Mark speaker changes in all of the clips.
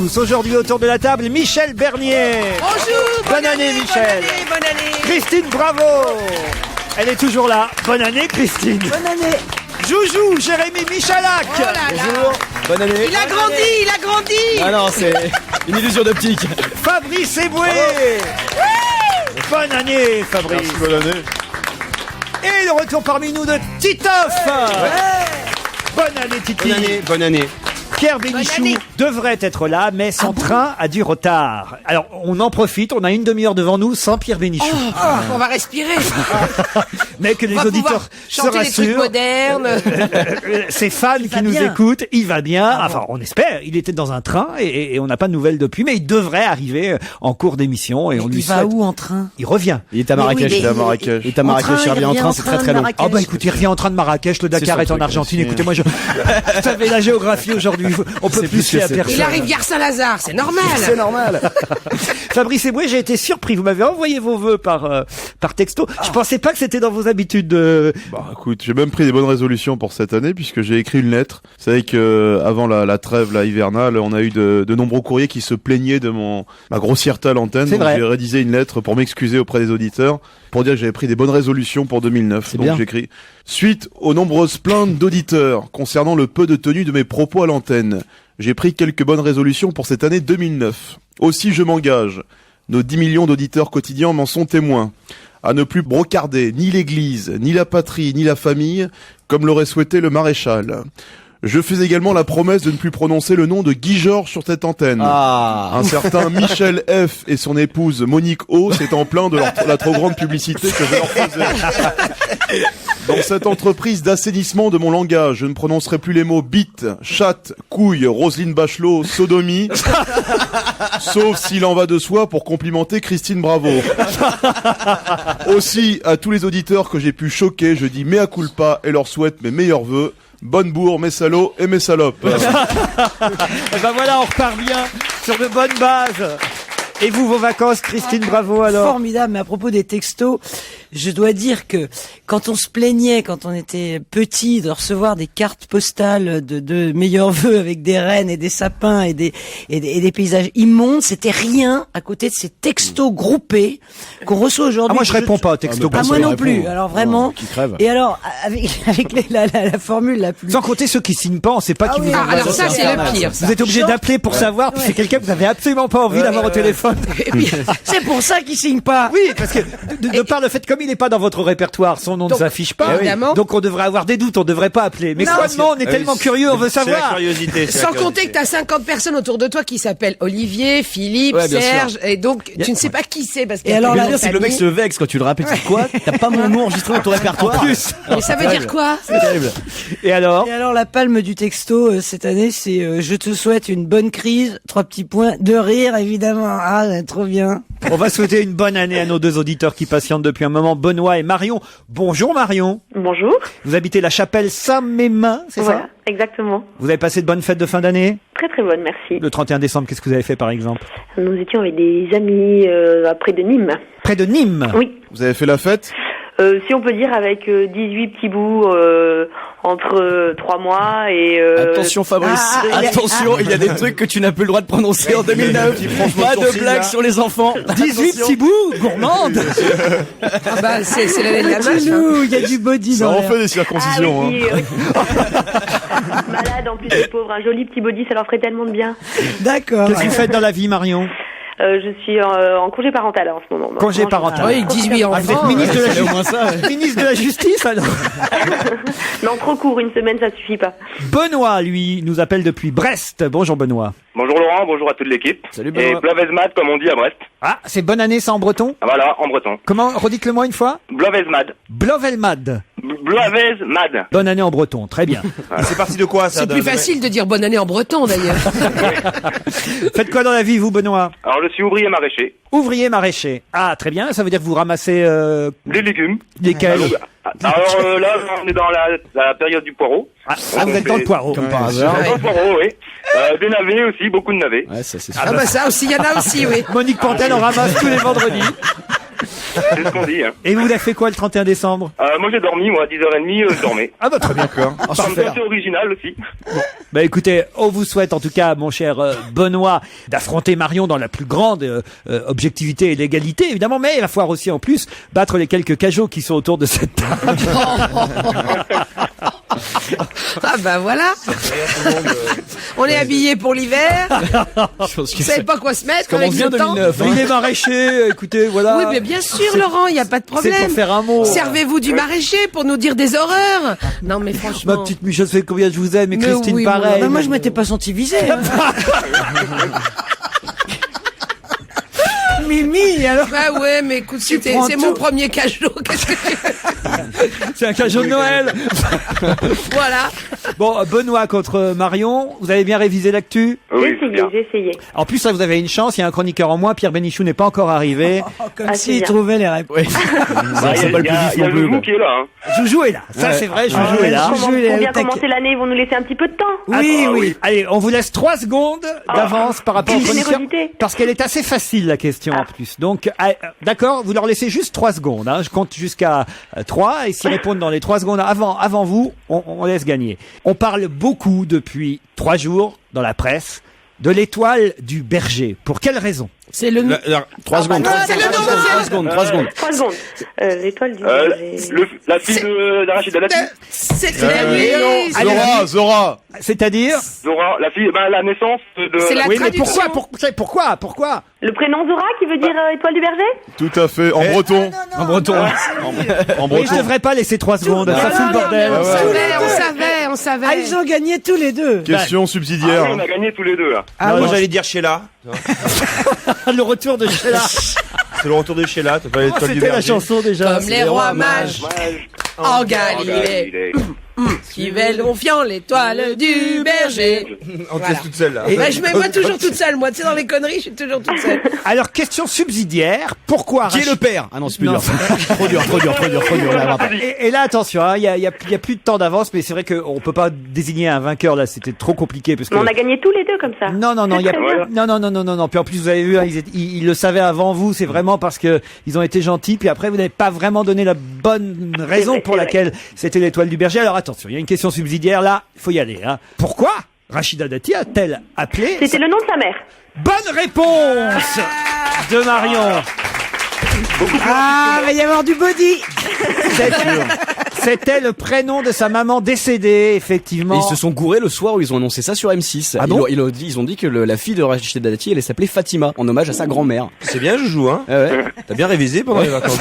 Speaker 1: Aujourd'hui autour de la table, Michel Bernier.
Speaker 2: Bonjour,
Speaker 1: Bonne année, Michel.
Speaker 2: Bonne année.
Speaker 1: Christine Bravo. Elle est toujours là. Bonne année, Christine.
Speaker 2: Bonne année.
Speaker 1: Joujou, Jérémy Michalak.
Speaker 2: Oh là là.
Speaker 3: Bonjour, bonne année.
Speaker 2: Il a grandi.
Speaker 3: Ah non, c'est une illusion d'optique.
Speaker 1: Fabrice Eboué. Bonne année, Fabrice.
Speaker 4: Merci, bonne année.
Speaker 1: Et le retour parmi nous de Titoff. Bonne année, Titi.
Speaker 3: Bonne année.
Speaker 1: Pierre Bénichou
Speaker 2: année.
Speaker 1: devrait être là, mais son train a du retard. Alors, on en profite, on a une demi-heure devant nous sans Pierre Bénichou.
Speaker 2: On va respirer.
Speaker 1: Mais que les
Speaker 2: On va
Speaker 1: auditeurs
Speaker 2: pouvoir
Speaker 1: se
Speaker 2: chanter des trucs
Speaker 1: rassurent.
Speaker 2: modernes.
Speaker 1: Ces fans qui nous
Speaker 2: bien.
Speaker 1: écoutent, il va bien. Enfin, on espère. Il était dans un train et on n'a pas de nouvelles depuis, mais il devrait arriver en cours d'émission et on lui
Speaker 5: Il va
Speaker 1: souhaite.
Speaker 5: où en train?
Speaker 1: Il revient.
Speaker 3: Il est à
Speaker 5: Mais oui,
Speaker 3: Marrakech.
Speaker 5: mais
Speaker 4: Il est à Marrakech.
Speaker 3: Il est à Marrakech, il revient en train, c'est très très long.
Speaker 1: Ah bah écoutez, il revient en train de Marrakech, le Dakar
Speaker 3: son
Speaker 1: est en
Speaker 3: truc
Speaker 1: Argentine.
Speaker 3: aussi.
Speaker 1: Écoutez, moi je vous savez la géographie aujourd'hui, on peut
Speaker 3: C'est
Speaker 1: plus
Speaker 3: plus
Speaker 1: fier
Speaker 3: que
Speaker 1: à
Speaker 3: c'est.
Speaker 1: personne.
Speaker 2: Il arrive gare Saint-Lazare, c'est normal.
Speaker 3: C'est normal.
Speaker 1: Fabrice Eboué, j'ai été surpris. Vous m'avez envoyé vos vœux par texto. Je pensais pas que c'était dans vos habitudes de...
Speaker 4: Bah écoute, j'ai même pris des bonnes résolutions pour cette année puisque j'ai écrit une lettre. Vous savez que avant la trêve hivernale, on a eu de nombreux courriers qui se plaignaient de ma grossièreté à l'antenne.
Speaker 1: C'est
Speaker 4: Donc
Speaker 1: vrai.
Speaker 4: j'ai rédigé une lettre pour m'excuser auprès des auditeurs, pour dire que j'avais pris des bonnes résolutions pour 2009.
Speaker 3: C'est
Speaker 4: Donc
Speaker 3: bien.
Speaker 4: j'écris: suite aux nombreuses plaintes d'auditeurs concernant le peu de tenue de mes propos à l'antenne, j'ai pris quelques bonnes résolutions pour cette année 2009. Aussi je m'engage, nos 10 millions d'auditeurs quotidiens m'en sont témoins, à ne plus brocarder ni l'église, ni la patrie, ni la famille, comme l'aurait souhaité le maréchal. Je fais également la promesse de ne plus prononcer le nom de Guy Georges sur cette antenne.
Speaker 3: Ah.
Speaker 4: Un certain Michel F. et son épouse Monique O. s'étant plaint de la trop grande publicité que je leur faisais. Dans cette entreprise d'assainissement de mon langage, je ne prononcerai plus les mots bite, chatte, couille, Roselyne Bachelot, sodomie, sauf s'il en va de soi pour complimenter Christine Bravo. Aussi, à tous les auditeurs que j'ai pu choquer, je dis mea culpa et leur souhaite mes meilleurs vœux. Bonne bourre, mes salauds et mes salopes.
Speaker 1: Eh ben voilà, on repart bien sur de bonnes bases. Et vous, vos vacances, Christine Bravo, alors?
Speaker 5: Formidable, mais à propos des textos, je dois dire que quand on se plaignait, quand on était petit, de recevoir des cartes postales de meilleurs vœux avec des rennes et des sapins et des paysages immondes, c'était rien à côté de ces textos groupés qu'on reçoit aujourd'hui.
Speaker 1: Ah, moi, je réponds pas aux textos.
Speaker 5: Ah, moi non plus. Alors vraiment.
Speaker 3: Qui crève.
Speaker 5: Et alors, avec la formule la plus...
Speaker 1: Sans compter ceux qui signent pas, on sait pas qui vous
Speaker 5: oui.
Speaker 1: envoie.
Speaker 2: Alors ça, c'est le pire.
Speaker 1: Vous êtes obligé d'appeler pour savoir, puis c'est quelqu'un que vous avez absolument pas envie d'avoir au téléphone.
Speaker 5: Et puis, c'est pour ça qu'ils signent pas.
Speaker 1: Oui, parce que de par le fait, comme il n'est pas dans votre répertoire, son nom ne
Speaker 2: Donc,
Speaker 1: s'affiche pas.
Speaker 2: évidemment.
Speaker 1: Donc on devrait avoir des doutes, on devrait pas appeler. Mais
Speaker 5: Non,
Speaker 1: quoi,
Speaker 5: parce
Speaker 1: non, on est tellement curieux, on veut savoir.
Speaker 2: Sans compter que t'as 50 personnes autour de toi qui s'ppellent Olivier, Philippe,
Speaker 3: Ouais, bien
Speaker 2: Serge, et donc tu ne sais pas qui c'est parce qu'il y
Speaker 5: Et
Speaker 2: a
Speaker 5: alors,
Speaker 2: pas
Speaker 5: là,
Speaker 2: de nom
Speaker 3: C'est que le
Speaker 2: de
Speaker 3: mec se vexe quand tu le rappelles. C'est quoi? T'as pas mon nom enregistré dans ton répertoire.
Speaker 1: En plus.
Speaker 2: Mais ça veut dire quoi?
Speaker 3: C'est terrible.
Speaker 1: Et alors?
Speaker 5: Et alors la palme du texto cette année, c'est je te souhaite une bonne crise, 3 petits points de rire évidemment. Ah, trop bien.
Speaker 1: On va souhaiter une bonne année à nos deux auditeurs qui patientent depuis un moment, Benoît et Marion. Bonjour Marion.
Speaker 6: Bonjour.
Speaker 1: Vous habitez la chapelle Saint-Mémin, c'est
Speaker 6: Voilà,
Speaker 1: ça?
Speaker 6: exactement.
Speaker 1: Vous avez passé de bonnes fêtes de fin d'année?
Speaker 6: Très très bonne, merci.
Speaker 1: Le 31 décembre, qu'est-ce que vous avez fait par exemple?
Speaker 6: Nous étions avec des amis près de Nîmes.
Speaker 1: Près de Nîmes.
Speaker 6: Oui.
Speaker 4: Vous avez fait la fête?
Speaker 6: Si on peut dire avec 18 petits bouts entre 3 mois et...
Speaker 3: Attention Fabrice, attention, il y a des trucs que tu n'as plus le droit de prononcer en 2009. Pas de blagues sur les enfants.
Speaker 1: 18 petits bouts, gourmande.
Speaker 2: Ah bah, c'est l'année de la vache. hein.
Speaker 5: Nous, il y a du body
Speaker 4: Ça
Speaker 5: dans
Speaker 4: en
Speaker 5: l'air.
Speaker 4: fait des
Speaker 6: Ah
Speaker 4: circoncisions.
Speaker 6: oui, oui. Malade en plus, les pauvres. Un joli petit body, ça leur ferait tellement de bien.
Speaker 5: D'accord.
Speaker 1: Qu'est-ce que vous faites dans la vie, Marion?
Speaker 6: Je suis en congé parental en ce moment.
Speaker 1: Congé
Speaker 6: Maintenant,
Speaker 1: parental.
Speaker 2: Oui, 18
Speaker 1: Ah, vous êtes
Speaker 2: enfants.
Speaker 1: ministre de la
Speaker 3: Au moins ça.
Speaker 1: Ministre de la Justice, alors.
Speaker 6: Non, trop court, une semaine, ça suffit pas.
Speaker 1: Benoît, lui, nous appelle depuis Brest. Bonjour Benoît.
Speaker 7: Bonjour Laurent, bonjour à toute l'équipe.
Speaker 3: Salut
Speaker 7: Et
Speaker 3: Benoît.
Speaker 7: Blavezmad, comme on dit à Brest.
Speaker 1: Ah, c'est bonne année, ça en breton?
Speaker 7: Ah, voilà, en breton.
Speaker 1: Comment? Redites-le-moi une fois.
Speaker 7: Blavezmad.
Speaker 1: Blovelmad.
Speaker 7: Blavezmad.
Speaker 1: Bonne année en breton, très bien.
Speaker 4: C'est parti de quoi ça?
Speaker 2: C'est plus facile de dire bonne année en breton d'ailleurs.
Speaker 1: Faites quoi dans la vie, vous, Benoît?
Speaker 7: Alors, je suis ouvrier maraîcher.
Speaker 1: Ouvrier maraîcher. Ah, très bien, ça veut dire que vous ramassez
Speaker 7: Des légumes.
Speaker 1: lesquels?
Speaker 7: Alors là, on est dans la période du poireau.
Speaker 1: Ah, vous êtes dans le poireau.
Speaker 3: Comme par hasard.
Speaker 7: Dans le poireau, oui. Des navets aussi, beaucoup de navets.
Speaker 3: Ouais, ça c'est sûr.
Speaker 2: Ah bah ça aussi, il y en a aussi, oui.
Speaker 1: Monique Pantel en ramasse tous les vendredis.
Speaker 7: C'est ce qu'on dit. Hein.
Speaker 1: Et vous avez fait quoi le 31 décembre?
Speaker 7: Moi j'ai dormi, moi à 10h30, je dormais.
Speaker 1: Ah bah très bien.
Speaker 7: C'est original aussi.
Speaker 1: Bah écoutez, on vous souhaite en tout cas, mon cher Benoît, d'affronter Marion dans la plus grande objectivité et légalité, évidemment, mais il va falloir aussi en plus battre les quelques cajots qui sont autour de cette table.
Speaker 2: Ah bah voilà. On est habillés pour l'hiver. Vous savez pas quoi se mettre avec
Speaker 3: bien
Speaker 2: le temps.
Speaker 3: 2009.
Speaker 1: Il est maraîcher, écoutez, voilà.
Speaker 2: Oui, mais bien sûr, Laurent, il n'y a pas de
Speaker 1: C'est
Speaker 2: problème.
Speaker 1: pour faire un mot.
Speaker 2: Servez-vous du maraîcher pour nous dire des horreurs. Non, mais franchement.
Speaker 1: Ma petite Michel, c'est combien je vous aime, et
Speaker 2: Mais
Speaker 1: Christine
Speaker 2: oui,
Speaker 1: pareil.
Speaker 5: Bah, moi, je m'étais pas senti visée. Hein. Mimi, alors.
Speaker 2: Bah ouais, mais écoute, c'est
Speaker 5: prends
Speaker 2: mon
Speaker 5: tout.
Speaker 2: premier cajot. Qu'est-ce que tu veux?
Speaker 1: C'est un cajot de Noël.
Speaker 2: Voilà.
Speaker 1: Bon, Benoît contre Marion, vous avez bien révisé l'actu?
Speaker 7: Oui, c'est bien.
Speaker 6: J'ai essayé.
Speaker 1: En plus, là, vous avez une chance, il y a un chroniqueur en moins, Pierre Bénichou n'est pas encore arrivé.
Speaker 5: Comme
Speaker 6: Ah, c'est
Speaker 5: s'il
Speaker 6: bien.
Speaker 5: trouvait les réponses.
Speaker 3: Oui.
Speaker 7: Bah,
Speaker 3: C'est pas le plus vif
Speaker 7: Il y a
Speaker 3: non plus.
Speaker 7: Joujou qui est là. Hein.
Speaker 1: Joujou est là, ça c'est vrai, Joujou est là.
Speaker 5: Joujou,
Speaker 6: Pour
Speaker 5: il est
Speaker 6: bien
Speaker 5: au taquet.
Speaker 6: commencer l'année, ils vont nous laisser un petit peu de temps.
Speaker 5: Oui, oui.
Speaker 1: Allez, on vous laisse 3 secondes d'avance par rapport au
Speaker 6: quelle
Speaker 1: chroniqueur,
Speaker 6: générosité.
Speaker 1: parce qu'elle est assez facile la question en plus. Donc, d'accord, vous leur laissez juste 3 secondes. Hein. Je compte jusqu'à 3 et s'ils répondent dans les 3 secondes avant vous, on laisse gagner. On parle beaucoup depuis 3 jours dans la presse de l'étoile du berger. Pour quelle raison?
Speaker 2: C'est le nom.
Speaker 3: 3 secondes.
Speaker 2: c'est le nom,
Speaker 3: 3 secondes. 3 secondes.
Speaker 6: 3 secondes. L'étoile du berger.
Speaker 7: La fille d'Arachide Dati.
Speaker 2: C'est
Speaker 1: Allez,
Speaker 4: Zora.
Speaker 1: C'est-à-dire?
Speaker 7: Zora, la fille, la naissance de...
Speaker 2: C'est la
Speaker 1: Oui, mais
Speaker 2: traduction.
Speaker 1: pourquoi?
Speaker 6: Le prénom Zora qui veut dire étoile du berger?
Speaker 4: Tout à fait. En breton.
Speaker 3: En breton.
Speaker 4: En
Speaker 1: Oui, je
Speaker 4: breton.
Speaker 1: devrais pas laisser 3 secondes. Ça fout le bordel.
Speaker 2: On savait.
Speaker 5: Ah, ils ont gagné tous les deux.
Speaker 4: Question
Speaker 7: Ah,
Speaker 4: subsidiaire.
Speaker 7: oui, on a gagné tous les deux là.
Speaker 5: Ah,
Speaker 1: Non,
Speaker 5: oui.
Speaker 1: non,
Speaker 8: J'allais dire Sheila.
Speaker 1: le retour de Sheila.
Speaker 8: C'est le retour de Sheila. T'as pas
Speaker 1: Oh,
Speaker 8: l'étoile du
Speaker 1: c'était la
Speaker 8: berger.
Speaker 1: chanson déjà.
Speaker 2: Comme les rois mages en Galilée, suivait confiant l'étoile du berger.
Speaker 8: On te laisse toute seule là.
Speaker 2: Bah, je mets moi toujours toute seule. Moi, tu sais, dans les conneries, je suis toujours toute seule.
Speaker 1: Alors, question subsidiaire. Pourquoi
Speaker 3: Qui est le père? Ah non, c'est plus
Speaker 1: Non.
Speaker 3: dur. Trop dur. On n'arrivera pas.
Speaker 1: Et là, attention, il y a plus de temps d'avance, mais c'est vrai qu'on peut pas désigner un vainqueur là. C'était trop compliqué parce que.
Speaker 6: Mais on a gagné tous les deux comme ça.
Speaker 1: Non, il y a
Speaker 7: Voilà.
Speaker 1: non. Puis en plus, vous avez vu, hein, ils le savaient avant vous. C'est vraiment parce que ils ont été gentils. Puis après, vous n'avez pas vraiment donné la bonne raison
Speaker 6: vrai,
Speaker 1: pour
Speaker 6: c'est
Speaker 1: laquelle c'était l'étoile du berger. Alors attention, il y a une question subsidiaire là. Il faut y aller. Hein. Pourquoi Rachida Dati a-t-elle appelé?
Speaker 6: C'était le nom de sa mère.
Speaker 1: Bonne réponse de Marion.
Speaker 5: Ah, il va y avoir du body.
Speaker 1: C'était le prénom de sa maman décédée, effectivement.
Speaker 3: Et ils se sont gourés le soir où ils ont annoncé ça sur M6.
Speaker 1: Ah bon
Speaker 3: Ils ont dit que la fille de Rachida Dati, elle allait s'appeler Fatima, en hommage à sa grand-mère.
Speaker 8: C'est bien Joujou, hein.
Speaker 3: Ouais.
Speaker 8: T'as bien révisé pendant les vacances.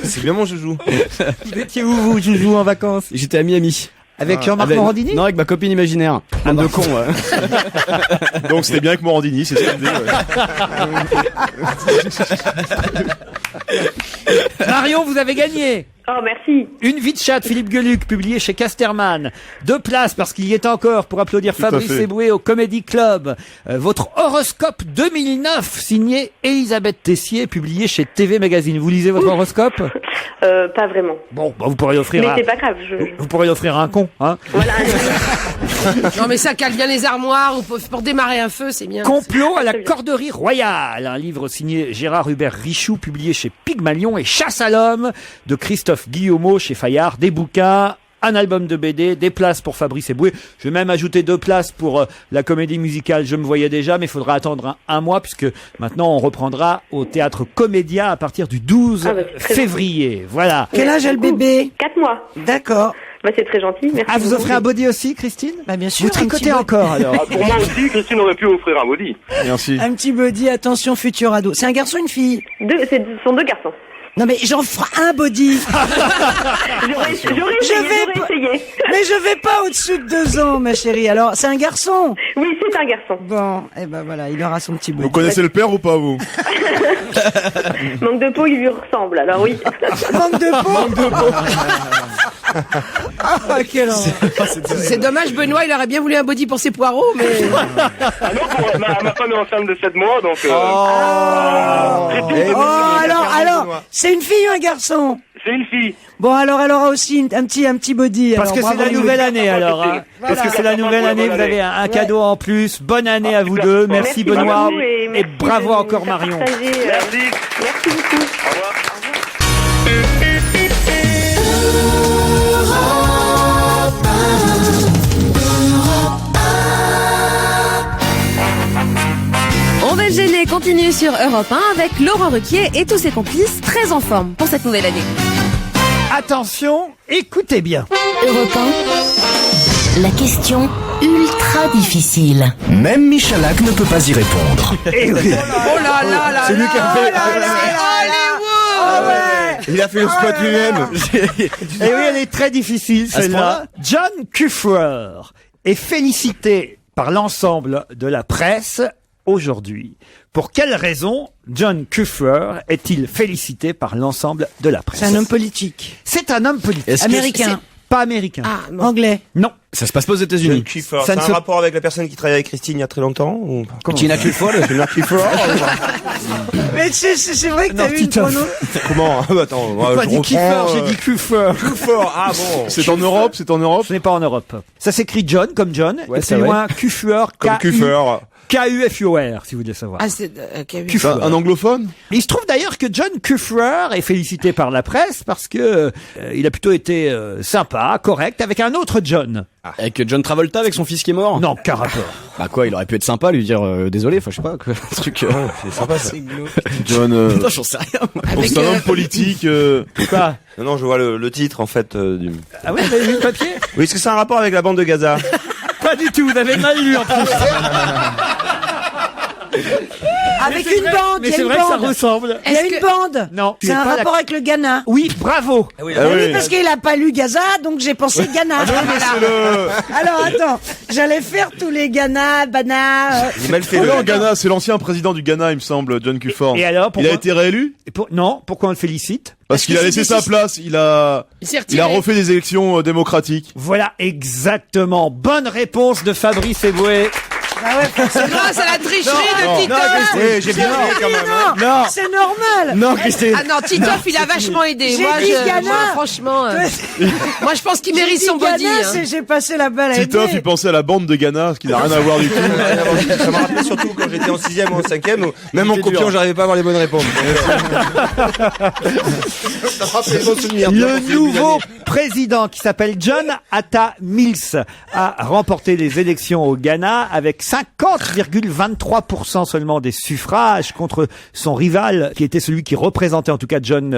Speaker 8: C'est bien mon Joujou.
Speaker 1: Vous étiez où, vous, Joujou, en vacances?
Speaker 3: J'étais à Miami.
Speaker 1: Avec Jean-Marc
Speaker 3: Avec-
Speaker 1: Morandini?
Speaker 3: Non, avec ma copine imaginaire. Bande de cons, ouais.
Speaker 4: Donc c'était bien avec Morandini, c'est ce qu'on dit.
Speaker 1: Marion, vous avez gagné
Speaker 6: Oh, merci.
Speaker 1: Une vie de chat de Philippe Gueluc, publiée chez Casterman. 2 places, parce qu'il y est encore, pour applaudir
Speaker 4: Tout à
Speaker 1: Fabrice
Speaker 4: fait.
Speaker 1: Eboué au Comedy Club. Votre horoscope 2009, signé Elisabeth Tessier, publié chez TV Magazine. Vous lisez votre horoscope?
Speaker 6: Pas vraiment.
Speaker 1: Bon, bah, vous pourrez offrir
Speaker 6: Mais
Speaker 1: un...
Speaker 6: c'est pas grave.
Speaker 1: Vous pourrez offrir un con, hein.
Speaker 6: Voilà.
Speaker 2: Non, mais ça cale bien les armoires ou pour démarrer un feu, c'est bien.
Speaker 1: Complot à la
Speaker 6: Très bien.
Speaker 1: Corderie Royale, un livre signé Gérard Hubert Richoux, publié chez Pygmalion, et Chasse à l'homme de Christophe Guillemot chez Fayard, des bouquins, un album de BD, des places pour Fabrice Eboué. Je vais même ajouter 2 places pour la comédie musicale Je me voyais déjà, mais il faudra attendre un mois puisque maintenant on reprendra au théâtre Comédia à partir du 12
Speaker 6: Ah bah, c'est très
Speaker 1: février. Voilà.
Speaker 5: Quel âge a le bébé?
Speaker 6: 4 mois.
Speaker 5: D'accord.
Speaker 6: Bah, c'est très gentil. Merci.
Speaker 1: Ah, vous
Speaker 6: beaucoup.
Speaker 1: offrez un body aussi, Christine?
Speaker 5: Bah, bien sûr.
Speaker 1: Vous tricotez
Speaker 5: un petit
Speaker 1: encore alors?
Speaker 7: Ah, pour moi aussi, Christine aurait pu offrir un body.
Speaker 4: Merci.
Speaker 5: Un petit body, attention, futur ado. C'est un garçon ou une fille?
Speaker 6: Ce sont 2 garçons.
Speaker 5: Non, mais j'en ferai un body.
Speaker 6: J'aurais essayé.
Speaker 5: Mais je vais pas au-dessus de 2 ans, ma chérie. Alors, c'est un garçon.
Speaker 6: Oui, c'est un garçon.
Speaker 5: Bon, et ben voilà, il aura son petit body.
Speaker 4: Vous connaissez le père ou pas, vous?
Speaker 6: Manque de peau, il lui ressemble. Alors oui.
Speaker 5: Manque de peau. Ah, quel horreur.
Speaker 2: C'est dommage, Benoît, il aurait bien voulu un body pour ses poireaux, mais.
Speaker 7: Ah non, ma femme est enceinte de 7 mois, donc...
Speaker 5: Oh, alors, c'est une fille ou un garçon?
Speaker 7: C'est une fille.
Speaker 5: Bon, alors, elle aura aussi un petit body.
Speaker 1: Parce
Speaker 5: alors,
Speaker 1: que c'est
Speaker 5: bravo,
Speaker 1: la
Speaker 5: Louis.
Speaker 1: nouvelle année alors. Hein. Parce que c'est la nouvelle année, vous avez un cadeau en plus. Bonne année à vous deux. Merci Benoît
Speaker 6: beaucoup et merci
Speaker 1: bravo
Speaker 6: de
Speaker 1: encore
Speaker 6: nous faire
Speaker 1: Marion.
Speaker 6: partager,
Speaker 7: Merci.
Speaker 6: Merci beaucoup.
Speaker 7: Au revoir.
Speaker 9: On va le gêner continue sur Europe 1 avec Laurent Ruquier et tous ses complices très en forme pour cette nouvelle année.
Speaker 1: Attention, écoutez bien.
Speaker 10: Europe 1, la question ultra difficile.
Speaker 11: Même Michalak ne peut pas y répondre.
Speaker 1: Eh oui.
Speaker 2: Oh là là là.
Speaker 4: C'est lui qui a fait.
Speaker 8: Il a fait le spot lui-même.
Speaker 1: Et oui, elle est très difficile celle-là. John Kuffer est félicité par l'ensemble de la presse aujourd'hui. Pour quelle raison John Kuffer est-il félicité par l'ensemble de la presse?
Speaker 5: C'est un homme politique.
Speaker 1: C'est un homme politique.
Speaker 3: Est-ce que
Speaker 5: Américain.
Speaker 1: Pas américain.
Speaker 5: Anglais.
Speaker 1: Non.
Speaker 3: Ça se passe pas aux États-Unis.
Speaker 8: Kiefer,
Speaker 1: Ça
Speaker 8: c'est
Speaker 1: ne
Speaker 8: un
Speaker 1: se-
Speaker 8: rapport avec la personne qui travaille avec Christine il y a très longtemps ou...
Speaker 3: Tina Kuffer,
Speaker 8: Tina Kiefer.
Speaker 5: Mais c'est vrai que
Speaker 1: Non,
Speaker 5: t'as eu une
Speaker 1: Titoff.
Speaker 5: prono.
Speaker 8: Comment? Attends, moi,
Speaker 1: Pas
Speaker 8: je
Speaker 1: dit Kuffer,
Speaker 8: reprends,
Speaker 1: j'ai dit Kuffer.
Speaker 8: Kiefer. Ah bon.
Speaker 4: C'est en Europe, c'est en Europe.
Speaker 1: Ce n'est pas en Europe. Ça s'écrit John comme John.
Speaker 3: Ouais,
Speaker 1: et
Speaker 3: c'est
Speaker 1: c'est
Speaker 3: vrai.
Speaker 1: loin Kuffer.
Speaker 8: Comme Kiefer.
Speaker 1: K-U-F-U-R, si vous voulez savoir.
Speaker 2: Ah, c'est
Speaker 1: Kuffer.
Speaker 4: Un anglophone.
Speaker 1: Il se trouve d'ailleurs que John Kuffer est félicité par la presse parce que il a plutôt été sympa, correct, avec un autre John.
Speaker 3: Avec John Travolta avec son fils qui est mort.
Speaker 1: Non, qu'un rapport.
Speaker 3: Bah quoi, il aurait pu être sympa, lui dire désolé, enfin je sais pas, quoi, un truc.
Speaker 8: C'est sympa ça.
Speaker 4: John.
Speaker 3: Putain, j'en sais rien. Moi.
Speaker 4: Bon, c'est un homme politique.
Speaker 1: Quoi?
Speaker 8: Non, non, je vois le titre en fait du...
Speaker 1: Ah oui, vous avez vu le papier?
Speaker 8: Oui, est-ce que c'est un rapport avec la bande de Gaza?
Speaker 1: Pas du tout, vous avez mal lu en plus.
Speaker 5: Avec une bande,
Speaker 1: Mais
Speaker 5: il y a
Speaker 1: c'est
Speaker 5: une
Speaker 1: vrai que ça
Speaker 5: bande.
Speaker 1: ressemble.
Speaker 5: Il y a une bande.
Speaker 1: Non, tu
Speaker 5: C'est
Speaker 1: es
Speaker 5: un
Speaker 1: pas
Speaker 5: rapport avec le Ghana.
Speaker 1: Oui, bravo.
Speaker 4: Ah
Speaker 5: Oui, parce qu'il a pas lu Gaza, donc j'ai pensé Ghana. Alors attends, j'allais faire tous les Ghana, Bana.
Speaker 8: J'ai mal fait
Speaker 4: Oh
Speaker 8: le...
Speaker 4: non, Ghana, c'est l'ancien président du Ghana, il me semble, John Kuffer.
Speaker 1: Et alors,
Speaker 4: Il
Speaker 1: pourquoi
Speaker 4: a été réélu
Speaker 1: Non, pourquoi on le félicite?
Speaker 4: parce qu'il a laissé sa place. Il a refait des élections démocratiques.
Speaker 1: Voilà, exactement. Bonne réponse de Fabrice Eboué.
Speaker 5: Ah ouais,
Speaker 2: C'est grâce à la tricherie de Titoff.
Speaker 8: Oui, j'ai bien aimé quand même. Hein.
Speaker 1: Non.
Speaker 5: c'est normal.
Speaker 1: Non, Christine.
Speaker 2: Ah non, Titoff, il a vachement aidé.
Speaker 5: J'ai
Speaker 2: Moi,
Speaker 5: dit Ghana.
Speaker 2: franchement, moi, je pense qu'il mérite
Speaker 5: J'ai
Speaker 2: son
Speaker 5: dit
Speaker 2: body.
Speaker 5: Ghana,
Speaker 2: hein.
Speaker 5: j'ai passé la balle à
Speaker 4: Titoff,
Speaker 5: aider.
Speaker 4: il pensait à la bande de Ghana, ce qui n'a rien à voir du tout.
Speaker 8: Ça m'a rappelé surtout quand j'étais en 6ème ou en 5ème, où même en
Speaker 3: C'était
Speaker 8: copiant,
Speaker 3: dur.
Speaker 8: j'arrivais pas à avoir les bonnes réponses. Ça me rappelle des bons souvenirs.
Speaker 1: Le nouveau président qui s'appelle John Atta Mills a remporté les élections au Ghana avec 50,23% seulement des suffrages contre son rival qui était celui qui représentait en tout cas John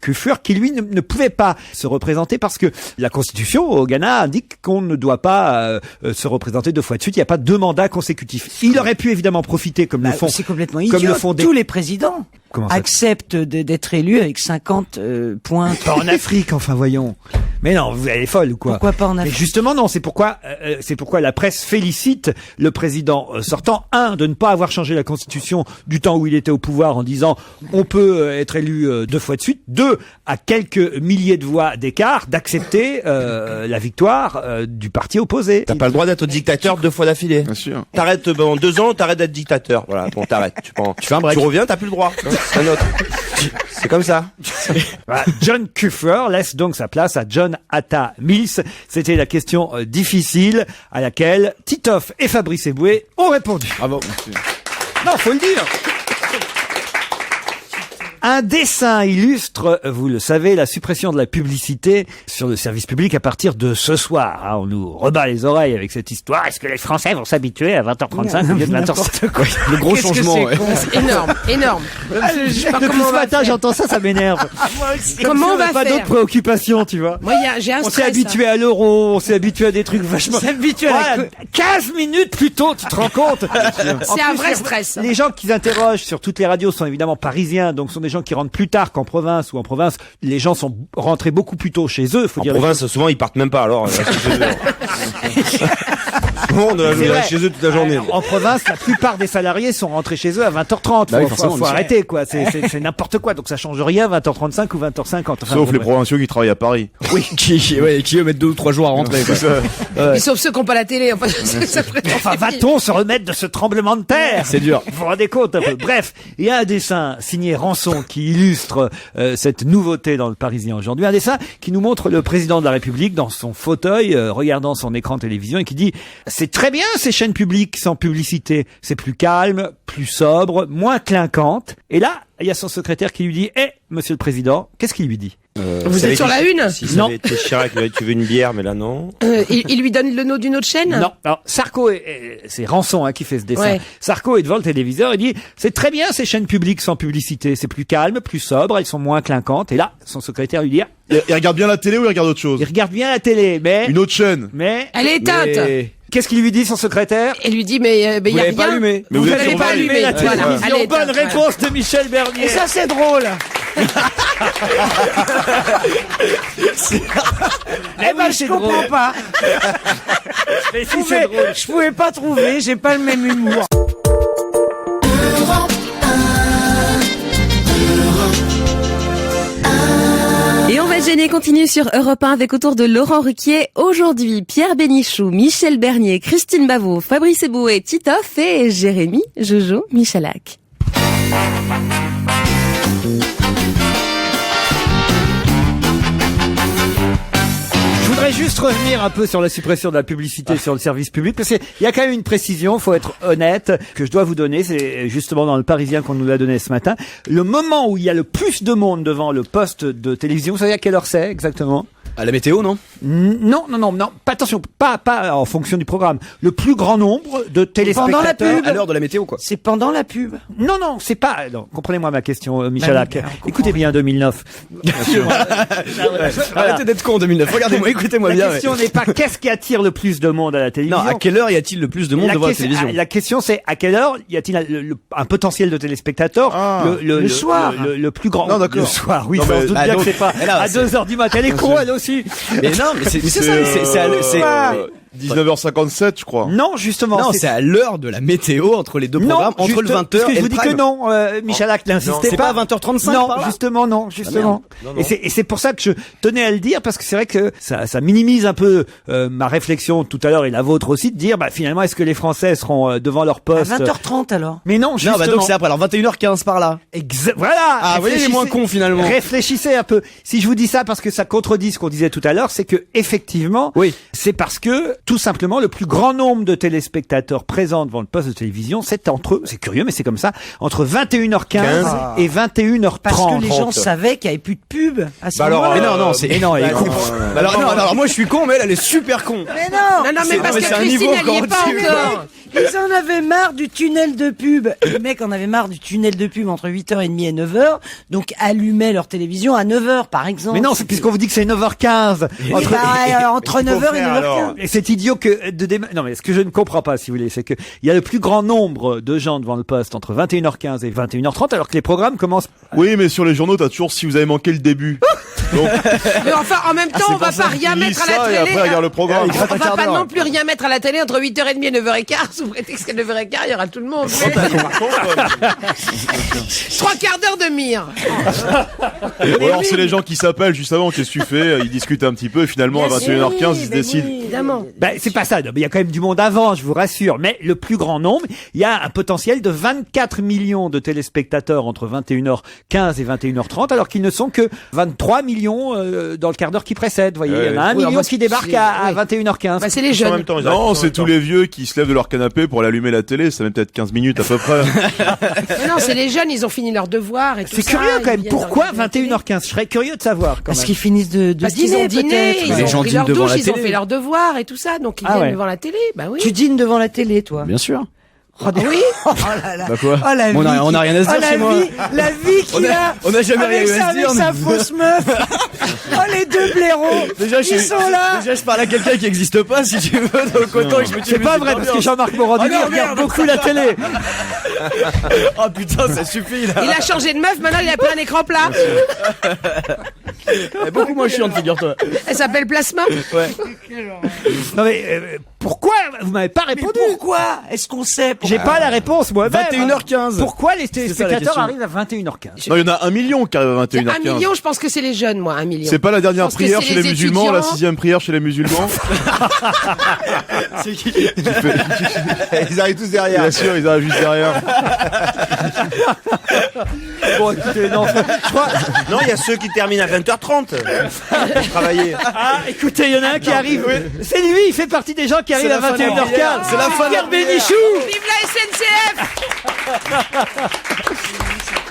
Speaker 1: Kuffer qui lui ne pouvait pas se représenter parce que la constitution au Ghana indique qu'on ne doit pas se représenter 2 fois de suite, il n'y a pas 2 mandats consécutifs. Il aurait pu évidemment profiter comme le font
Speaker 5: C'est complètement
Speaker 1: comme
Speaker 5: idiot.
Speaker 1: le font des-
Speaker 5: Tous les présidents
Speaker 1: Comment ça
Speaker 5: acceptent d'être élus avec 50 points.
Speaker 1: Pas en Afrique, enfin voyons. Mais non, vous allez folle ou quoi?
Speaker 5: Pourquoi pas en
Speaker 1: Mais
Speaker 5: Afrique?
Speaker 1: justement non, c'est pourquoi la presse félicite le président sortant, de ne pas avoir changé la constitution du temps où il était au pouvoir en disant on peut être élu 2 fois de suite, 2 à quelques milliers de voix d'écart, d'accepter la victoire du parti opposé.
Speaker 8: T'as pas le droit d'être dictateur 2 fois d'affilée.
Speaker 4: Bien sûr.
Speaker 8: T'arrêtes pendant 2 ans, t'arrêtes d'être dictateur. Voilà, bon, t'arrêtes. Tu
Speaker 3: fais un break.
Speaker 8: Tu reviens, t'as plus le droit. C'est un autre. C'est comme ça.
Speaker 1: Voilà, John Kuffer laisse donc sa place à John Atta Mills. C'était la question difficile à laquelle Titoff et Fabrice Eboué ont répondu.
Speaker 3: Bravo.
Speaker 1: Non, faut le dire. Un dessin illustre, vous le savez, la suppression de la publicité sur le service public à partir de ce soir. Hein, on nous rebat les oreilles avec cette histoire. Est-ce que les Français vont s'habituer à 20h35 au lieu de 20h50 quoi.
Speaker 3: Le gros
Speaker 2: Qu'est-ce que
Speaker 3: changement.
Speaker 2: c'est
Speaker 3: Ouais.
Speaker 2: con, c'est énorme, énorme. Je sais pas
Speaker 1: Depuis
Speaker 2: comment on
Speaker 1: ce
Speaker 2: va
Speaker 1: matin,
Speaker 2: faire.
Speaker 1: j'entends ça, ça m'énerve.
Speaker 2: Comment on va
Speaker 1: pas
Speaker 2: faire
Speaker 1: d'autres préoccupations, tu vois.
Speaker 2: Moi, j'ai un
Speaker 1: On s'est
Speaker 2: stress.
Speaker 1: habitué à l'euro, on s'est habitué à des trucs vachement...
Speaker 5: On s'est habitué à la
Speaker 1: 15 minutes plus tôt, tu te rends compte?
Speaker 2: C'est un vrai stress.
Speaker 1: Les gens qui interrogent sur toutes les radios sont évidemment parisiens, donc sont des gens qui rentrent plus tard qu'en province, ou en province, les gens sont rentrés beaucoup plus tôt chez eux, faut
Speaker 8: En
Speaker 1: dire.
Speaker 8: province, souvent, ils partent même pas, alors. Souvent, on
Speaker 1: C'est vrai.
Speaker 8: est chez eux toute la journée.
Speaker 1: En province, la plupart des salariés sont rentrés chez eux à 20h30.
Speaker 3: Bah oui,
Speaker 1: faut
Speaker 3: forcément,
Speaker 1: faut
Speaker 3: bien sûr.
Speaker 1: arrêter, quoi. C'est n'importe quoi. Donc ça change rien, 20h35 ou 20h50. Enfin,
Speaker 4: Sauf
Speaker 1: bon,
Speaker 4: les
Speaker 1: ouais.
Speaker 4: provinciaux qui travaillent à Paris.
Speaker 3: Oui, qui eux mettent 2 ou 3 jours à rentrer. Quoi.
Speaker 2: Et sauf ceux qui n'ont pas la télé. Enfin, ça
Speaker 1: Enfin, va-t-on se remettre de ce tremblement de terre?
Speaker 3: C'est dur.
Speaker 1: Vous vous rendez compte un peu. Bref, il y a un dessin signé Rançon qui illustre cette nouveauté dans le Parisien aujourd'hui. Un dessin qui nous montre le président de la République dans son fauteuil, regardant son écran de télévision et qui dit « C'est très bien ces chaînes publiques sans publicité. C'est plus calme, plus plus sobre, moins clinquante. Et là, il y a son secrétaire qui lui dit « Monsieur le Président », qu'est-ce qu'il lui dit?
Speaker 2: Vous êtes sur la une?
Speaker 8: Si ça avait été Chirac, tu veux une bière, mais là non.
Speaker 2: Il lui donne le nom d'une autre chaîne?
Speaker 1: Non. Alors, Sarko, c'est Rançon qui fait ce dessin.
Speaker 2: Ouais.
Speaker 1: Sarko est devant le téléviseur et dit « C'est très bien ces chaînes publiques sans publicité. C'est plus calme, plus sobre, elles sont moins clinquantes. » Et là, son secrétaire lui dit
Speaker 4: Il regarde bien la télé ou il regarde autre chose?
Speaker 1: Il regarde bien la télé, mais...
Speaker 4: Une autre chaîne.
Speaker 1: Mais...
Speaker 2: Elle est éteinte.
Speaker 1: Mais... Qu'est-ce qu'il lui dit, son secrétaire?
Speaker 2: Elle lui dit, mais y a rien.
Speaker 3: Pas allumé.
Speaker 4: Mais
Speaker 2: Vous
Speaker 4: êtes
Speaker 2: n'avez
Speaker 4: sur
Speaker 2: pas allumé
Speaker 1: la télévision.
Speaker 2: Voilà. Elle est
Speaker 1: Bonne
Speaker 2: éteinte,
Speaker 1: réponse de Michel Bernier.
Speaker 5: Et ça, c'est drôle.
Speaker 1: Eh ben,
Speaker 5: Je comprends pas.
Speaker 1: Mais si, c'est drôle.
Speaker 5: Je pouvais pas trouver, j'ai pas le même humour.
Speaker 9: Et on va gêner continue sur Europe 1 avec autour de Laurent Ruquier. Aujourd'hui, Pierre Bénichou, Michel Bernier, Christine Bavot, Fabrice Eboué, Titoff et Jérémy Jojo Michalak.
Speaker 1: Je voudrais juste revenir un peu sur la suppression de la publicité sur le service public, parce qu'il y a quand même une précision, faut être honnête, que je dois vous donner, c'est justement dans le Parisien qu'on nous l'a donné ce matin. Le moment où il y a le plus de monde devant le poste de télévision, vous savez à quelle heure c'est exactement?
Speaker 3: À la météo, non?
Speaker 1: Non, pas attention, pas en fonction du programme. Le plus grand nombre de téléspectateurs.
Speaker 5: Pendant la pub.
Speaker 3: À l'heure de la météo, quoi.
Speaker 5: C'est pendant la pub.
Speaker 1: Non, c'est pas. Non, comprenez-moi ma question, Michalak. Écoutez bien, 2009.
Speaker 3: Arrêtez d'être con en 2009. Regardez-moi, écoutez-moi bien.
Speaker 1: La question n'est pas qu'est-ce qui attire le plus de monde à la télévision.
Speaker 3: Non, à quelle heure y a-t-il le plus de monde devant la télévision?
Speaker 1: La question c'est à quelle heure y a-t-il un potentiel de téléspectateurs
Speaker 5: le soir.
Speaker 1: Le plus grand.
Speaker 4: Non, d'accord.
Speaker 1: Le soir, oui.
Speaker 4: Non,
Speaker 1: On se
Speaker 4: mais-
Speaker 1: doute bien que c'est pas à 2h du matin. Elle est con, elle aussi.
Speaker 3: Mais non, mais c'est ça, c'est
Speaker 4: 19h57, je crois.
Speaker 1: Non, justement.
Speaker 3: non, c'est à l'heure de la météo entre les deux programmes, entre le 20h
Speaker 1: parce que
Speaker 3: et
Speaker 1: je
Speaker 3: le
Speaker 1: vous dis que
Speaker 3: prime.
Speaker 1: non, Michalak, n'insistez
Speaker 3: C'est
Speaker 1: pas.
Speaker 3: pas à 20h35
Speaker 1: Non,
Speaker 3: par là
Speaker 1: justement, non.
Speaker 3: Non.
Speaker 1: Et c'est pour ça que je tenais à le dire, parce que c'est vrai que ça minimise un peu ma réflexion tout à l'heure et la vôtre aussi, de dire, finalement, est-ce que les Français seront devant leur
Speaker 5: À
Speaker 1: poste
Speaker 5: 20h30 alors.
Speaker 1: Mais non, justement.
Speaker 3: Non, donc c'est après, alors 21h15 par là.
Speaker 1: Voilà.
Speaker 3: Ah, vous voyez, il est moins con finalement.
Speaker 1: Réfléchissez un peu. Si je vous dis ça parce que ça contredit ce qu'on disait tout à l'heure, c'est que effectivement,
Speaker 3: Oui.
Speaker 1: c'est parce que tout simplement le plus grand nombre de téléspectateurs présents devant le poste de télévision, c'est c'est curieux mais c'est comme ça, entre 21h15 et 21h30.
Speaker 5: Parce que les gens savaient qu'il n'y avait plus de pub à ce moment-là.
Speaker 3: Mais non, c'est.
Speaker 1: Mais non, elle est con.
Speaker 3: Alors moi je suis con, mais elle est super con.
Speaker 5: Mais non.
Speaker 2: Non, mais parce que
Speaker 3: c'est un
Speaker 2: Christine,
Speaker 3: niveau
Speaker 2: elle y est
Speaker 3: encore
Speaker 2: pas
Speaker 3: au-dessus.
Speaker 2: encore.
Speaker 5: Ils en avaient marre du tunnel de pub. Les mecs en avaient marre du tunnel de pub entre 8h30 et 9h. Donc allumaient leur télévision à 9h par exemple.
Speaker 1: Mais non, c'est puisqu'on vous dit que c'est 9h15.
Speaker 5: Entre 9h et 9h15.
Speaker 1: Et c'est idiot que non mais ce que je ne comprends pas si vous voulez, c'est que il y a le plus grand nombre de gens devant le poste entre 21h15 et 21h30 alors que les programmes commencent.
Speaker 4: Oui, mais sur les journaux, t'as toujours si vous avez manqué le début. Donc,
Speaker 2: Mais enfin, en même temps, on va pas rien mettre à la
Speaker 4: ça, et
Speaker 2: télé.
Speaker 4: après, regarde le programme.
Speaker 2: On va pas non plus rien mettre à la télé entre 8h30 et 9h15, sous prétexte qu'à 9h15, il y aura tout le monde. 3 quarts d'heure de mire.
Speaker 4: Ou alors c'est les gens qui s'appellent juste avant, qu'est-ce que tu fais? Ils discutent un petit peu et finalement à 21h15 ils se décident.
Speaker 2: Évidemment.
Speaker 1: C'est pas ça. Non, mais il y a quand même du monde avant, je vous rassure. Mais le plus grand nombre, il y a un potentiel de 24 millions de téléspectateurs entre 21h15 et 21h30, alors qu'ils ne sont que 23 millions dans le quart d'heure qui précède. Vous voyez, il y en a 1 million qui débarque à 21h15.
Speaker 2: C'est les jeunes.
Speaker 4: Non, c'est tous les vieux qui se lèvent de leur canapé pour aller allumer la télé, ça met peut-être 15 minutes à peu près.
Speaker 2: Mais non, c'est les jeunes, ils ont fini leur devoir et tout ça.
Speaker 1: C'est curieux quand même.
Speaker 2: ils viennent
Speaker 1: Pourquoi
Speaker 2: dans la télé.
Speaker 1: 21h15? Je serais curieux de savoir.
Speaker 5: Parce qu'ils finissent de
Speaker 2: Parce qu'ils ont
Speaker 5: dîner
Speaker 2: dîné,
Speaker 5: peut-être.
Speaker 2: ils
Speaker 3: Les
Speaker 2: ont
Speaker 3: gens
Speaker 2: pris
Speaker 3: dînent
Speaker 2: leur
Speaker 3: devant
Speaker 2: douche,
Speaker 3: la
Speaker 2: ils ont
Speaker 3: télé.
Speaker 2: fait leur devoir et tout ça, donc ils
Speaker 1: Ah
Speaker 2: viennent
Speaker 1: ouais.
Speaker 2: devant la télé. Bah oui.
Speaker 5: Tu dînes devant la télé, toi.
Speaker 3: Bien sûr.
Speaker 5: Oh, oui. Oh là là.
Speaker 3: Bah quoi?
Speaker 5: Oh, la
Speaker 3: On a-
Speaker 5: vie
Speaker 3: on a rien à se dire
Speaker 5: la
Speaker 3: chez moi.
Speaker 5: La vie qu'il a.
Speaker 3: On a jamais
Speaker 5: avec
Speaker 3: rien à se dire.
Speaker 5: Avec sa fausse meuf. Oh, les deux blaireaux.
Speaker 3: Déjà,
Speaker 5: Ils sont là.
Speaker 3: Déjà, je parle à quelqu'un qui n'existe pas, si tu veux, donc autant que je me
Speaker 1: C'est pas vrai parce que Jean-Marc Morandini
Speaker 3: Oh non,
Speaker 1: regarde
Speaker 3: merde.
Speaker 1: beaucoup la télé.
Speaker 3: Oh putain, ça suffit, là.
Speaker 2: Il a changé de meuf, maintenant il a pris un écran plat.
Speaker 3: Elle est beaucoup moins chiante, figure-toi.
Speaker 2: Elle s'appelle Plasma.
Speaker 3: Ouais.
Speaker 1: Non mais pourquoi vous m'avez pas
Speaker 5: Mais
Speaker 1: répondu?
Speaker 5: pourquoi? Est-ce qu'on sait?
Speaker 1: J'ai pas la réponse moi.
Speaker 3: 21h15.
Speaker 1: Pourquoi les
Speaker 3: ça, la
Speaker 1: téléspectateurs
Speaker 3: question.
Speaker 1: arrivent à 21h15?
Speaker 4: Non, il y en a 1 million qui arrivent à 21h15.
Speaker 2: 1 million, je pense que c'est les jeunes, moi, 1 million.
Speaker 4: C'est pas la dernière
Speaker 2: Je pense que
Speaker 4: prière
Speaker 2: c'est
Speaker 4: chez
Speaker 2: les
Speaker 4: les musulmans, la
Speaker 2: étudiants.
Speaker 4: 6e prière chez les musulmans.
Speaker 3: C'est qui?
Speaker 8: Ils arrivent tous derrière.
Speaker 4: Bien sûr, ils arrivent juste derrière.
Speaker 1: Bon écoutez, non, je crois.
Speaker 8: Non, il y a ceux qui terminent à 20h30. Travailler.
Speaker 1: Ah, écoutez, il y en a un qui arrive. C'est lui, il fait partie des gens qui arrivent à
Speaker 3: la fin de la
Speaker 1: 21h15.
Speaker 3: prière. C'est la fin de la
Speaker 1: Pierre Bénichou.
Speaker 2: Vive la SNCF.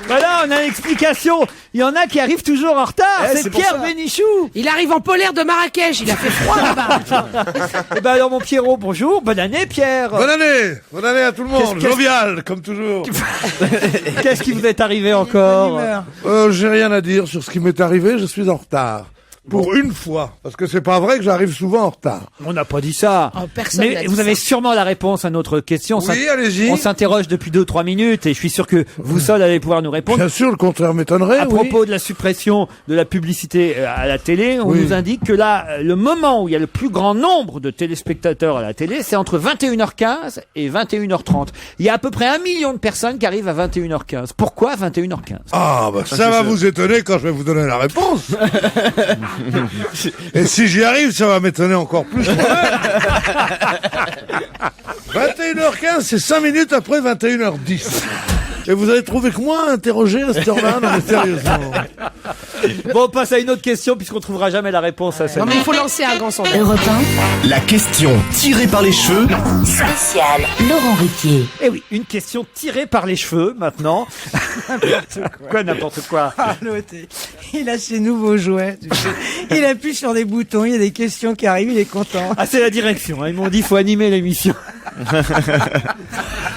Speaker 1: Voilà, on a l'explication. Il y en a qui arrivent toujours en retard. C'est Pierre Bénichou.
Speaker 2: Il arrive en polaire de Marrakech. Il a fait froid là-bas.
Speaker 1: Eh ben alors, mon Pierrot, bonjour. Bonne année, Pierre.
Speaker 12: Bonne année à tout le monde. Jovial, comme toujours.
Speaker 1: Qu'est-ce qui vous est arrivé encore?
Speaker 12: J'ai rien à dire sur ce qui m'est arrivé. Je suis en retard. Pour une fois. Parce que c'est pas vrai que j'arrive souvent en retard.
Speaker 1: On n'a pas dit ça.
Speaker 2: Oh, personne n'a
Speaker 1: Mais
Speaker 2: dit
Speaker 1: vous
Speaker 2: ça.
Speaker 1: avez sûrement la réponse à notre question.
Speaker 12: Oui, allez-y.
Speaker 1: On s'interroge depuis 2-3 minutes et je suis sûr que vous seul allez pouvoir nous répondre.
Speaker 12: Bien sûr, le contraire m'étonnerait.
Speaker 1: À
Speaker 12: oui.
Speaker 1: propos de la suppression de la publicité à la télé, on
Speaker 12: Oui.
Speaker 1: nous indique que là, le moment où il y a le plus grand nombre de téléspectateurs à la télé, c'est entre 21h15 et 21h30. Il y a à peu près 1 million de personnes qui arrivent à 21h15. Pourquoi 21h15?
Speaker 12: Ah, bah, ça va vous étonner quand je vais vous donner la réponse. Et si j'y arrive, ça va m'étonner encore plus. 21h15, c'est 5 minutes après 21h10. Et vous avez trouvé que moi interrogé à cette heure-là? Non, mais sérieusement.
Speaker 1: Bon, on passe à une autre question puisqu'on trouvera jamais la réponse à celle-là.
Speaker 2: Non mais il faut lancer un grand sondage.
Speaker 10: Europe
Speaker 11: La question tirée par les cheveux
Speaker 10: 1, spécial Laurent Ruquier.
Speaker 1: Eh oui, une question tirée par les cheveux maintenant. N'importe quoi.
Speaker 5: Ah, l'autre, il a ses nouveaux jouets. tu sais. Il appuie sur des boutons, il y a des questions qui arrivent, il est content.
Speaker 1: Ah, c'est la direction. Hein. Ils m'ont dit faut animer l'émission.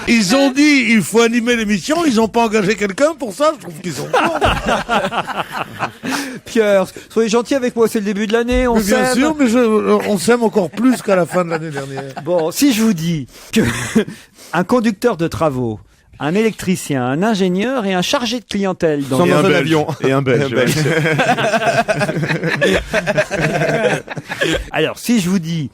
Speaker 12: Ils ont dit, il faut animer l'émission, ils n'ont pas engagé quelqu'un pour ça, je trouve qu'ils sont bons.
Speaker 1: Pierre, soyez gentil avec moi, c'est le début de l'année, on
Speaker 12: Mais bien
Speaker 1: s'aime.
Speaker 12: sûr, mais on s'aime encore plus qu'à la fin de l'année dernière.
Speaker 1: Bon, si je vous dis que un conducteur de travaux, un électricien, un ingénieur et un chargé de clientèle dans
Speaker 4: Et un
Speaker 1: un
Speaker 4: Belge.
Speaker 1: avion.
Speaker 4: Et un Belge.
Speaker 1: Alors, si je vous dis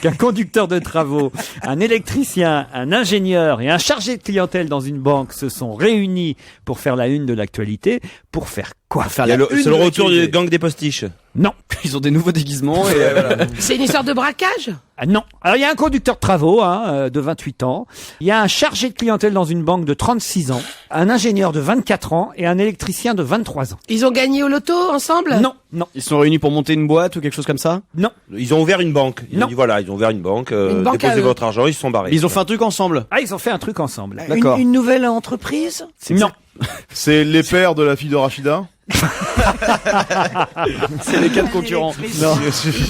Speaker 1: qu'un conducteur de travaux, un électricien, un ingénieur et un chargé de clientèle dans une banque se sont réunis pour faire la une de l'actualité, pour faire quoi?
Speaker 8: C'est le retour du gang des postiches.
Speaker 1: Non.
Speaker 3: Ils ont des nouveaux déguisements et voilà.
Speaker 2: C'est une histoire de braquage?
Speaker 1: Ah non. Alors, il y a un conducteur de travaux de 28 ans, il y a un chargé de clientèle dans une banque de 36 ans, un ingénieur de 24 ans et un électricien de 23 ans.
Speaker 2: Ils ont gagné au loto ensemble?
Speaker 1: Non, non,
Speaker 3: Ils se sont réunis pour monter une boîte ou quelque chose comme ça?
Speaker 1: non.
Speaker 8: Ils ont ouvert une banque. Ils
Speaker 1: Non.
Speaker 8: ont dit voilà, ils ont ouvert une banque.
Speaker 2: banque à
Speaker 8: Déposez
Speaker 2: eux.
Speaker 8: votre argent, ils se sont barrés.
Speaker 3: Ils ont fait un truc ensemble.
Speaker 1: Ah, ils ont fait un truc ensemble.
Speaker 3: D'accord.
Speaker 5: Une nouvelle entreprise?
Speaker 1: Non.
Speaker 4: C'est les pères de la fille de Rachida.
Speaker 3: C'est les 4 concurrents.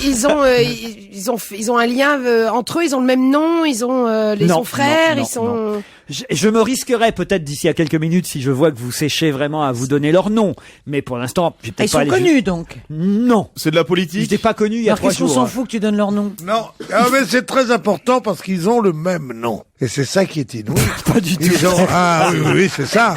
Speaker 2: Ils ont un lien entre eux, ils ont le même nom, ils ont les
Speaker 1: Non,
Speaker 2: sont frères,
Speaker 1: non,
Speaker 2: ils sont.
Speaker 1: non. Je me risquerais peut-être d'ici à quelques minutes si je vois que vous séchez vraiment à vous donner leur nom. Mais pour l'instant, j'ai
Speaker 5: Ils
Speaker 1: peut-être pas
Speaker 5: sont connus donc.
Speaker 1: Non.
Speaker 4: C'est de la
Speaker 1: Je
Speaker 4: politique.
Speaker 1: n'ai pas connu il y a
Speaker 5: Alors
Speaker 1: 3
Speaker 5: qu'est-ce qu'on
Speaker 1: jours.
Speaker 5: s'en fout que tu donnes leur nom?
Speaker 12: Non, mais c'est très important parce qu'ils ont le même nom. Et c'est ça qui est inouï.
Speaker 1: Pas du tout.
Speaker 12: Ah oui, c'est ça.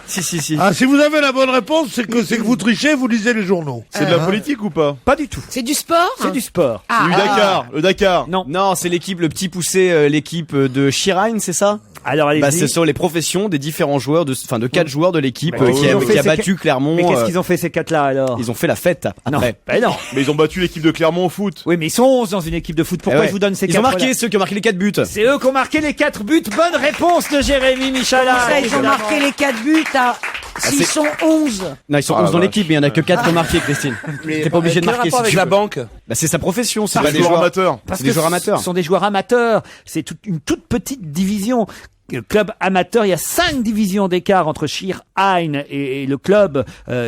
Speaker 3: Si.
Speaker 12: Ah, si vous avez la bonne réponse, c'est que vous trichez, vous lisez les journaux.
Speaker 4: C'est de la politique ou pas?
Speaker 1: Pas du tout.
Speaker 2: C'est du sport?
Speaker 1: C'est du sport.
Speaker 2: Ah,
Speaker 4: Le Dakar. Le Dakar.
Speaker 1: Non.
Speaker 3: Non, c'est l'équipe, le petit poussé, l'équipe de Shirine, c'est ça?
Speaker 1: Alors allez-y.
Speaker 3: Bah, c'est sur les professions des différents joueurs, de 4 joueurs de l'équipe
Speaker 1: Bah, qu'est-ce qu'ils ont fait,
Speaker 3: qui a
Speaker 1: ces
Speaker 3: battu Clermont.
Speaker 1: Mais qu'est-ce qu'ils ont fait ces 4-là alors?
Speaker 3: Ils ont fait la fête
Speaker 1: Non.
Speaker 3: après.
Speaker 1: Bah non.
Speaker 4: Mais ils ont battu l'équipe de Clermont au foot.
Speaker 1: Oui, mais ils sont 11 dans une équipe de foot. Pourquoi
Speaker 3: Eh ouais.
Speaker 1: je vous donne ces 4
Speaker 3: Ils ont marqué ceux qui ont marqué les 4 buts.
Speaker 1: C'est eux qui ont marqué les 4 buts. Bonne réponse de Jérémy Michalak.
Speaker 5: Ça, ils ont marqué les 4 buts à... S'ils
Speaker 3: c'est-
Speaker 5: sont 11.
Speaker 3: Non, ils sont
Speaker 4: Ah,
Speaker 3: 11 dans
Speaker 4: vache.
Speaker 3: l'équipe, mais il y en a que 4 qui ont marqué, Christine. T'es pas obligé de
Speaker 8: Quel
Speaker 3: marquer
Speaker 8: rapport
Speaker 3: si
Speaker 8: avec
Speaker 3: tu
Speaker 8: la
Speaker 3: veux.
Speaker 8: banque?
Speaker 3: Bah, c'est sa profession, c'est
Speaker 4: C'est
Speaker 3: pas
Speaker 4: des
Speaker 3: des
Speaker 4: joueurs
Speaker 3: joueurs
Speaker 4: amateurs.
Speaker 1: Parce
Speaker 3: c'est des
Speaker 1: que
Speaker 3: joueurs amateurs.
Speaker 1: Ce sont des joueurs amateurs. C'est une toute petite division. Le club amateur, il y a 5 divisions d'écart entre Schirheim et le club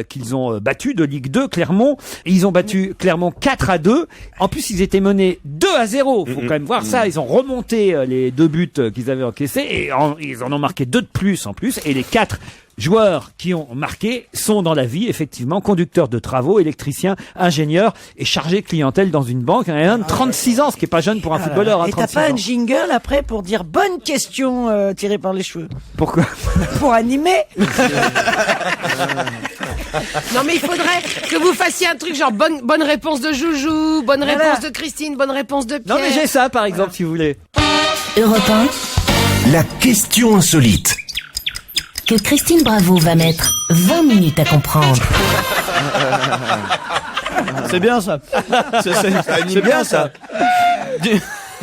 Speaker 1: qu'ils ont battu de Ligue 2, Clermont. Et ils ont battu Clermont 4-2. En plus, ils étaient menés 2-0. Faut quand même voir ça. Ils ont remonté les 2 buts qu'ils avaient encaissés et ils en ont marqué 2 de plus en plus. Et les 4 joueurs qui ont marqué sont dans la vie, effectivement, conducteurs de travaux, électriciens, ingénieurs et chargés de clientèle dans une banque. Il y en a un de 36 ans, ce qui est pas jeune pour un footballeur.
Speaker 5: Et t'as
Speaker 1: 36
Speaker 5: pas
Speaker 1: ans.
Speaker 5: un jingle après pour dire bonne question tirée par les cheveux?
Speaker 1: Pourquoi?
Speaker 5: Pour animer?
Speaker 2: Non mais il faudrait que vous fassiez un truc genre bonne réponse de Joujou, bonne
Speaker 5: Voilà.
Speaker 2: réponse de Christine, bonne réponse de Pierre.
Speaker 1: Non mais j'ai ça par exemple si vous voulez.
Speaker 10: Europe 1,
Speaker 11: la question insolite.
Speaker 10: que Christine Bravo va mettre 20 minutes à comprendre.
Speaker 3: C'est bien ça. C'est bien ça.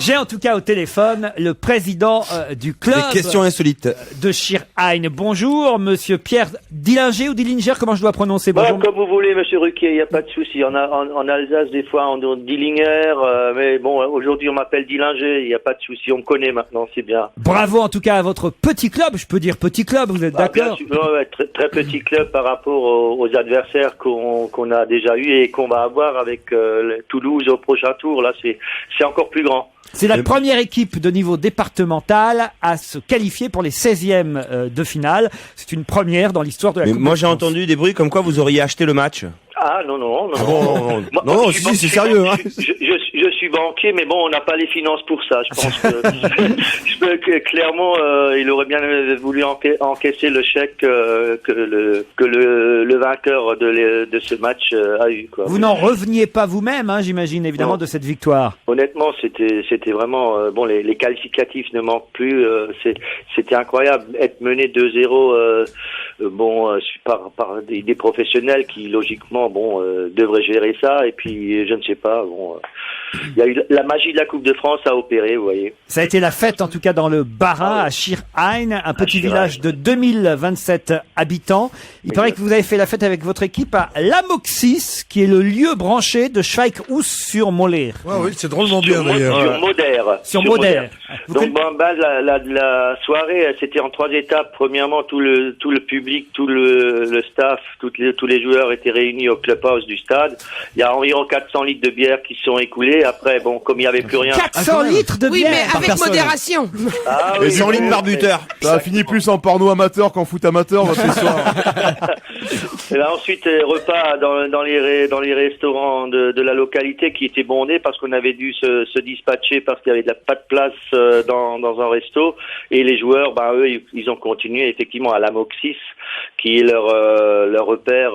Speaker 1: J'ai en tout cas au téléphone le président du club.
Speaker 8: Des questions insolites.
Speaker 1: De Schirheim. Bonjour, monsieur Pierre Dillinger ou Dillinger, comment je dois prononcer? Bonjour.
Speaker 7: Comme vous voulez, monsieur Ruquier, il n'y a pas de souci. En Alsace, des fois, on dit Dillinger, mais bon, aujourd'hui, on m'appelle Dillinger, il n'y a pas de souci. On me connaît maintenant, c'est bien.
Speaker 1: Bravo en tout cas à votre petit club, je peux dire petit club, vous êtes d'accord?
Speaker 7: Ouais, très, très petit club par rapport aux adversaires qu'on a déjà eu et qu'on va avoir avec Toulouse au prochain tour. Là, c'est encore plus grand.
Speaker 1: C'est la première équipe de niveau départemental à se qualifier pour les 16e de finale. C'est une première dans l'histoire de la Coupe de France.
Speaker 8: Moi, j'ai entendu des bruits comme quoi vous auriez acheté le match.
Speaker 7: Ah non.
Speaker 8: Non, si, c'est sérieux. Hein.
Speaker 7: Je suis banquier, mais bon, on n'a pas les finances pour ça. Je pense que clairement, il aurait bien voulu encaisser le chèque que le vainqueur de ce match a eu. Quoi.
Speaker 1: Vous n'en reveniez pas vous-même, hein, j'imagine, évidemment, de cette victoire.
Speaker 7: Honnêtement, c'était vraiment bon. Les qualificatifs ne manquent plus. C'était incroyable. Être mené 2-0, par des professionnels qui logiquement devraient gérer ça. Et puis, je ne sais pas. Il y a eu la magie de la Coupe de France à opérer, vous voyez.
Speaker 1: Ça a été la fête, en tout cas, dans le Bas-Rhin, à Schirheim, un petit village de 2027 habitants. Il paraît que vous avez fait la fête avec votre équipe à Lamoxis, qui est le lieu branché de Schweighouse-sur-Moller.
Speaker 12: Oui, c'est drôlement bien, d'ailleurs.
Speaker 7: Sur Moder. Donc, la soirée, c'était en 3 étapes. Premièrement, tout le public, tout le staff, tous les joueurs étaient réunis au clubhouse du stade. Il y a environ 400 litres de bière qui se sont écoulés. Après, comme il n'y avait plus rien.
Speaker 1: 400 litres de bière.
Speaker 2: Oui, mais avec modération.
Speaker 4: Et 100 litres par buteur. Ça a fini plus en porno amateur qu'en foot amateur, votre histoire.
Speaker 7: Et là, ensuite, repas dans les restaurants de la localité qui étaient bondés parce qu'on avait dû se dispatcher parce qu'il y avait pas de place dans un resto. Et les joueurs, eux, ils ont continué effectivement à l'Amoxis, qui est leur repère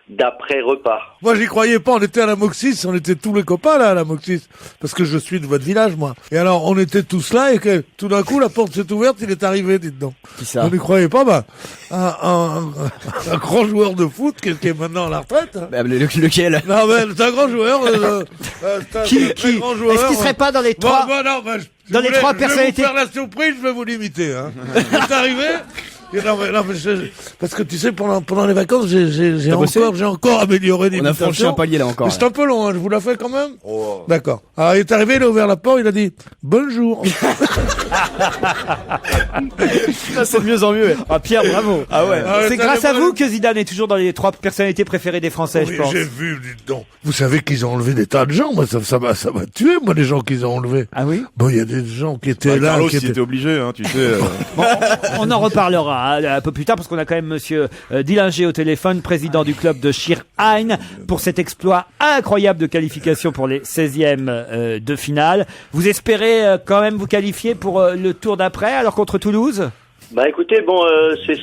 Speaker 7: d'après-repas.
Speaker 12: Moi, j'y croyais pas. On était à l'Amoxis, on était tous les copains là à l'Amoxis, parce que je suis de votre village, moi. Et alors, on était tous là et que tout d'un coup, la porte s'est ouverte, il est arrivé, dites donc.
Speaker 3: Qui ça?
Speaker 12: On n'y croyait pas, un grand joueur de foot qui est maintenant à la retraite. Hein.
Speaker 3: Lequel?
Speaker 12: Non, mais c'est un grand joueur.
Speaker 1: Qui
Speaker 12: grand joueur.
Speaker 1: Est-ce qu'il serait pas dans les trois? Dans les trois personnalités.
Speaker 12: Je vais vous faire la surprise, je vais vous l'imiter. Hein. C'est arrivé. Parce que tu sais, pendant les vacances, j'ai encore amélioré l'imitation.
Speaker 3: On a franchi un palier là encore.
Speaker 12: Mais c'est un peu long, hein, je vous la fais quand même. Oh. D'accord. Alors il est arrivé, il a ouvert la porte, il a dit bonjour.
Speaker 3: C'est de mieux en mieux.
Speaker 1: Ah Pierre, bravo.
Speaker 3: Ah ouais.
Speaker 1: C'est grâce à vous que Zidane est toujours dans les 3 personnalités préférées des Français, je pense.
Speaker 12: J'ai vu, dites donc. Vous savez qu'ils ont enlevé des tas de gens. Moi, ça m'a tué, moi, les gens qu'ils ont enlevés.
Speaker 1: Ah oui?
Speaker 12: Bon, il y a des gens qui étaient là.
Speaker 4: Carlos, il était obligé, hein, tu sais.
Speaker 1: Bon, on en reparlera un peu plus tard parce qu'on a quand même monsieur Dillinger au téléphone, président du club de Schirheim, pour cet exploit incroyable de qualification pour les 16e de finale. Vous espérez quand même vous qualifier pour le tour d'après, alors contre Toulouse?
Speaker 7: Écoutez,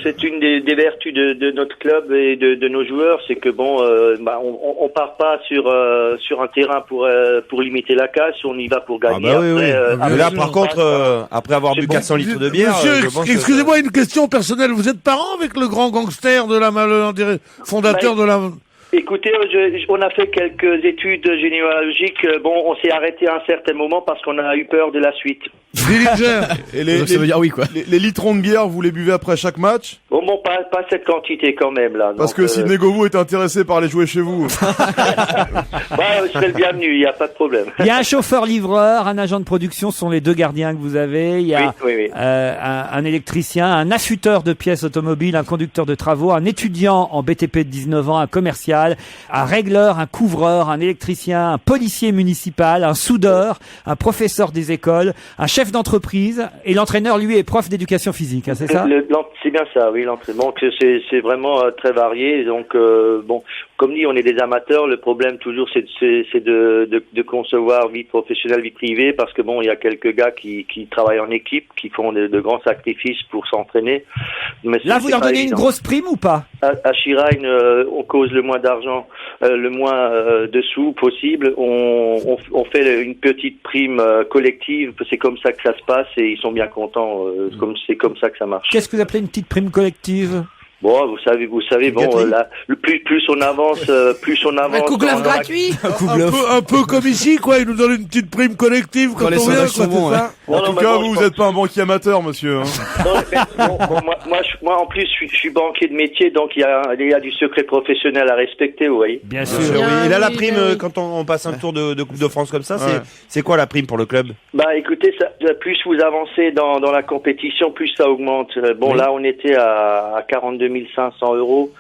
Speaker 7: c'est une des vertus de notre club et de nos joueurs, c'est que on part pas sur un terrain pour limiter la casse, on y va pour gagner.
Speaker 8: Mais là, par contre, après avoir bu 400 litres de bière,
Speaker 12: Monsieur, excusez-moi, une question personnelle. Vous êtes parent avec le grand gangster de la fondateur de la...
Speaker 7: Écoutez, on a fait quelques études généalogiques. On s'est arrêté à un certain moment parce qu'on a eu peur de la suite.
Speaker 12: Dillinger.
Speaker 4: Et
Speaker 3: ça veut dire oui, quoi.
Speaker 4: Les litrons de bière, vous les buvez après chaque match?
Speaker 7: Pas cette quantité quand même, là.
Speaker 4: Parce que si Negovu est intéressé par les jouer chez vous.
Speaker 7: Vous serez le bienvenu, il n'y a pas de problème.
Speaker 1: Il y a un chauffeur-livreur, un agent de production, ce sont les 2 gardiens que vous avez. Il y a un électricien, un affûteur de pièces automobiles, un conducteur de travaux, un étudiant en BTP de 19 ans, un commercial, un régleur, un couvreur, un électricien, un policier municipal, un soudeur, un professeur des écoles, un chef d'entreprise, et l'entraîneur, lui, est prof d'éducation physique, hein, c'est ça?
Speaker 7: C'est bien ça, oui, l'entraînement. C'est vraiment très varié. Donc, comme dit, on est des amateurs. Le problème toujours, c'est de concevoir vie professionnelle, vie privée, parce que il y a quelques gars qui travaillent en équipe, qui font de grands sacrifices pour s'entraîner. Mais là,
Speaker 1: vous leur donnez une grosse prime ou pas?
Speaker 7: À Schirheim, on cause le moins d'argent, le moins de sous possible. On fait une petite prime collective. C'est comme ça que ça se passe et ils sont bien contents. C'est comme ça que ça marche.
Speaker 1: Qu'est-ce que vous appelez une petite prime collective?
Speaker 7: Bon, vous savez, bon, là, plus on avance,
Speaker 2: Un couglove gratuit.
Speaker 12: Un peu comme ici, quoi. Ils nous donnent une petite prime collective quand on vient, quoi, c'est ça.
Speaker 4: En tout cas, vous n'êtes pas un banquier amateur, monsieur.
Speaker 7: Moi, en plus, je suis banquier de métier, donc il y a du secret professionnel à respecter, vous voyez.
Speaker 1: Bien sûr.
Speaker 8: Oui. Et là, la prime, quand on passe un tour de Coupe de France comme ça, c'est quoi la prime pour le club?
Speaker 7: Bah, écoutez, plus vous avancez dans la compétition, plus ça augmente. Bon, là, on était à 42 500 euros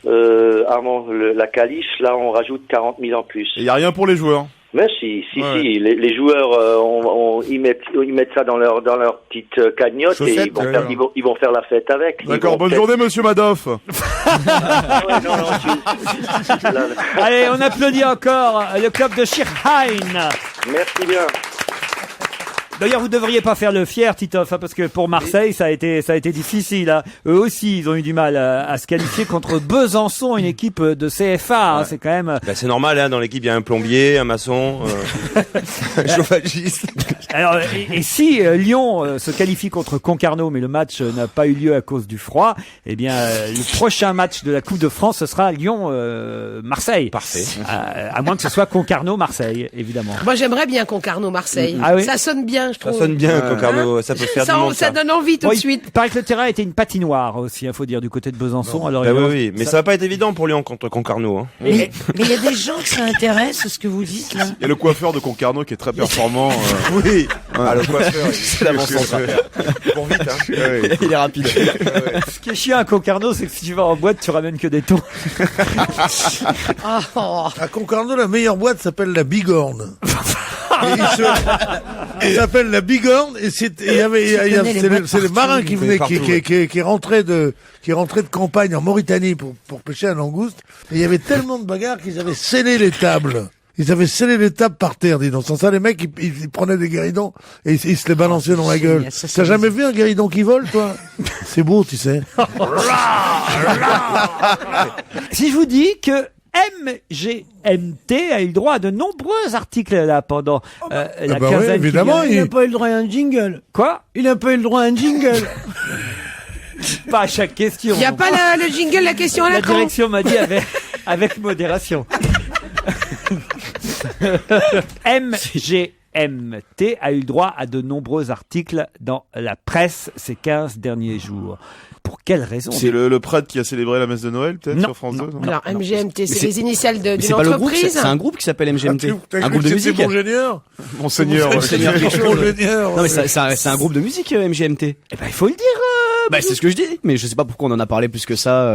Speaker 7: avant la qualif. Là, on rajoute 40 000 en plus.
Speaker 4: Il n'y a rien pour les joueurs.
Speaker 7: Mais si. Les joueurs, ils mettent ça dans leur petite cagnotte et ils vont faire la fête avec.
Speaker 4: D'accord, bonne journée, monsieur Madoff.
Speaker 1: Allez, on applaudit encore le club de Schirheim.
Speaker 7: Merci bien.
Speaker 1: D'ailleurs, vous devriez pas faire le fier, Titoff, parce que pour Marseille, ça a été difficile. Hein. Eux aussi, ils ont eu du mal à se qualifier contre Besançon, une équipe de CFA. Hein. C'est quand même.
Speaker 8: Bah, c'est normal, hein. Dans l'équipe, il y a un plombier, un maçon, un chauffagiste.
Speaker 1: Alors, et si Lyon se qualifie contre Concarneau, mais le match n'a pas eu lieu à cause du froid, eh bien, le prochain match de la Coupe de France, ce sera Lyon-Marseille.
Speaker 8: Parfait.
Speaker 1: À moins que ce soit Concarneau-Marseille, évidemment.
Speaker 2: Moi, j'aimerais bien Concarneau-Marseille.
Speaker 1: Ah oui.
Speaker 2: Ça sonne bien. Je trouve.
Speaker 8: Ça sonne bien, Concarneau, ça peut faire du monde.
Speaker 2: Ça donne envie tout de suite.
Speaker 1: Il paraît que le terrain était une patinoire aussi, il faut dire, du côté de Besançon. Alors,
Speaker 8: oui, mais ça va pas être évident pour Lyon contre Concarneau. Hein.
Speaker 5: Mais il y a des gens que ça intéresse, ce que vous dites là.
Speaker 4: Il y a le coiffeur de Concarneau qui est très performant.
Speaker 8: Oui. Le coiffeur, c'est l'avant-centre.
Speaker 4: Pour vite, hein.
Speaker 8: Il est rapide.
Speaker 1: Ce qui est chiant à Concarneau, c'est que si tu vas en boîte, tu ramènes que des tons.
Speaker 12: À Concarneau, la meilleure boîte s'appelle la Bigorne. Il s'appelle la Bigorne et c'est les marins qui venaient, qui rentraient de campagne en Mauritanie pour pêcher un langouste. Et il y avait tellement de bagarres qu'ils avaient scellé les tables. Ils avaient scellé les tables par terre, dis donc. Sans ça, les mecs, ils prenaient des guéridons et ils se les balançaient dans la gueule. T'as jamais vu un guéridon qui vole, toi? C'est beau, tu sais.
Speaker 1: Si je vous dis que MGMT a eu le droit à de nombreux articles là pendant la quinzaine.
Speaker 12: Oui, évidemment,
Speaker 5: Il n'a pas eu le droit à un jingle.
Speaker 1: Quoi?
Speaker 5: Il n'a pas eu le droit à un jingle.
Speaker 1: Pas à chaque question.
Speaker 2: Il n'y a pas le jingle, la question à la con.
Speaker 1: La direction m'a dit avec modération. MGMT a eu le droit à de nombreux articles dans la presse ces 15 derniers jours. Pour quelle raison?
Speaker 4: C'est le prêtre qui a célébré la messe de Noël, peut-être, sur France 2?
Speaker 2: Alors, MGMT, c'est les initiales d'une
Speaker 3: entreprise.
Speaker 2: entreprise.
Speaker 3: C'est un groupe qui s'appelle MGMT.
Speaker 12: Un groupe de musique. Monseigneur.
Speaker 3: Non, mais c'est un groupe de musique, MGMT.
Speaker 1: Eh ben, il faut le dire.
Speaker 3: C'est ce que je dis, mais je sais pas pourquoi on en a parlé plus que ça.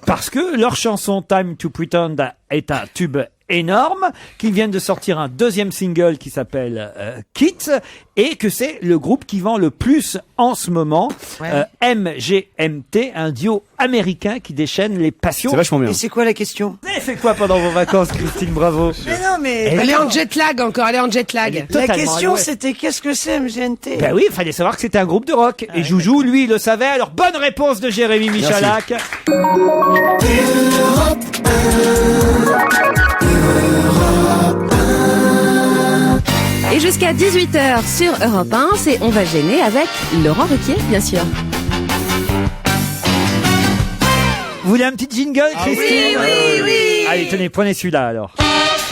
Speaker 1: Parce que leur chanson Time to Pretend est un tube énorme, qu'ils viennent de sortir un deuxième single qui s'appelle Kids, et que c'est le groupe qui vend le plus en ce moment. MGMT, un duo américain qui déchaîne les passions.
Speaker 3: C'est vachement bien.
Speaker 5: Et c'est quoi la question?
Speaker 1: Vous avez fait quoi pendant vos vacances, Christine Bravo?
Speaker 5: Mais non, mais...
Speaker 2: Elle est en jet lag encore, elle est en jet lag.
Speaker 5: La question, c'était qu'est-ce que c'est MGMT?
Speaker 1: Ben oui, il fallait savoir que c'était un groupe de rock. Et Joujou, lui, il le savait. Alors, bonne réponse de Jérémy Michalak.
Speaker 9: Et jusqu'à 18h sur Europe 1, c'est On va gêner avec Laurent Ruquier, bien sûr.
Speaker 1: Vous voulez un petit jingle, Christine?
Speaker 2: Oui.
Speaker 1: Allez, tenez, prenez celui-là, alors.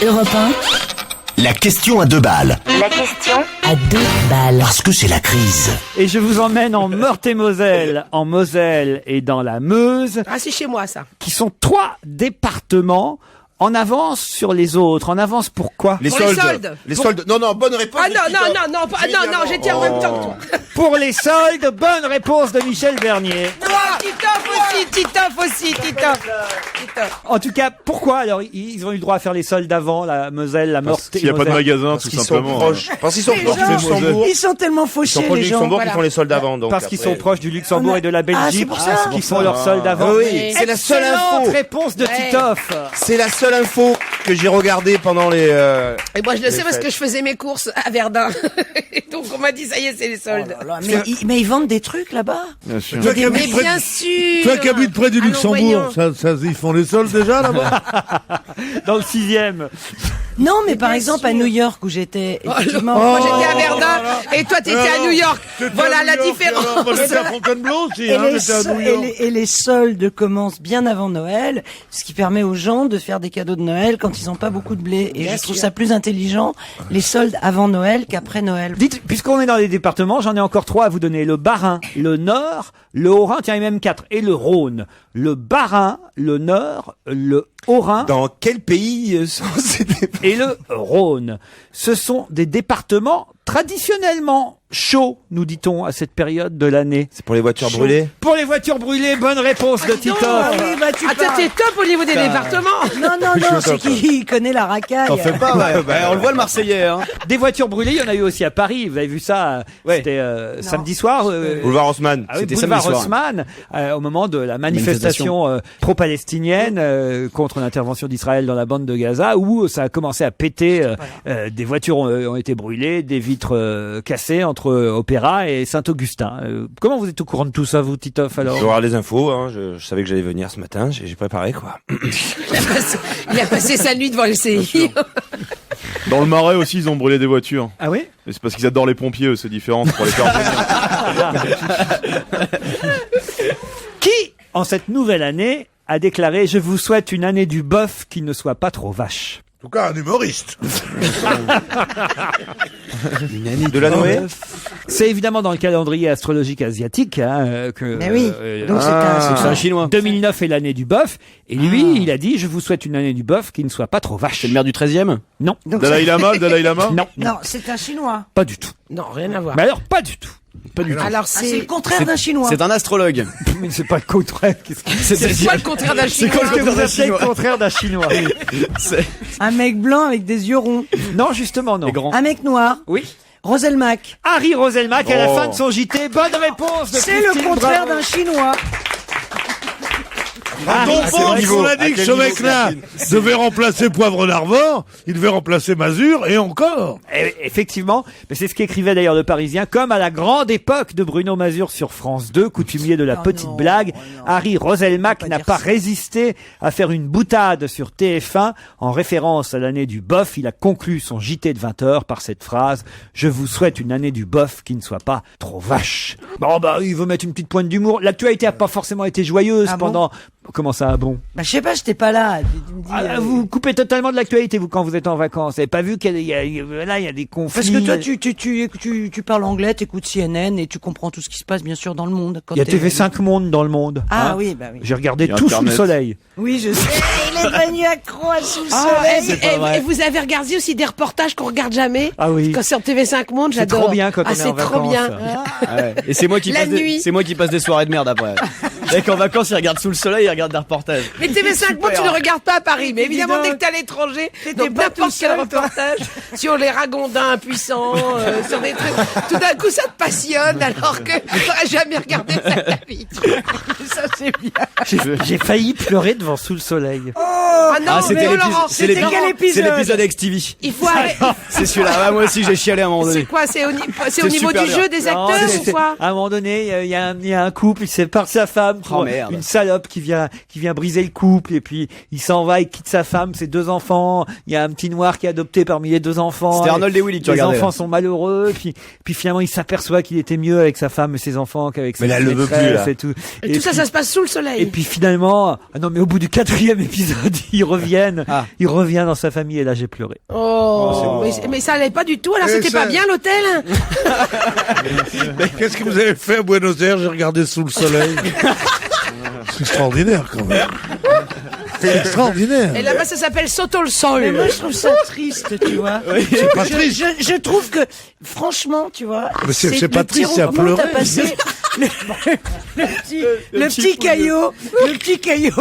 Speaker 10: Europe 1.
Speaker 11: La question à 2 balles.
Speaker 10: La question à 2 balles.
Speaker 11: Parce que c'est la crise.
Speaker 1: Et je vous emmène en Meurthe-et-Moselle, en Moselle et dans la Meuse.
Speaker 2: Ah, c'est chez moi, ça.
Speaker 1: Qui sont 3 départements en avance sur les autres. En avance pourquoi?
Speaker 8: Les soldes. Les soldes. Non, bonne réponse.
Speaker 2: Ah non, j'étais en même temps que toi.
Speaker 1: Pour les soldes, bonne réponse de Michel Bernier.
Speaker 2: Titoff aussi.
Speaker 1: En tout cas, pourquoi alors ils ont eu le droit à faire les soldes avant, la Moselle, la Meurthe et
Speaker 4: S'il n'y a pas de magasin, tout simplement.
Speaker 8: Parce qu'ils sont proches du Luxembourg.
Speaker 5: Ils sont tellement fauchés, les gens.
Speaker 8: Luxembourg qui font les soldes avant.
Speaker 1: Parce qu'ils sont proches du Luxembourg et de la Belgique, qui font leurs soldes avant.
Speaker 8: Oui, c'est la seule info.
Speaker 1: Réponse de Titoff.
Speaker 8: C'est la seule info que j'ai regardée pendant les...
Speaker 2: Et moi, je le sais parce que je faisais mes courses à Verdun. Et donc, on m'a dit, ça y est, c'est les soldes.
Speaker 5: Mais ils vendent des trucs là-bas?
Speaker 4: Bien sûr.
Speaker 2: Mais bien sûr.
Speaker 12: Toi qui habites près du Luxembourg, ils font les soldes déjà là-bas?
Speaker 1: Dans le 6e.
Speaker 5: Non, mais par exemple, à New York, où j'étais, effectivement.
Speaker 2: Moi, j'étais à Verdun, et toi, t'étais à New York. Voilà la différence.
Speaker 12: Moi, j'étais à Fontainebleau aussi, j'étais à New York.
Speaker 5: Et les soldes commencent bien avant Noël, ce qui permet aux gens de faire des cadeaux de Noël quand ils n'ont pas beaucoup de blé. Et je trouve ça plus intelligent, les soldes avant Noël qu'après Noël.
Speaker 1: Dites, puisqu'on est dans les départements, j'en ai encore 3 à vous donner. Le Bas-Rhin, le Nord, le Haut-Rhin, tiens, il y a même 4, et le Rhône. Le Bas-Rhin, le Nord, le Haut-Rhin.
Speaker 8: Dans quel pays sont ces départements?
Speaker 1: Et le Rhône. Ce sont des départements traditionnellement chauds, nous dit-on, à cette période de l'année.
Speaker 8: C'est pour les voitures brûlées?
Speaker 1: Pour les voitures brûlées, bonne réponse de Titoff.
Speaker 2: T'es top au niveau des départements.
Speaker 5: Non, c'est qu'il connaît la racaille.
Speaker 3: T'en fais pas, on le voit le Marseillais. Hein.
Speaker 1: Des voitures brûlées, il y en a eu aussi à Paris. Vous avez vu ça? C'était samedi soir.
Speaker 8: Boulevard Haussmann.
Speaker 1: Ah oui, boulevard Haussmann, au moment de la manifestation pro-palestinienne contre l'intervention d'Israël dans la bande de Gaza, où ça a commencé à péter. Des voitures ont été brûlées, des vitres cassées entre Opéra et Saint-Augustin. Comment vous êtes au courant de tout ça, vous, Titoff, alors?
Speaker 8: Je regarde les infos, hein, je savais que j'allais venir ce matin, j'ai préparé, quoi.
Speaker 2: Il a passé sa nuit devant le CI.
Speaker 4: Dans le Marais aussi, ils ont brûlé des voitures.
Speaker 1: Ah oui?
Speaker 4: Mais c'est parce qu'ils adorent les pompiers, eux, c'est différent, c'est pour les faire venir.
Speaker 1: Qui, en cette nouvelle année, a déclaré « Je vous souhaite une année du bœuf qui ne soit pas trop vache ».
Speaker 12: En tout cas, un humoriste.
Speaker 8: Une année de la Noé.
Speaker 1: C'est évidemment dans le calendrier astrologique asiatique que.
Speaker 5: Mais oui. Donc c'est un
Speaker 3: Chinois.
Speaker 1: 2009 est l'année du bœuf, et lui, il a dit je vous souhaite une année du bœuf qui ne soit pas trop vache.
Speaker 3: C'est le maire du 13e?
Speaker 1: Non.
Speaker 4: Dalai Lama?
Speaker 1: Non,
Speaker 5: c'est un Chinois.
Speaker 1: pas du tout.
Speaker 2: Non, rien à voir.
Speaker 1: Mais alors pas du tout.
Speaker 3: Pas du tout.
Speaker 2: Alors
Speaker 5: C'est le contraire d'un Chinois.
Speaker 3: C'est un astrologue.
Speaker 1: Mais c'est pas le contraire.
Speaker 2: C'est quoi le contraire d'un Chinois?
Speaker 1: Qu'est-ce que vous appelez le contraire d'un Chinois?
Speaker 5: Un mec blanc avec des yeux ronds.
Speaker 1: Non, justement non.
Speaker 5: Un mec noir.
Speaker 1: Oui.
Speaker 5: Roselmack.
Speaker 1: Harry Roselmack à la fin de son JT. Bonne réponse de
Speaker 5: C'est le
Speaker 1: Christine
Speaker 5: contraire
Speaker 1: Bravo.
Speaker 5: d'un Chinois.
Speaker 12: On a dit que ce mec-là devait remplacer Poivre d'Arvor, il devait remplacer Mazur, et encore.
Speaker 1: Effectivement, mais c'est ce qu'écrivait d'ailleurs le Parisien, comme à la grande époque de Bruno Mazur sur France 2, coutumier de la petite blague, Harry Roselmack n'a pas résisté à faire une boutade sur TF1 en référence à l'année du bœuf. Il a conclu son JT de 20h par cette phrase « Je vous souhaite une année du bœuf qui ne soit pas trop vache ». Bon il veut mettre une petite pointe d'humour. L'actualité a pas forcément été joyeuse pendant... Comment ça, bon?
Speaker 5: Je sais pas, j'étais pas là.
Speaker 1: Vous coupez totalement de l'actualité, vous, quand vous êtes en vacances. Vous avez pas vu qu'il y a des conflits.
Speaker 5: Parce que toi, tu parles anglais, t'écoutes CNN et tu comprends tout ce qui se passe, bien sûr, dans le monde.
Speaker 1: Il y a TV5 Monde dans le monde.
Speaker 5: Ah oui, bah oui.
Speaker 1: J'ai regardé tout sous le soleil.
Speaker 5: Oui, je sais. Il est devenu accro à sous le soleil.
Speaker 2: Et vous avez regardé aussi des reportages qu'on regarde jamais?
Speaker 1: Ah oui.
Speaker 2: Quand c'est sur TV5 Monde, j'adore.
Speaker 1: C'est trop bien quand on est en vacances.
Speaker 2: C'est trop bien.
Speaker 3: Et c'est moi qui passe des soirées de merde après. Dès qu'en vacances, il regarde sous le soleil, il regarde des reportages.
Speaker 2: Mais TV5 Monde, tu ne regardes pas à Paris. Mais évidemment, dès que t'es à l'étranger, donc n'importe quel reportage sur les ragondins impuissants, sur des trucs, tout d'un coup, ça te passionne, alors que t'aurais jamais regardé ça de la vie.
Speaker 5: Ça, c'est bien.
Speaker 1: J'ai failli pleurer devant Sous le soleil.
Speaker 2: Ah non,
Speaker 3: c'était
Speaker 2: Laurent,
Speaker 3: c'est l'épisode avec Stevie.
Speaker 2: il faut aller.
Speaker 3: C'est celui-là. Moi aussi, j'ai chialé à un moment donné.
Speaker 2: C'est quoi? C'est au niveau
Speaker 3: super
Speaker 2: du
Speaker 3: bien.
Speaker 2: jeu des acteurs ou quoi?
Speaker 1: À un moment donné, il y a un couple, il se sépare de sa femme pour
Speaker 3: merde.
Speaker 1: une salope qui vient briser le couple, et puis il s'en va, il quitte sa femme, ses 2 enfants. Il y a un petit noir qui est adopté parmi les 2 enfants.
Speaker 3: C'était Arnold et Willy que tu
Speaker 1: les
Speaker 3: regardais.
Speaker 1: Les enfants sont malheureux, puis finalement il s'aperçoit qu'il était mieux avec sa femme et ses enfants qu'avec sa maîtresse et tout.
Speaker 2: Et tout ça, ça se passe sous le soleil.
Speaker 1: Et puis finalement, mais au bout du 4e épisode, il revient dans sa famille, et là j'ai pleuré.
Speaker 2: Mais ça allait pas du tout, alors c'était pas bien l'hôtel?
Speaker 12: Mais qu'est-ce que vous avez fait à Buenos Aires? J'ai regardé Sous le soleil. C'est extraordinaire, quand même. C'est extraordinaire.
Speaker 2: Et là-bas, ça s'appelle Soto le sol.
Speaker 5: Mais moi, je trouve ça triste, tu vois.
Speaker 12: C'est pas triste.
Speaker 5: Je trouve que, franchement, tu vois.
Speaker 12: Mais c'est pas triste, c'est à pleurer.
Speaker 5: T'as passé le petit caillot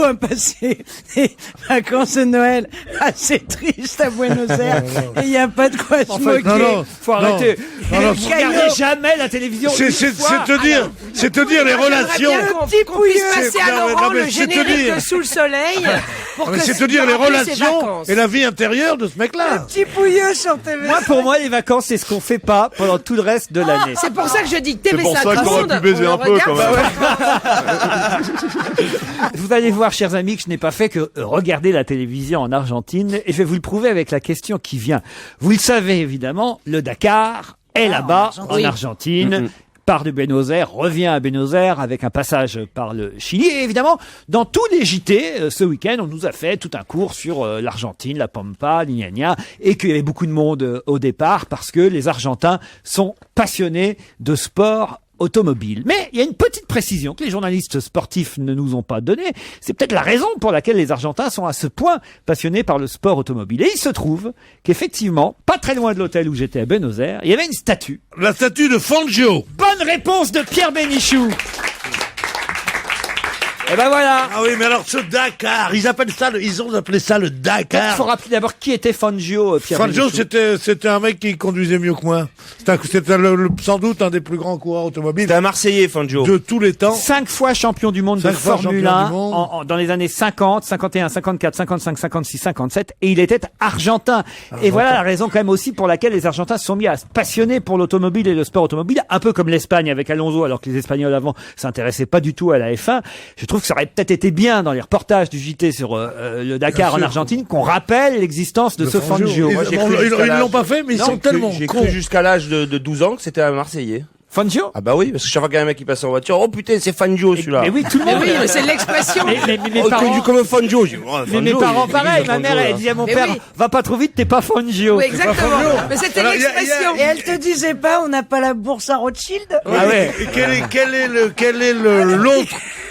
Speaker 5: a passé des vacances de Noël assez tristes à Buenos Aires. Et il n'y a pas de quoi se moquer.
Speaker 12: Non,
Speaker 1: faut arrêter. Vous regardez jamais la télévision.
Speaker 12: C'est te dire les relations.
Speaker 2: Qu'on puisse passer à Laurent le générique de Sous le soleil.
Speaker 12: C'est te dire les relations et la vie intérieure de ce mec-là.
Speaker 5: Petit pouilleux sur TV.
Speaker 1: Pour moi, les vacances, c'est ce qu'on fait pas pendant tout le reste de l'année.
Speaker 2: C'est pour ça que je dis que
Speaker 4: C'est pour ça
Speaker 2: TV5
Speaker 4: qu'on aurait
Speaker 2: Monde.
Speaker 4: pu baiser amusez un peu quand même.
Speaker 1: Vous allez voir, chers amis, que je n'ai pas fait que regarder la télévision en Argentine, et je vais vous le prouver avec la question qui vient. Vous le savez évidemment, le Dakar est là-bas, en Argentine. Part de Buenos Aires, revient à Buenos Aires avec un passage par le Chili. Et évidemment, dans tous les JT, ce week-end, on nous a fait tout un cours sur l'Argentine, la Pampa, l'Ignagna, et qu'il y avait beaucoup de monde au départ parce que les Argentins sont passionnés de sport automobile. Mais il y a une petite précision que les journalistes sportifs ne nous ont pas donnée. C'est peut-être la raison pour laquelle les Argentins sont à ce point passionnés par le sport automobile. Et il se trouve qu'effectivement, pas très loin de l'hôtel où j'étais à Buenos Aires, il y avait une statue.
Speaker 12: La statue de Fangio.
Speaker 1: Bonne réponse de Pierre Bénichou. Et ben voilà.
Speaker 12: Ah oui, mais alors ce Dakar, ils ont appelé ça le Dakar.
Speaker 1: Il faut rappeler d'abord qui était Fangio, Pierre
Speaker 12: Fangio,
Speaker 1: Bénichou.
Speaker 12: c'était un mec qui conduisait mieux que moi. C'était sans doute un des plus grands coureurs automobiles.
Speaker 8: C'était un Marseillais, Fangio.
Speaker 12: De tous les temps.
Speaker 1: 5 fois champion du monde de Formule 1 dans les années 50, 51, 54, 55, 56, 57. Et il était argentin. Et voilà la raison quand même aussi pour laquelle les Argentins se sont mis à se passionner pour l'automobile et le sport automobile. Un peu comme l'Espagne avec Alonso, alors que les Espagnols avant s'intéressaient pas du tout à la F1. Je trouve que ça aurait peut-être été bien dans les reportages du JT sur le Dakar en Argentine qu'on rappelle l'existence de ce Fangio.
Speaker 12: Ils ne l'ont pas fait, mais ils sont tellement
Speaker 8: J'ai
Speaker 12: cons.
Speaker 8: cru jusqu'à l'âge de 12 ans que c'était un Marseillais.
Speaker 1: Fangio?
Speaker 8: Ah bah oui, parce que chaque fois qu'il y a un mec qui passe en voiture, oh putain, c'est Fangio celui-là.
Speaker 1: Mais oui, tout le monde.
Speaker 2: Mais oui, c'est l'expression.
Speaker 1: Mais mes parents,
Speaker 8: comme un Fangio.
Speaker 1: mais mes parents pareil, ma mère elle disait à mon père, va pas trop vite, t'es pas Fangio.
Speaker 2: Oui, exactement. Mais c'était l'expression.
Speaker 5: Et elle te disait pas, on n'a pas la bourse à Rothschild?
Speaker 1: Ah ouais.
Speaker 12: Et quel est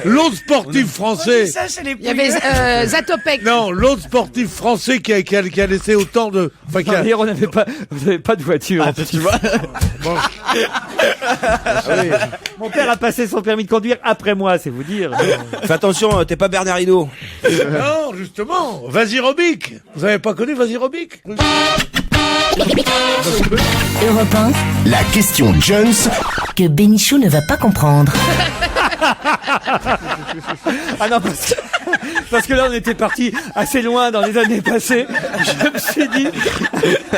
Speaker 12: l'autre sportif français?
Speaker 5: Ça, c'est les
Speaker 2: Il y avait Zatopek.
Speaker 12: Non, l'autre sportif français qui a laissé autant de... Enfin, qui a...
Speaker 1: D'ailleurs, vous n'avez pas de voiture.
Speaker 3: Ah, tu vois.
Speaker 12: Bon.
Speaker 1: Mon père a passé son permis de conduire après moi, c'est vous dire.
Speaker 8: Fais attention, t'es pas Bernard Hinault.
Speaker 12: Non, justement. Vas-y Robic. Vous avez pas connu Vas-y Robic?
Speaker 10: Europe 1,
Speaker 11: La question Jones
Speaker 10: que Bénichou ne va pas comprendre.
Speaker 1: Ah non, parce que là, on était parti assez loin dans les années passées. Je me suis dit...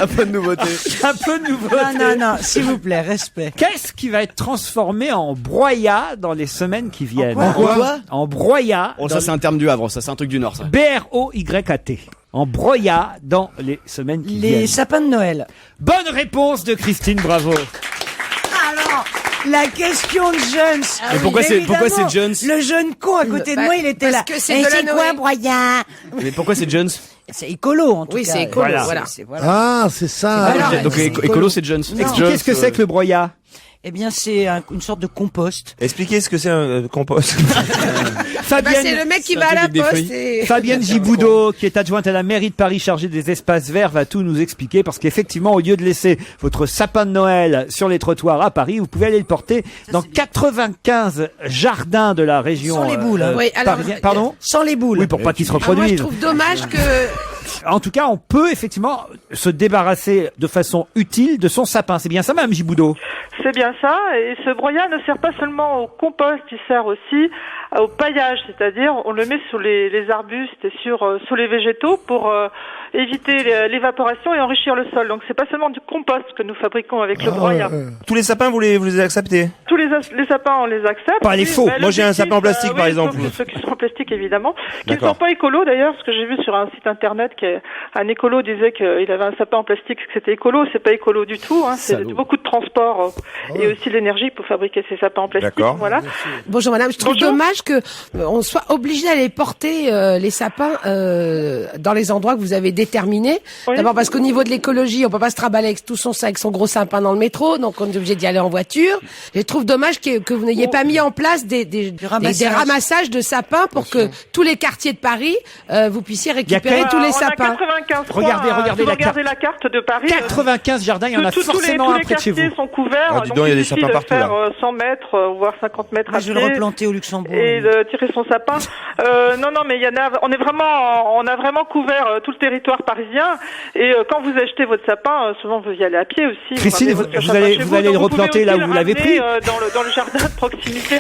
Speaker 3: Un peu de nouveauté.
Speaker 1: Un peu de nouveauté.
Speaker 5: Non, s'il vous plaît, respect.
Speaker 1: Qu'est-ce qui va être transformé en broyat dans les semaines qui viennent?
Speaker 3: En quoi?
Speaker 1: En broyat.
Speaker 3: Oh, ça c'est un terme du Havre, ça c'est un truc du Nord, ça.
Speaker 1: B-R-O-Y-A-T. En broyat dans les semaines qui viennent.
Speaker 5: Les sapins de Noël.
Speaker 1: Bonne réponse de Christine, bravo.
Speaker 5: Alors, la question de Jones.
Speaker 3: Mais pourquoi c'est Jones?
Speaker 5: Le jeune con à côté de moi, il était là.
Speaker 2: Parce que c'est de la
Speaker 5: c'est quoi,
Speaker 2: Noé.
Speaker 5: broyat?
Speaker 3: Mais pourquoi c'est Jones?
Speaker 5: C'est écolo, en tout cas.
Speaker 2: Oui, c'est écolo,
Speaker 1: Voilà.
Speaker 2: voilà.
Speaker 12: Ah, c'est ça.
Speaker 5: Voilà.
Speaker 3: Donc écolo c'est Jones.
Speaker 1: Expliquez ce que c'est que le broyat.
Speaker 5: Eh bien, c'est une sorte de compost.
Speaker 8: Expliquez ce que c'est un compost.
Speaker 2: C'est le mec qui va à la poste et...
Speaker 1: Fabienne Giboudot, qui est adjointe à la mairie de Paris chargée des espaces verts, va tout nous expliquer parce qu'effectivement, au lieu de laisser votre sapin de Noël sur les trottoirs à Paris, vous pouvez aller le porter dans 95 jardins de la région.
Speaker 5: Sans les boules, hein.
Speaker 2: Oui, alors,
Speaker 1: parisienne. Pardon?
Speaker 5: Sans les boules.
Speaker 1: Oui, pour pas qu'ils se
Speaker 2: Moi, je
Speaker 1: reproduisent.
Speaker 2: trouve dommage que...
Speaker 1: En tout cas, on peut effectivement se débarrasser de façon utile de son sapin. C'est bien ça, Mme Giboudot?
Speaker 13: C'est bien ça, et ce broyat ne sert pas seulement au compost, il sert aussi au paillage, c'est-à-dire on le met sous les arbustes et sous les végétaux pour éviter l'évaporation et enrichir le sol. Donc c'est pas seulement du compost que nous fabriquons avec le broyat.
Speaker 8: Tous les sapins, vous les acceptez?
Speaker 13: Tous les sapins, on les accepte.
Speaker 1: Pas les faux.
Speaker 13: Mais
Speaker 8: Moi, j'ai un
Speaker 13: l'objectif,
Speaker 8: sapin en plastique,
Speaker 13: oui,
Speaker 8: par exemple.
Speaker 13: sauf ceux qui sont en plastique, évidemment. Qui ne
Speaker 8: D'accord.
Speaker 13: sont pas écolos, d'ailleurs, parce que j'ai vu sur un site internet qu'un écolo disait qu'il avait un sapin en plastique, que c'était écolo. C'est pas écolo du tout, hein. C'est beaucoup de transport et aussi de l'énergie pour fabriquer ces sapins en plastique.
Speaker 8: D'accord.
Speaker 13: Voilà.
Speaker 2: Bonjour madame, je trouve
Speaker 13: Bonjour.
Speaker 2: dommage que on soit obligé d'aller porter les sapins dans les endroits que vous avez déterminés.
Speaker 13: Oui.
Speaker 2: D'abord parce qu'au niveau de l'écologie, on peut pas se trimballer avec tout avec son gros sapin dans le métro, donc on est obligé d'y aller en voiture. Je trouve dommage que vous n'ayez pas mis en place des ramassages de sapins pour que tous les quartiers de Paris vous puissiez récupérer tous les
Speaker 13: on
Speaker 2: sapins.
Speaker 13: a 95
Speaker 1: Regardez
Speaker 13: la carte de Paris.
Speaker 1: 95 jardins, il y en a forcément
Speaker 13: tous
Speaker 1: un
Speaker 13: les
Speaker 1: près de chez vous.
Speaker 13: quartiers sont couverts.
Speaker 8: Ah, dis donc, il y a des
Speaker 13: suffit
Speaker 8: sapins
Speaker 13: de
Speaker 8: partout,
Speaker 13: faire
Speaker 8: là.
Speaker 13: 100 mètres, voire 50 mètres
Speaker 5: Moi,
Speaker 13: à
Speaker 5: je vais
Speaker 13: pied
Speaker 5: le replanter au Luxembourg.
Speaker 13: et de tirer son sapin. Non, mais il y en a. On a vraiment couvert tout le territoire parisien. Et quand vous achetez votre sapin, souvent vous y allez à pied aussi.
Speaker 1: Christine,
Speaker 13: ramenez votre
Speaker 1: vous
Speaker 13: sapin
Speaker 1: allez
Speaker 13: chez
Speaker 1: le
Speaker 13: donc
Speaker 1: replanter
Speaker 13: pouvez
Speaker 1: là
Speaker 13: aussi
Speaker 1: où vous l'avez
Speaker 13: le
Speaker 1: pris
Speaker 13: ramener, dans le jardin de proximité.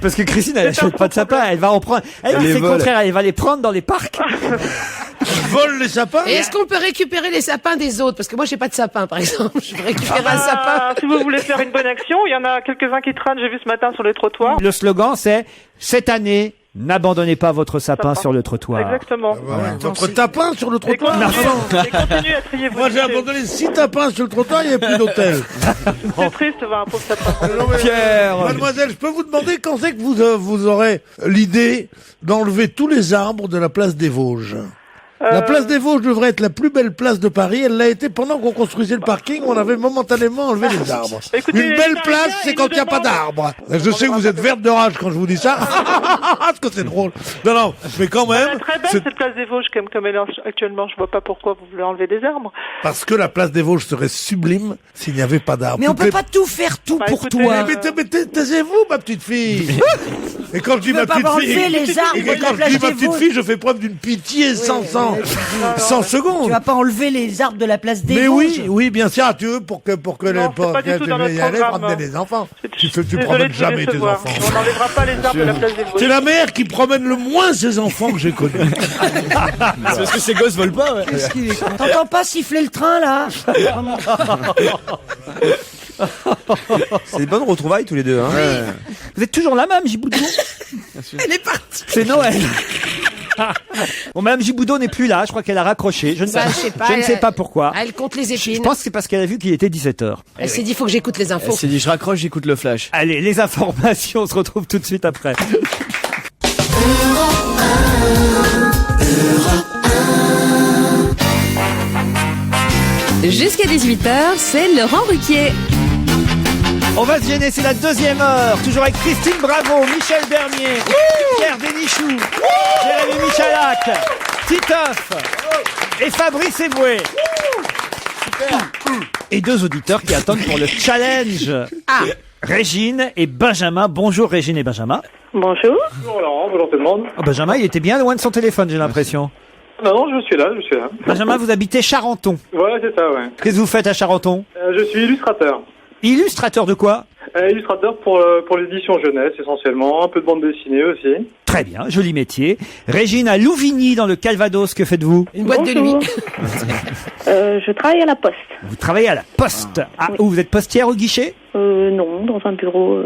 Speaker 1: Parce que Christine, elle
Speaker 13: C'est un
Speaker 1: achète pas de sapin, elle va en prendre. Elle,
Speaker 3: Elle les
Speaker 1: c'est le
Speaker 3: vole.
Speaker 1: contraire, elle va les prendre dans les parcs.
Speaker 12: volent les sapins.
Speaker 2: Et est-ce qu'on peut récupérer les sapins des autres? Parce que moi, j'ai pas de sapin, par exemple. Je veux récupérer un sapin.
Speaker 13: Si vous voulez faire une bonne action, il y en a quelques-uns qui traînent, j'ai vu ce matin sur les trottoirs.
Speaker 1: Le slogan, c'est « Cette année, n'abandonnez pas votre sapin sur le trottoir ».
Speaker 13: Exactement.
Speaker 12: Votre tapin sur le trottoir.
Speaker 13: Et continuez à trier vos
Speaker 12: Moi, j'ai abandonné 6 tapins sur le trottoir, il n'y a plus d'hôtel.
Speaker 13: C'est triste, un pauvre sapin.
Speaker 1: Pierre.
Speaker 12: Mademoiselle, je peux vous demander quand c'est que vous aurez l'idée d'enlever tous les arbres de la place des Vosges? La place des Vosges devrait être la plus belle place de Paris. Elle l'a été pendant qu'on construisait le parking. On avait momentanément enlevé les arbres.
Speaker 13: Écoutez,
Speaker 12: Une belle place, c'est quand il n'y a pas d'arbres. Je sais que vous êtes verte de rage quand je vous dis ça. Parce que c'est drôle. Non, mais quand même.
Speaker 13: Elle est très belle, cette place des Vosges, comme elle est actuellement. Je vois pas pourquoi vous voulez enlever des arbres.
Speaker 12: Parce que la place des Vosges serait sublime s'il n'y avait pas d'arbres.
Speaker 5: Mais on peut pas tout faire tout pour
Speaker 13: écoutez,
Speaker 5: toi.
Speaker 12: Mais taisez-vous, ma petite fille. Et quand je dis ma petite fille,
Speaker 5: les arbres
Speaker 12: et
Speaker 5: de la
Speaker 12: quand je
Speaker 5: place
Speaker 12: dis ma
Speaker 5: des
Speaker 12: petite
Speaker 5: Vosges.
Speaker 12: fille, je fais preuve d'une pitié sans secondes.
Speaker 5: Tu vas pas enlever les arbres de la place des
Speaker 12: Mais
Speaker 5: Vosges.
Speaker 12: oui, bien sûr, tu veux pour que
Speaker 13: Non, c'est pas du tout dans notre
Speaker 12: y aller
Speaker 13: programme.
Speaker 12: promener les enfants. Tu
Speaker 13: Désolé
Speaker 12: promènes
Speaker 13: de vous
Speaker 12: jamais tes
Speaker 13: décevoir.
Speaker 12: enfants.
Speaker 13: On n'enlèvera pas les arbres de la place des Vosges.
Speaker 12: C'est la mère qui promène le moins ses enfants que j'ai connus.
Speaker 3: C'est parce que ces gosses volent pas, ouais.
Speaker 5: T'entends pas siffler le train, là?
Speaker 8: C'est des bonnes retrouvailles tous les deux. Hein.
Speaker 1: Vous êtes toujours là, Mme Giboudot?
Speaker 2: Elle est partie.
Speaker 1: C'est Noël. Bon, Mme Giboudot n'est plus là. Je crois qu'elle a raccroché. Je ne sais,
Speaker 2: Bah, je sais pas,
Speaker 1: je ne sais pas pourquoi.
Speaker 2: Elle compte les
Speaker 1: Je
Speaker 2: épines.
Speaker 1: pense que c'est parce qu'elle a vu qu'il était 17h.
Speaker 2: Elle s'est dit, faut que j'écoute les infos.
Speaker 3: Elle s'est dit, je raccroche, j'écoute le flash.
Speaker 1: Allez, les informations, on se retrouve tout de suite après.
Speaker 9: Jusqu'à 18h, c'est Laurent Ruquier.
Speaker 1: On va se gêner, c'est la deuxième heure. Toujours avec Christine Bravo, Michel Bernier, Pierre Bénichou, Jérémy Michalak, Titoff et Fabrice Eboué. Et deux auditeurs qui attendent pour le challenge. Régine et Benjamin. Bonjour Régine et Benjamin.
Speaker 14: Bonjour.
Speaker 15: Bonjour Laurent, bonjour tout le monde.
Speaker 1: Oh, Benjamin, il était bien loin de son téléphone, j'ai l'impression.
Speaker 15: Non, je suis là.
Speaker 1: Benjamin, vous habitez Charenton.
Speaker 15: Ouais, c'est ça, ouais.
Speaker 1: Qu'est-ce que vous faites à Charenton?
Speaker 15: Je suis illustrateur.
Speaker 1: Illustrateur de quoi?
Speaker 15: Illustrateur pour l'édition jeunesse essentiellement, un peu de bande dessinée aussi.
Speaker 1: Très bien, joli métier. Régine à Louvigny dans le Calvados, que faites-vous?
Speaker 2: Une boîte de nuit.
Speaker 14: Je travaille à la poste.
Speaker 1: Vous travaillez à la poste. Où vous êtes postière au guichet?
Speaker 14: Non, dans un bureau.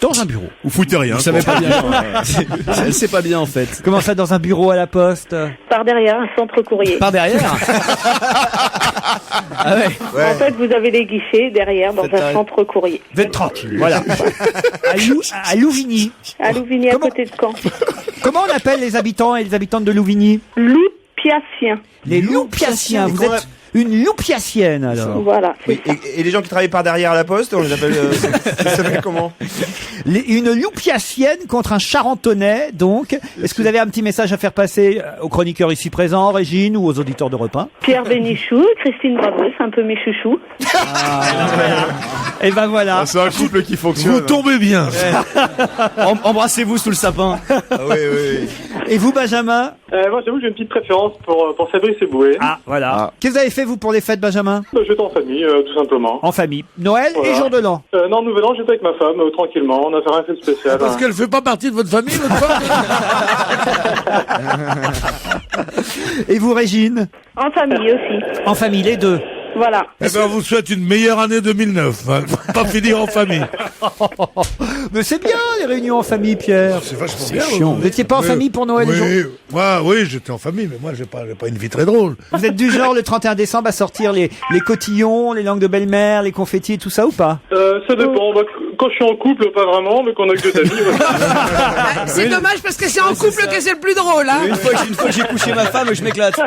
Speaker 1: Dans un bureau.
Speaker 12: Vous foutez rien.
Speaker 3: Vous savez pas bien. Elle sait pas bien en fait.
Speaker 1: Comment ça, dans un bureau à la poste?
Speaker 14: Par derrière, un centre courrier.
Speaker 3: Par derrière. Ah ouais.
Speaker 14: En fait, vous avez les guichets derrière dans un centre courrier.
Speaker 1: Vous êtes tranquille, voilà. À Louvigny.
Speaker 14: À Louvigny, à côté de Caen.
Speaker 1: Comment on appelle les habitants et les habitantes de Louvigny?
Speaker 14: Loupiaciens.
Speaker 1: Les Loupiaciens. Vous êtes une Loupiacienne, alors.
Speaker 14: Voilà.
Speaker 8: Oui, et les gens qui travaillent par derrière à la poste, on les appelle. Ça s'appelle comment?
Speaker 1: Une Loupiacienne contre un Charentonnais, donc. Est-ce que vous avez un petit message à faire passer aux chroniqueurs ici présents, Régine, ou aux auditeurs de Repas?
Speaker 14: Pierre Bénichou, Christine Bravo, c'est un peu mes chouchous.
Speaker 1: Et ben voilà.
Speaker 4: C'est un couple qui fonctionne.
Speaker 12: Vous tombez bien.
Speaker 3: Embrassez-vous sous le sapin.
Speaker 4: Oui.
Speaker 1: Et vous, Benjamin?
Speaker 15: Moi, j'avoue que j'ai une petite préférence pour Fabrice Eboué.
Speaker 1: Ah, voilà. Qu'est-ce que vous avez fait, vous, pour les fêtes, Benjamin?
Speaker 15: J'étais en famille, tout simplement.
Speaker 1: En famille. Noël
Speaker 15: Voilà.
Speaker 1: et jour de l'an.
Speaker 15: Non, Nouvel An, j'étais avec ma femme, tranquillement. On a fait rien fait de spécial.
Speaker 12: Parce qu'elle fait pas partie de votre famille, votre femme.
Speaker 1: Et vous, Régine?
Speaker 14: En famille aussi.
Speaker 1: En famille, les deux.
Speaker 14: Voilà.
Speaker 12: Eh ben, on vous souhaite une meilleure année 2009. Hein. Pas finir en famille.
Speaker 1: Mais c'est bien, les réunions en famille, Pierre.
Speaker 12: C'est vachement
Speaker 1: C'est
Speaker 12: bien.
Speaker 1: chiant. Vous n'étiez pas en famille pour Noël, les gens?
Speaker 12: Oui, j'étais en famille, mais moi, j'ai pas une vie très drôle.
Speaker 1: Vous êtes du genre, le 31 décembre, à sortir les cotillons, les langues de belle-mère, les confettis et tout ça, ou pas?
Speaker 15: Ça dépend. Bah, quand je suis en couple, pas vraiment, mais qu'on a que deux amis.
Speaker 2: C'est dommage parce que c'est en couple que c'est le plus drôle, hein.
Speaker 3: Une fois que j'ai couché ma femme, je m'éclate.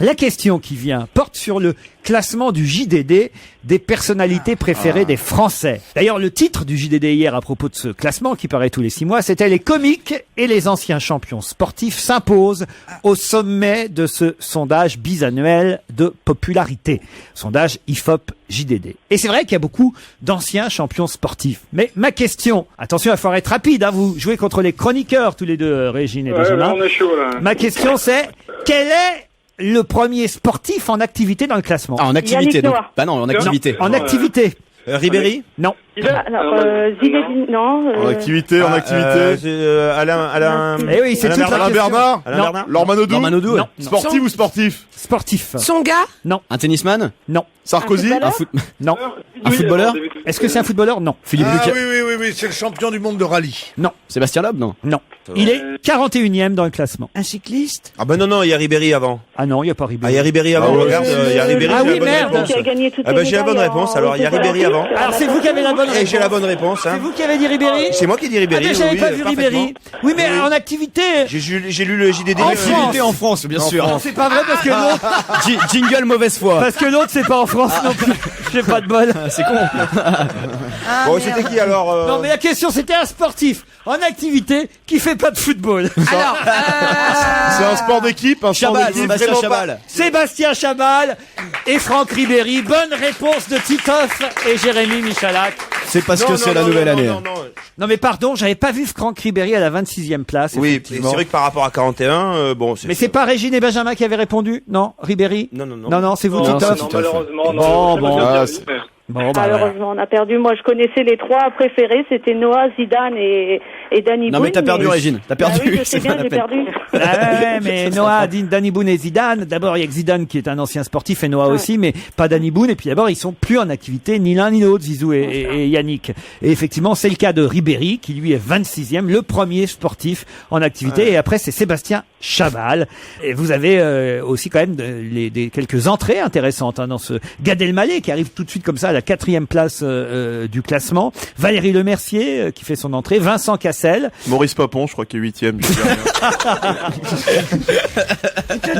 Speaker 1: La question qui vient porte sur le classement du JDD des personnalités préférées des Français. D'ailleurs, le titre du JDD hier à propos de ce classement qui paraît tous les 6 mois, c'était « Les comiques et les anciens champions sportifs s'imposent au sommet de ce sondage bisannuel de popularité ». Sondage IFOP JDD. Et c'est vrai qu'il y a beaucoup d'anciens champions sportifs. Mais ma question, attention, il va falloir être rapide, hein, vous jouez contre les chroniqueurs tous les deux, Régine et Benjamin.
Speaker 15: On est chaud, là.
Speaker 1: Ma question c'est, quel est le premier sportif en activité dans le classement?
Speaker 3: Ah, en activité,
Speaker 14: Yannick
Speaker 3: donc.
Speaker 14: Noah.
Speaker 3: Bah non, en activité.
Speaker 1: En activité.
Speaker 3: Ribéry?
Speaker 1: Non.
Speaker 14: Alors, Zinedine, non.
Speaker 4: En activité.
Speaker 8: Alain.
Speaker 1: Eh oui, c'est toute la
Speaker 4: Alain
Speaker 1: question.
Speaker 4: Bernard.
Speaker 8: Alain Bernard.
Speaker 4: Laure Manodou.
Speaker 1: Non.
Speaker 4: Sportif ou sportif?
Speaker 1: Sportif.
Speaker 2: Son gars?
Speaker 1: Non.
Speaker 3: Un tennisman?
Speaker 1: Non.
Speaker 4: Sarkozy.
Speaker 1: Non.
Speaker 3: Un footballeur?
Speaker 1: Est-ce que c'est un footballeur? Non.
Speaker 3: Philippe Lucas?
Speaker 12: Oui, c'est le champion du monde de rallye.
Speaker 1: Non.
Speaker 3: Sébastien Loeb? Non.
Speaker 1: Non. Il est 41e dans le classement.
Speaker 5: Un cycliste?
Speaker 8: Ah ben non, il y a Ribéry avant.
Speaker 1: Ah non, il n'y a pas
Speaker 8: Ah,
Speaker 1: Ribéry.
Speaker 8: il y a Ribéry avant, regarde, il y a Ribéry,
Speaker 1: Ah
Speaker 8: j'ai
Speaker 1: oui,
Speaker 8: la bonne
Speaker 1: merde.
Speaker 8: réponse.
Speaker 14: Qui a gagné toutes
Speaker 8: Ah
Speaker 14: les
Speaker 8: ben j'ai la bonne
Speaker 14: médailles
Speaker 8: réponse,
Speaker 14: en
Speaker 8: alors il y a Ribéry avant.
Speaker 1: Alors c'est vous qui avez la bonne réponse.
Speaker 8: Et j'ai la bonne réponse, hein.
Speaker 1: C'est vous qui avez dit Ribéry?
Speaker 8: C'est moi qui ai dit
Speaker 1: Ah
Speaker 8: Ribéry.
Speaker 1: mais j'avais
Speaker 8: oui,
Speaker 1: pas vu Ribéry. Oui mais en activité.
Speaker 8: J'ai lu le JDD.
Speaker 1: En France.
Speaker 3: En France, bien sûr.
Speaker 1: Non, c'est pas vrai parce que l'autre,
Speaker 3: Jingle mauvaise foi.
Speaker 1: parce que l'autre c'est pas en France non plus. J'ai pas de bol.
Speaker 3: C'est con.
Speaker 8: Bon, c'était qui alors
Speaker 1: Non mais la question c'était un sportif en activité qui fait pas de football.
Speaker 2: Alors,
Speaker 4: C'est un sport d'équipe, un sport
Speaker 3: Chabal,
Speaker 4: d'équipe.
Speaker 3: Sébastien
Speaker 8: vraiment
Speaker 3: Chabal.
Speaker 1: Sébastien Chabal et Franck Ribéry. Bonne réponse de Titoff et Jérémy Michalak.
Speaker 3: C'est parce que c'est la nouvelle année.
Speaker 1: Non mais pardon, j'avais pas vu Franck Ribéry à la 26e place.
Speaker 8: Oui, c'est
Speaker 1: effectivement.
Speaker 8: vrai que par rapport à 41, bon,
Speaker 1: Mais c'est pas Régine et Benjamin qui avaient répondu? Non, Ribéry?
Speaker 8: Non.
Speaker 1: Non, c'est vous,
Speaker 15: Non,
Speaker 1: Titoff.
Speaker 15: non, malheureusement,
Speaker 1: Bon,
Speaker 15: non.
Speaker 1: bon.
Speaker 4: Ah,
Speaker 1: Bon, bah, voilà.
Speaker 14: Malheureusement, on a perdu. Moi, je connaissais les trois préférés. C'était Noah, Zidane et Danny
Speaker 3: Non
Speaker 14: Boone.
Speaker 3: mais t'as perdu, Régine. T'as perdu.
Speaker 14: Ah oui, je sais
Speaker 3: C'est
Speaker 14: bien,
Speaker 3: pas la
Speaker 14: j'ai
Speaker 3: peine.
Speaker 14: perdu.
Speaker 1: Ah ouais, mais Noah, Danny Boone et Zidane. D'abord, il y a que Zidane qui est un ancien sportif et Noah aussi, mais pas Danny Boone. Et puis d'abord, ils sont plus en activité, ni l'un ni l'autre, Zizou et Yannick. Et effectivement, c'est le cas de Ribéry, qui lui est 26e, le premier sportif en activité. Ouais. Et après, c'est Sébastien Chabal. Et vous avez aussi quand même des quelques entrées intéressantes dans ce Gad Elmaleh qui arrive tout de suite comme ça à la 4e place du classement. Valérie Lemercier qui fait son entrée. Vincent Cassel.
Speaker 4: Maurice Papon, je crois qu'il est 8e.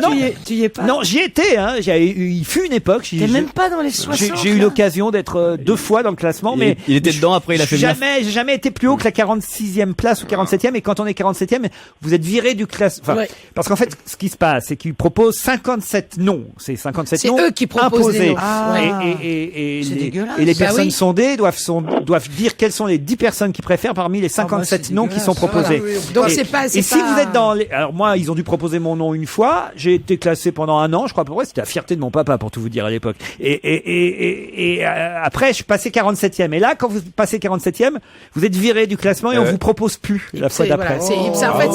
Speaker 5: Non, tu y es pas.
Speaker 1: Non, j'y étais. Hein. Il fut une époque.
Speaker 5: T'es même pas dans les 60.
Speaker 1: J'ai eu l'occasion d'être 2 fois dans le classement, mais
Speaker 3: il était dedans. Après, il a fait
Speaker 1: j'ai jamais été plus haut que la 46e place ou 47e. Et quand on est 47e, vous êtes viré du classement. Enfin, parce qu'en fait, ce qui se passe, c'est qu'ils proposent 57 noms. C'est 57 noms.
Speaker 2: C'est eux qui proposent
Speaker 1: imposés.
Speaker 2: les noms.
Speaker 1: Et
Speaker 5: dégueulasse.
Speaker 1: les
Speaker 2: Bah
Speaker 1: personnes
Speaker 2: oui.
Speaker 1: sondées doivent dire quelles sont les 10 personnes qui préfèrent parmi les 57 noms qui sont proposés.
Speaker 2: Voilà. Donc c'est pas.
Speaker 1: Et si vous êtes dans les... Alors moi, ils ont dû proposer mon nom une fois. J'ai été classé pendant 1 an, je crois. Pour vrai, c'était la fierté de mon papa, pour tout vous dire à l'époque. Et après, je suis passé 47e. Et là, quand vous passez 47e, vous êtes viré du classement et on vous propose plus la fois d'après.
Speaker 2: Voilà, en fait,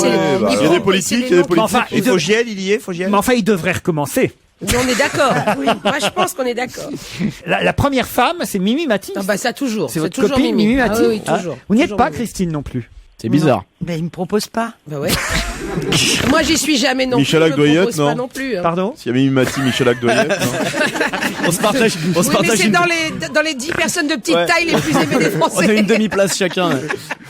Speaker 4: il y a des politiques, il y a des politiques.
Speaker 1: Enfin,
Speaker 8: Il faut Giel, il y est, faut Giel.
Speaker 1: Mais enfin, il devrait recommencer.
Speaker 2: Mais on est d'accord. Oui. Moi, je pense qu'on est d'accord.
Speaker 1: La première femme, c'est Mimi Mati.
Speaker 2: Ah bah ça toujours.
Speaker 1: C'est votre
Speaker 2: toujours
Speaker 1: copine, Mimi Mati.
Speaker 2: Ah oui, toujours.
Speaker 1: Vous n'y êtes
Speaker 2: Toujours
Speaker 1: pas,
Speaker 2: Mimi.
Speaker 1: Christine, non plus.
Speaker 3: C'est bizarre.
Speaker 5: Ben, il me propose pas.
Speaker 2: Bah ouais. Moi, j'y suis jamais non
Speaker 4: Michel
Speaker 2: plus. Je me
Speaker 4: Agdoyette,
Speaker 2: propose
Speaker 4: non.
Speaker 2: pas non plus. Hein.
Speaker 1: Pardon?
Speaker 4: S'il y avait Mati, Michel Agdoyette.
Speaker 3: On se partage. On se
Speaker 2: Oui, mais
Speaker 3: partage
Speaker 2: c'est dans les 10 personnes de petite taille les plus aimées des Français.
Speaker 3: On a une demi-place chacun.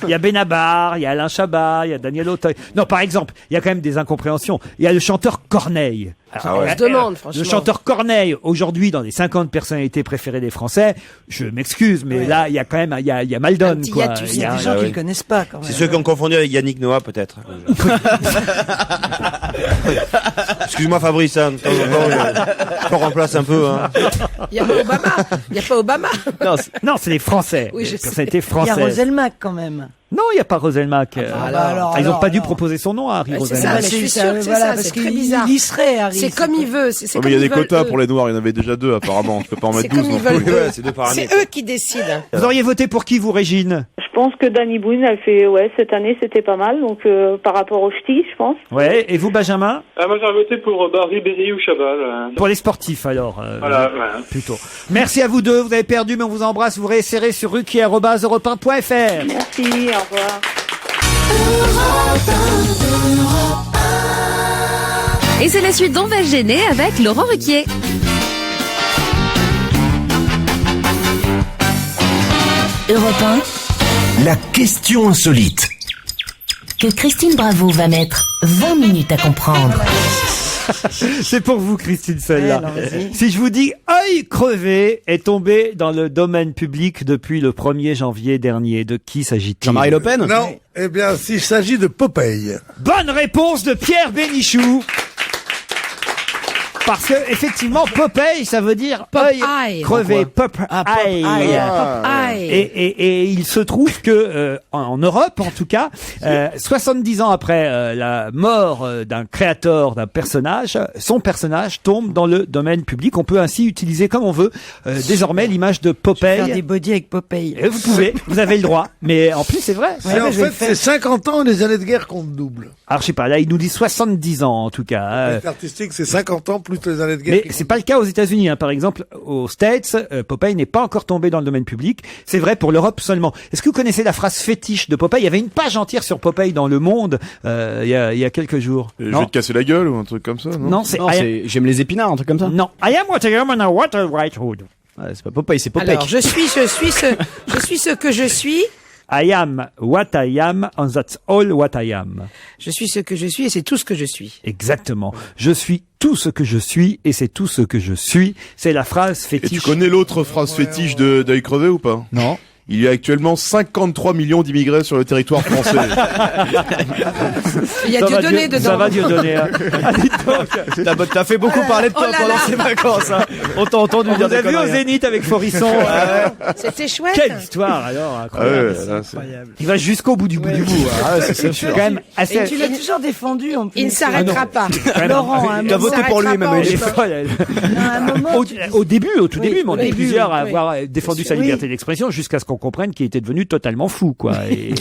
Speaker 1: Il y a Benabar, il y a Alain Chabat, il y a Daniel Auteuil. Non, par exemple, il y a quand même des incompréhensions. Il y a le chanteur Corneille.
Speaker 2: On se demande, franchement.
Speaker 1: Le chanteur Corneille, aujourd'hui, dans les 50 personnalités préférées des Français, je m'excuse, mais là, il y a quand même, il y a mal
Speaker 2: Un
Speaker 1: donne,
Speaker 2: petit
Speaker 1: quoi.
Speaker 2: hiatus.
Speaker 5: Il y a des gens qui le connaissent pas, quand même.
Speaker 8: C'est ceux qui ont confondu avec Yannick Noah, peut-être. Excuse-moi, Fabrice, hein, de temps en temps, je remplace un peu. Hein.
Speaker 2: Il y a pas Obama. Il y a pas Obama.
Speaker 1: Non, c'est les Français.
Speaker 2: Oui, je
Speaker 1: les
Speaker 2: sais.
Speaker 1: personnalités
Speaker 5: Il y a
Speaker 1: françaises.
Speaker 5: Roselmack, quand même.
Speaker 1: Non, il n'y a pas Roselmack. Ils n'ont pas dû
Speaker 5: alors.
Speaker 1: proposer son nom à Harry
Speaker 2: Ouais, c'est
Speaker 1: Roselmack.
Speaker 2: ça, mais je suis sûre que c'est ça,
Speaker 5: parce
Speaker 2: c'est très
Speaker 5: qu'il
Speaker 2: bizarre.
Speaker 5: y serait, Harry.
Speaker 2: C'est comme il veut. C'est
Speaker 4: Mais
Speaker 2: comme
Speaker 4: il y a
Speaker 2: ils
Speaker 4: des
Speaker 2: veulent,
Speaker 4: quotas
Speaker 2: eux.
Speaker 4: pour les Noirs, il y en avait déjà 2 apparemment. Je peux pas en
Speaker 2: C'est
Speaker 4: mettre 12
Speaker 2: comme
Speaker 4: non
Speaker 2: ils
Speaker 4: plus.
Speaker 2: veulent.
Speaker 8: Ouais, c'est 2 par année.
Speaker 2: C'est eux qui décident.
Speaker 1: Vous auriez voté pour qui, vous, Régine?
Speaker 14: Je pense que Danny Boone, elle fait, cette année, c'était pas mal. Donc, par rapport au ch'ti, je pense.
Speaker 1: Ouais. Et vous, Benjamin?
Speaker 15: Moi, j'ai voté pour Ribéry ou Chabal.
Speaker 1: Pour les sportifs, alors.
Speaker 15: Voilà.
Speaker 1: Plutôt. Merci à vous deux. Vous avez perdu, mais on vous embrasse. Vous réessayerez sur ruquier@europe1.fr.
Speaker 14: Merci, au revoir.
Speaker 9: Et c'est la suite d'On va se gêner avec Laurent Ruquier.
Speaker 10: Europe 1,
Speaker 11: La question insolite.
Speaker 10: que Christine Bravo va mettre 20 minutes à comprendre.
Speaker 1: C'est pour vous, Christine, celle-là.
Speaker 5: Ouais, alors, vas-y.
Speaker 1: Si je vous dis œil crevé est tombé dans le domaine public depuis le 1er janvier dernier, de qui s'agit-il?
Speaker 3: Jean-Marie Le Pen?
Speaker 12: Non. Eh bien, s'il s'agit de Popeye.
Speaker 1: Bonne réponse de Pierre Bénichou. Parce que, effectivement, Popeye, ça veut dire œil crevé. Popeye. Et il se trouve que, en Europe, en tout cas, 70 ans après la mort d'un créateur, d'un personnage, son personnage tombe dans le domaine public. On peut ainsi utiliser comme on veut, désormais, l'image de Popeye.
Speaker 5: Faire des body avec Popeye.
Speaker 1: Et vous pouvez, vous avez le droit. Mais en plus, c'est vrai.
Speaker 12: En fait, c'est 50 ans les années de guerre comptent double.
Speaker 1: Alors, je sais pas, là, il nous dit 70 ans, en tout cas.
Speaker 12: L'artistique, c'est 50 ans plus les années de guerre.
Speaker 1: Mais c'est pas le cas aux États-Unis, hein. Par exemple, aux States, Popeye n'est pas encore tombé dans le domaine public. C'est vrai pour l'Europe seulement. Est-ce que vous connaissez la phrase fétiche de Popeye? Il y avait une page entière sur Popeye dans Le Monde, il y a quelques jours.
Speaker 4: Je vais te casser la gueule ou un truc comme ça, non?
Speaker 1: Non,
Speaker 3: c'est j'aime les épinards, un truc comme ça.
Speaker 1: Non. I am what I am and I want a white hood.
Speaker 3: C'est pas Popeye, c'est Popeye.
Speaker 2: Alors, je suis ce que je suis.
Speaker 1: I am what I am and that's all what I am.
Speaker 2: Je suis ce que je suis et c'est tout ce que je suis.
Speaker 1: Exactement. Je suis tout ce que je suis et c'est tout ce que je suis. C'est la phrase fétiche.
Speaker 4: Et tu connais l'autre phrase fétiche d'œil crevé ou pas?
Speaker 1: Non.
Speaker 4: Il y a actuellement 53 millions d'immigrés sur le territoire français.
Speaker 2: Il y a Dieudonné dedans.
Speaker 1: Ça va Dieudonné. Hein.
Speaker 3: T'as fait beaucoup parler de toi pendant ces vacances. Hein. On t'a entendu dire
Speaker 1: des conneries. Vous avez vu au Zénith avec Forisson.
Speaker 2: C'était chouette.
Speaker 1: Quelle histoire alors, incroyable.
Speaker 4: Incroyable.
Speaker 1: Il va jusqu'au bout du bout du bout. Hein. C'est quand même assez.
Speaker 5: Et tu l'as toujours défendu en plus.
Speaker 2: Il ne s'arrêtera pas.
Speaker 5: Laurent,
Speaker 3: tu as voté pour lui même.
Speaker 1: Elle est folle. Au tout début, mais on est plusieurs à avoir défendu sa liberté d'expression jusqu'à ce qu'on comprenne qu'il était devenu totalement fou, quoi, et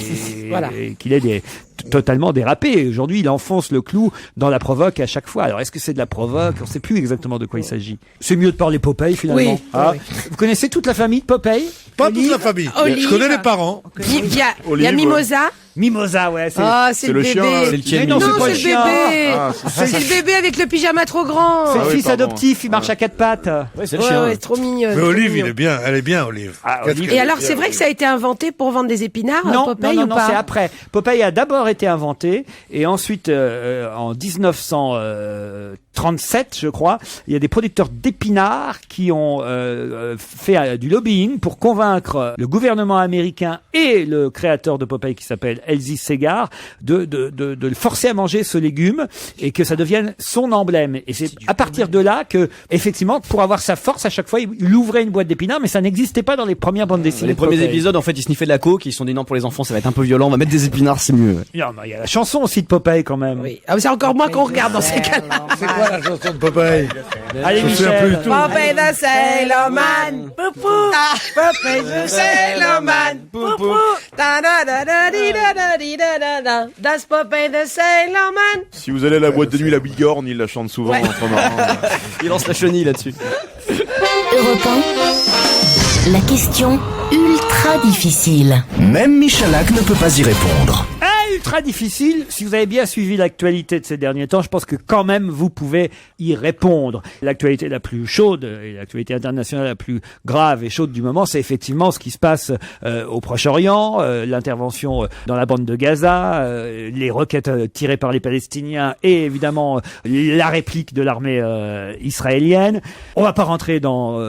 Speaker 1: qu'il est totalement dérapé. Aujourd'hui, il enfonce le clou dans la provoque à chaque fois. Alors, est-ce que c'est de la provoque? On ne sait plus exactement de quoi il s'agit. C'est mieux de parler Popeye, finalement.
Speaker 2: Oui.
Speaker 1: Vous connaissez toute la famille de Popeye?
Speaker 12: Pas toute la famille. Je connais les parents.
Speaker 2: Il y a Mimosa.
Speaker 1: Mimosa, ouais.
Speaker 2: C'est le bébé.
Speaker 4: Chien,
Speaker 3: c'est le tien.
Speaker 2: Non,
Speaker 1: c'est pas le
Speaker 2: c'est
Speaker 1: chien.
Speaker 2: C'est le bébé avec le pyjama trop grand.
Speaker 1: C'est le fils adoptif, il marche à quatre pattes.
Speaker 3: Ouais, c'est le chien.
Speaker 2: Ouais, trop mignon.
Speaker 12: Mais Olive, elle est bien, Olive.
Speaker 2: Et alors, c'est vrai que ça a été inventé pour vendre des épinards, Popeye,
Speaker 1: non,
Speaker 2: ou pas?
Speaker 1: c'est après. Popeye a d'abord été inventé, et ensuite, en 1937, je crois, il y a des producteurs d'épinards qui ont fait du lobbying pour convaincre le gouvernement américain et le créateur de Popeye, qui s'appelle Elsie Segar, de le forcer à manger ce légume et que ça devienne son emblème. Et c'est à partir de là que, effectivement, pour avoir sa force, à chaque fois, il ouvrait une boîte d'épinards, mais ça n'existait pas dans les premières bandes dessinées.
Speaker 3: Les premiers épisodes, en fait, ils sniffaient de la coke, ils se sont dit non, pour les enfants, ça va être un peu violent, on va mettre des épinards, c'est mieux.
Speaker 1: Non, mais il y a la chanson aussi de Popeye, quand même.
Speaker 2: Oui. Ah, c'est encore moins qu'on regarde dans ces cas-là.
Speaker 12: C'est quoi la chanson de Popeye?
Speaker 1: Allez, Michel.
Speaker 2: Popeye the Sailor Man, poupou. Popeye the Sailor Man, poupou. Das Popeye the Sailor Man.
Speaker 4: Si vous allez à la boîte de nuit, la Bigorne, il la chante souvent entre marins.
Speaker 3: Il lance la chenille là-dessus.
Speaker 10: Europe 1, la question ultra difficile.
Speaker 11: Même Michalak ne peut pas y répondre.
Speaker 1: Ultra difficile. Si vous avez bien suivi l'actualité de ces derniers temps, je pense que quand même vous pouvez y répondre. L'actualité la plus chaude et l'actualité internationale la plus grave et chaude du moment, c'est effectivement ce qui se passe au Proche-Orient, l'intervention dans la bande de Gaza, les roquettes tirées par les Palestiniens et évidemment la réplique de l'armée israélienne. On va pas rentrer dans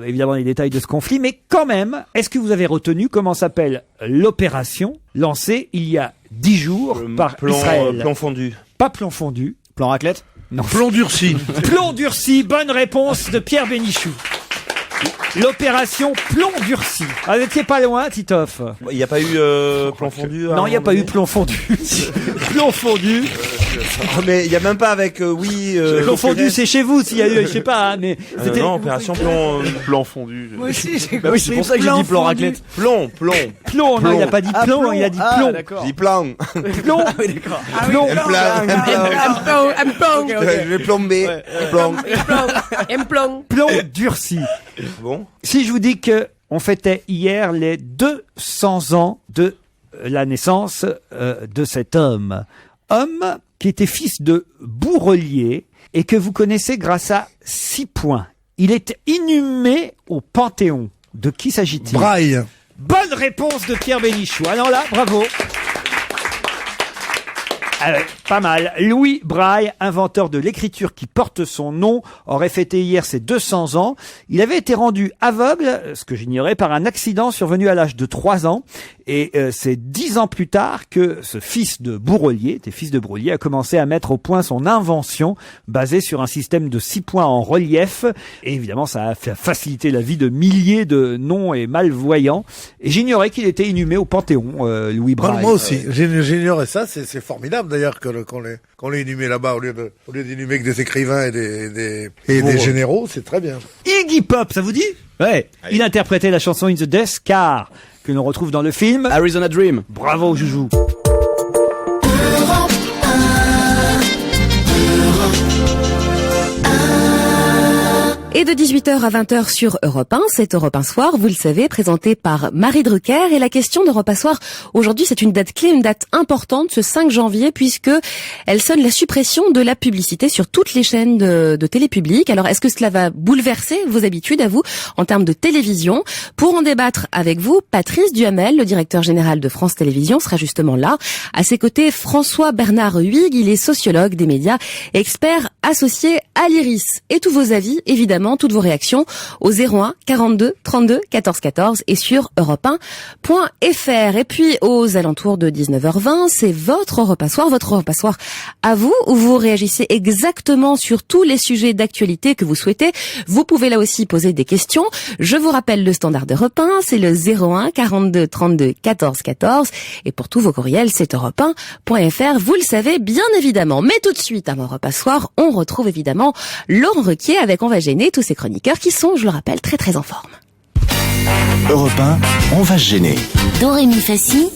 Speaker 1: évidemment les détails de ce conflit, mais quand même, est-ce que vous avez retenu comment s'appelle l'opération lancée il y a 10 jours par Israël?
Speaker 8: Plan fondu.
Speaker 1: Pas plan fondu.
Speaker 3: Plan raclette?
Speaker 1: Non.
Speaker 12: Plomb durci.
Speaker 1: Plomb durci. Bonne réponse de Pierre Bénichou. L'opération plomb durci. Ah, vous étiez pas loin, Titoff.
Speaker 8: Il n'y a pas eu plan fondu?
Speaker 1: Non, il n'y a pas eu plomb fondu. Plomb fondu.
Speaker 8: Mais il n'y a même pas avec
Speaker 1: plomb fondu, c'est chez vous s'il y a eu, je sais pas, hein, mais c'était
Speaker 4: non, opération plan fondu.
Speaker 5: Moi aussi, j'ai
Speaker 3: Bah oui, c'est pour ça que j'ai dit plan raclette.
Speaker 8: Plomb.
Speaker 1: Non, il a pas dit plomb, il a dit plomb.
Speaker 3: D'accord.
Speaker 8: Dis plan.
Speaker 1: Plomb. Plomb.
Speaker 8: Je vais plomber.
Speaker 1: Plomb durci.
Speaker 8: Bon.
Speaker 1: Si je vous dis que on fêtait hier les 200 ans de la naissance de cet homme qui était fils de bourrelier et que vous connaissez grâce à 6 points. Il est inhumé au Panthéon. De qui s'agit-il?
Speaker 12: Braille.
Speaker 1: Bonne réponse de Pierre Bénichou. Alors là, bravo. Pas mal. Louis Braille, inventeur de l'écriture qui porte son nom, aurait fêté hier ses 200 ans. Il avait été rendu aveugle, ce que j'ignorais, par un accident survenu à l'âge de 3 ans. Et c'est 10 ans plus tard que ce fils de Bourrelier, a commencé à mettre au point son invention basée sur un système de 6 points en relief. Et évidemment, ça a fait faciliter la vie de milliers de non et malvoyants. Et j'ignorais qu'il était inhumé au Panthéon, Louis Braille.
Speaker 12: Moi aussi, j'ignorais ça. C'est formidable d'ailleurs qu'on l'ait inhumé là-bas au lieu d'inhumer que des écrivains et des généraux. C'est très bien.
Speaker 1: Iggy Pop, ça vous dit?
Speaker 3: Ouais.
Speaker 1: Il interprétait la chanson In the Death Car, que l'on retrouve dans le film
Speaker 3: Arizona Dream.
Speaker 1: Bravo, Joujou.
Speaker 9: Et de 18h à 20h sur Europe 1, c'est Europe 1 Soir, vous le savez, présenté par Marie Drucker. Et la question d'Europe 1 Soir, aujourd'hui, c'est une date clé, une date importante, ce 5 janvier, puisque elle sonne la suppression de la publicité sur toutes les chaînes de télé publique. Alors, est-ce que cela va bouleverser vos habitudes à vous en termes de télévision? Pour en débattre avec vous, Patrice Duhamel, le directeur général de France Télévisions, sera justement là. À ses côtés, François-Bernard Huyghe, il est sociologue des médias, expert associé à l'IRIS. Et tous vos avis, évidemment, toutes vos réactions au 01 42 32 14 14 et sur europe1.fr. Et puis aux alentours de 19h20, c'est votre Europe 1 Soir, à vous, où vous réagissez exactement sur tous les sujets d'actualité que vous souhaitez. Vous pouvez là aussi poser des questions. Je vous rappelle le standard d'Europe 1, c'est le 01 42 32 14 14 et pour tous vos courriels, c'est europe1.fr. Vous le savez bien évidemment. Mais tout de suite, à Europe 1 Soir, on retrouve évidemment Laurent Ruquier avec On va gêner, tous ces chroniqueurs qui sont, je le rappelle, très très en forme.
Speaker 11: Europe 1, on va se gêner.
Speaker 10: Doremi Fassi,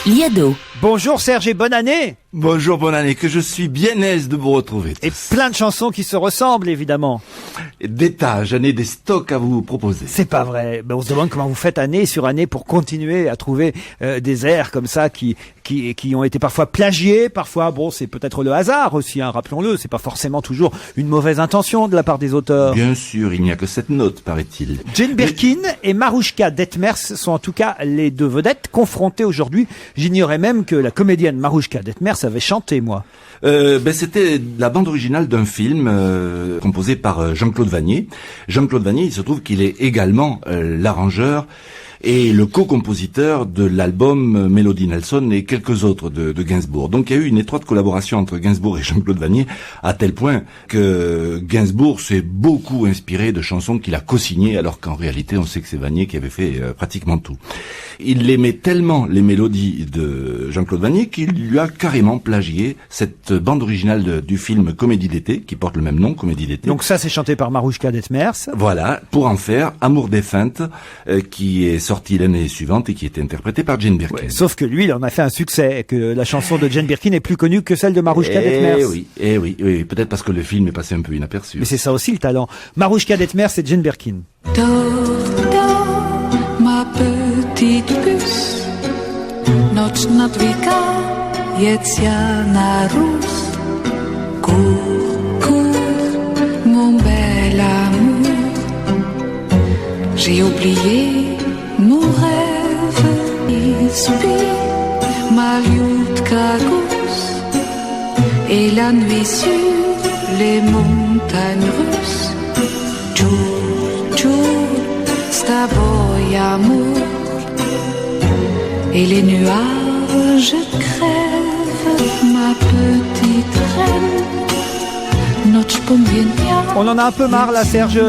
Speaker 10: Liado.
Speaker 1: Bonjour Serge et bonne année.
Speaker 16: Bonjour, bonne année, que je suis bien aise de vous retrouver.
Speaker 1: Et plein de chansons qui se ressemblent, évidemment.
Speaker 16: Des tas, j'en ai des stocks à vous proposer.
Speaker 1: C'est pas vrai. Ben, on se demande comment vous faites année sur année pour continuer à trouver des airs comme ça qui ont été parfois plagiés, parfois, bon, c'est peut-être le hasard aussi, hein, rappelons-le, c'est pas forcément toujours une mauvaise intention de la part des auteurs.
Speaker 16: Bien sûr, il n'y a que cette note, paraît-il.
Speaker 1: Jane Birkin et Marouchka Detmers sont en tout cas les deux vedettes confrontées aujourd'hui. J'ignorais même que la comédienne Marouchka Detmers avait chanté, moi.
Speaker 16: C'était la bande originale d'un film composé par Jean-Claude Vannier. Jean-Claude Vannier, il se trouve qu'il est également l'arrangeur et le co-compositeur de l'album Melody Nelson et quelques autres de Gainsbourg. Donc il y a eu une étroite collaboration entre Gainsbourg et Jean-Claude Vannier, à tel point que Gainsbourg s'est beaucoup inspiré de chansons qu'il a co-signées, alors qu'en réalité on sait que c'est Vannier qui avait fait pratiquement tout. Il aimait tellement les mélodies de Jean-Claude Vannier qu'il lui a carrément plagié cette bande originale du film Comédie d'été, qui porte le même nom, Comédie d'été.
Speaker 1: Donc ça c'est chanté par Marouchka Detmers.
Speaker 16: Voilà, pour en faire Amour des feintes, qui est sorti l'année suivante et qui était interprété par Jane Birkin.
Speaker 1: Ouais, sauf que lui, il en a fait un succès, et que la chanson de Jane Birkin est plus connue que celle de Marouchka Detmers.
Speaker 16: Oui, peut-être parce que le film est passé un peu inaperçu.
Speaker 1: Mais c'est ça aussi le talent. Marouchka Detmers, c'est Jane Birkin.
Speaker 17: Ma petite puce, noczna dwójka, jecja na róz. Cours, mon bel amour. J'ai oublié mon rêve, inspire malutka gousse. Et la nuit sur les montagnes russes. Tchour, tchour, z tobой amour. Et les nuages crèvent, ma petite reine.
Speaker 1: On en a un peu marre là, Serge.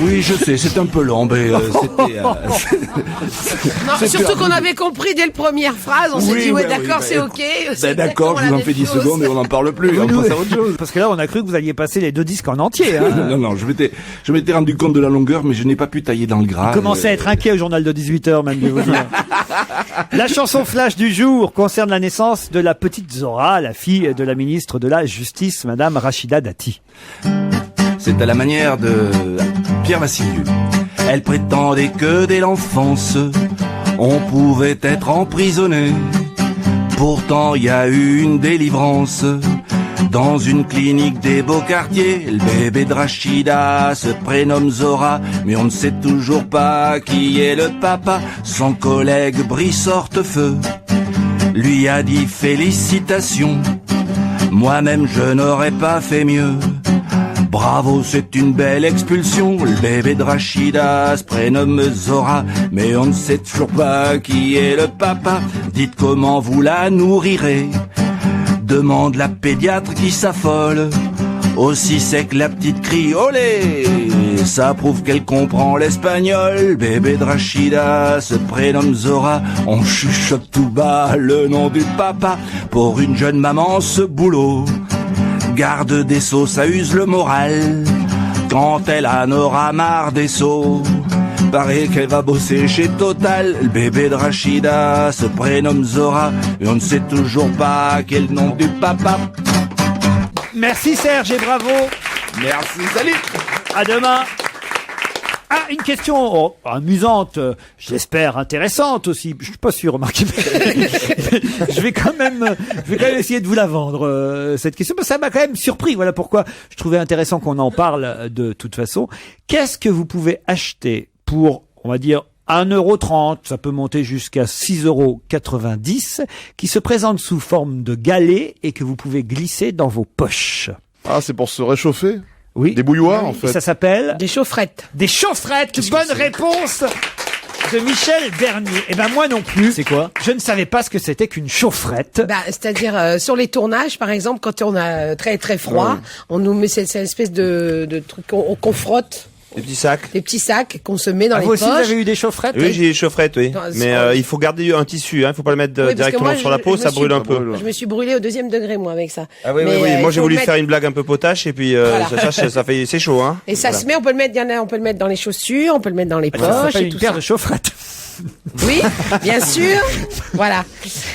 Speaker 16: Oui, je sais, c'est un peu long, mais c'était...
Speaker 2: Non, surtout qu'on avait compris dès la première phrase, on s'est dit ouais d'accord, c'est ok.
Speaker 16: D'accord, je vous en fais 10 secondes et on n'en parle plus, on passe à autre chose.
Speaker 1: Parce que là, on a cru que vous alliez passer les deux disques en entier. Hein.
Speaker 16: Non, je m'étais rendu compte de la longueur, mais je n'ai pas pu tailler dans le gras.
Speaker 1: Vous commencez à être inquiet au journal de 18h, même, de vous dire. La chanson flash du jour concerne la naissance de la petite Zora, la fille de la ministre de la Justice, Madame Rachida Dati.
Speaker 16: C'est à la manière de Pierre Vassiliou. Elle prétendait que dès l'enfance, on pouvait être emprisonné. Pourtant, il y a eu une délivrance dans une clinique des beaux quartiers. Le bébé de Rachida se prénomme Zora, mais on ne sait toujours pas qui est le papa. Son collègue brille sorte-feu. lui a dit félicitations. Moi-même je n'aurais pas fait mieux. Bravo, c'est une belle expulsion. Le bébé de Rachida se prénomme Zora, mais on ne sait toujours pas qui est le papa. Dites comment vous la nourrirez, demande la pédiatre qui s'affole. Aussi sec la petite crie olé, ça prouve qu'elle comprend l'espagnol. Bébé de Rachida se prénomme Zora, on chuchote tout bas le nom du papa. Pour une jeune maman ce boulot, garde des sceaux, ça use le moral. Quand elle en aura marre des sceaux, paraît qu'elle va bosser chez Total. Le bébé de Rachida se prénomme Zora, et on ne sait toujours pas quel nom du papa.
Speaker 1: Merci Serge et bravo.
Speaker 16: Merci, salut.
Speaker 1: À demain. Ah, une question amusante, je l'espère intéressante aussi. Je suis pas sûr, remarquez. je vais quand même essayer de vous la vendre, cette question, parce que ça m'a quand même surpris. Voilà pourquoi je trouvais intéressant qu'on en parle de toute façon. Qu'est-ce que vous pouvez acheter pour, on va dire, 1,30 €, ça peut monter jusqu'à 6,90 €, qui se présente sous forme de galet et que vous pouvez glisser dans vos poches.
Speaker 4: Ah, c'est pour se réchauffer?
Speaker 1: Oui.
Speaker 4: Des bouilloires, en fait.
Speaker 1: Ça s'appelle?
Speaker 2: Des chaufferettes.
Speaker 1: Des chaufferettes. Bonne réponse de Michel Bernier. Eh ben, moi non plus.
Speaker 3: C'est quoi?
Speaker 1: Je ne savais pas ce que c'était qu'une chaufferette.
Speaker 2: Bah, c'est-à-dire, sur les tournages, par exemple, quand on a très très froid, on nous met cette espèce de truc qu'on frotte.
Speaker 8: Des petits sacs.
Speaker 2: Des petits sacs qu'on se met dans les
Speaker 1: vous
Speaker 2: poches.
Speaker 1: aussi, vous avez eu des chaufferettes?
Speaker 8: Oui, j'ai des chaufferettes, oui.
Speaker 2: Non,
Speaker 8: Mais il faut garder un tissu, hein. Il faut pas le mettre
Speaker 2: Oui,
Speaker 8: directement
Speaker 2: moi,
Speaker 8: sur la peau, ça brûle un peu.
Speaker 2: Je me suis brûlée au 2e degré, moi, avec ça.
Speaker 8: Ah oui,
Speaker 2: Mais,
Speaker 8: oui, oui. Moi,
Speaker 2: il
Speaker 8: j'ai
Speaker 2: faut
Speaker 8: voulu
Speaker 2: le
Speaker 8: faire
Speaker 2: mettre-
Speaker 8: une blague un peu potache et puis
Speaker 2: Voilà.
Speaker 8: ça fait, c'est chaud, hein.
Speaker 2: Et ça
Speaker 8: Voilà.
Speaker 2: se met, on peut le mettre, on peut le mettre dans les chaussures, on peut le mettre dans les
Speaker 1: Ça
Speaker 2: poches
Speaker 1: s'appelle
Speaker 2: et
Speaker 1: une
Speaker 2: tout
Speaker 1: paire
Speaker 2: ça.
Speaker 1: de chaufferettes.
Speaker 2: Oui, bien sûr. Voilà.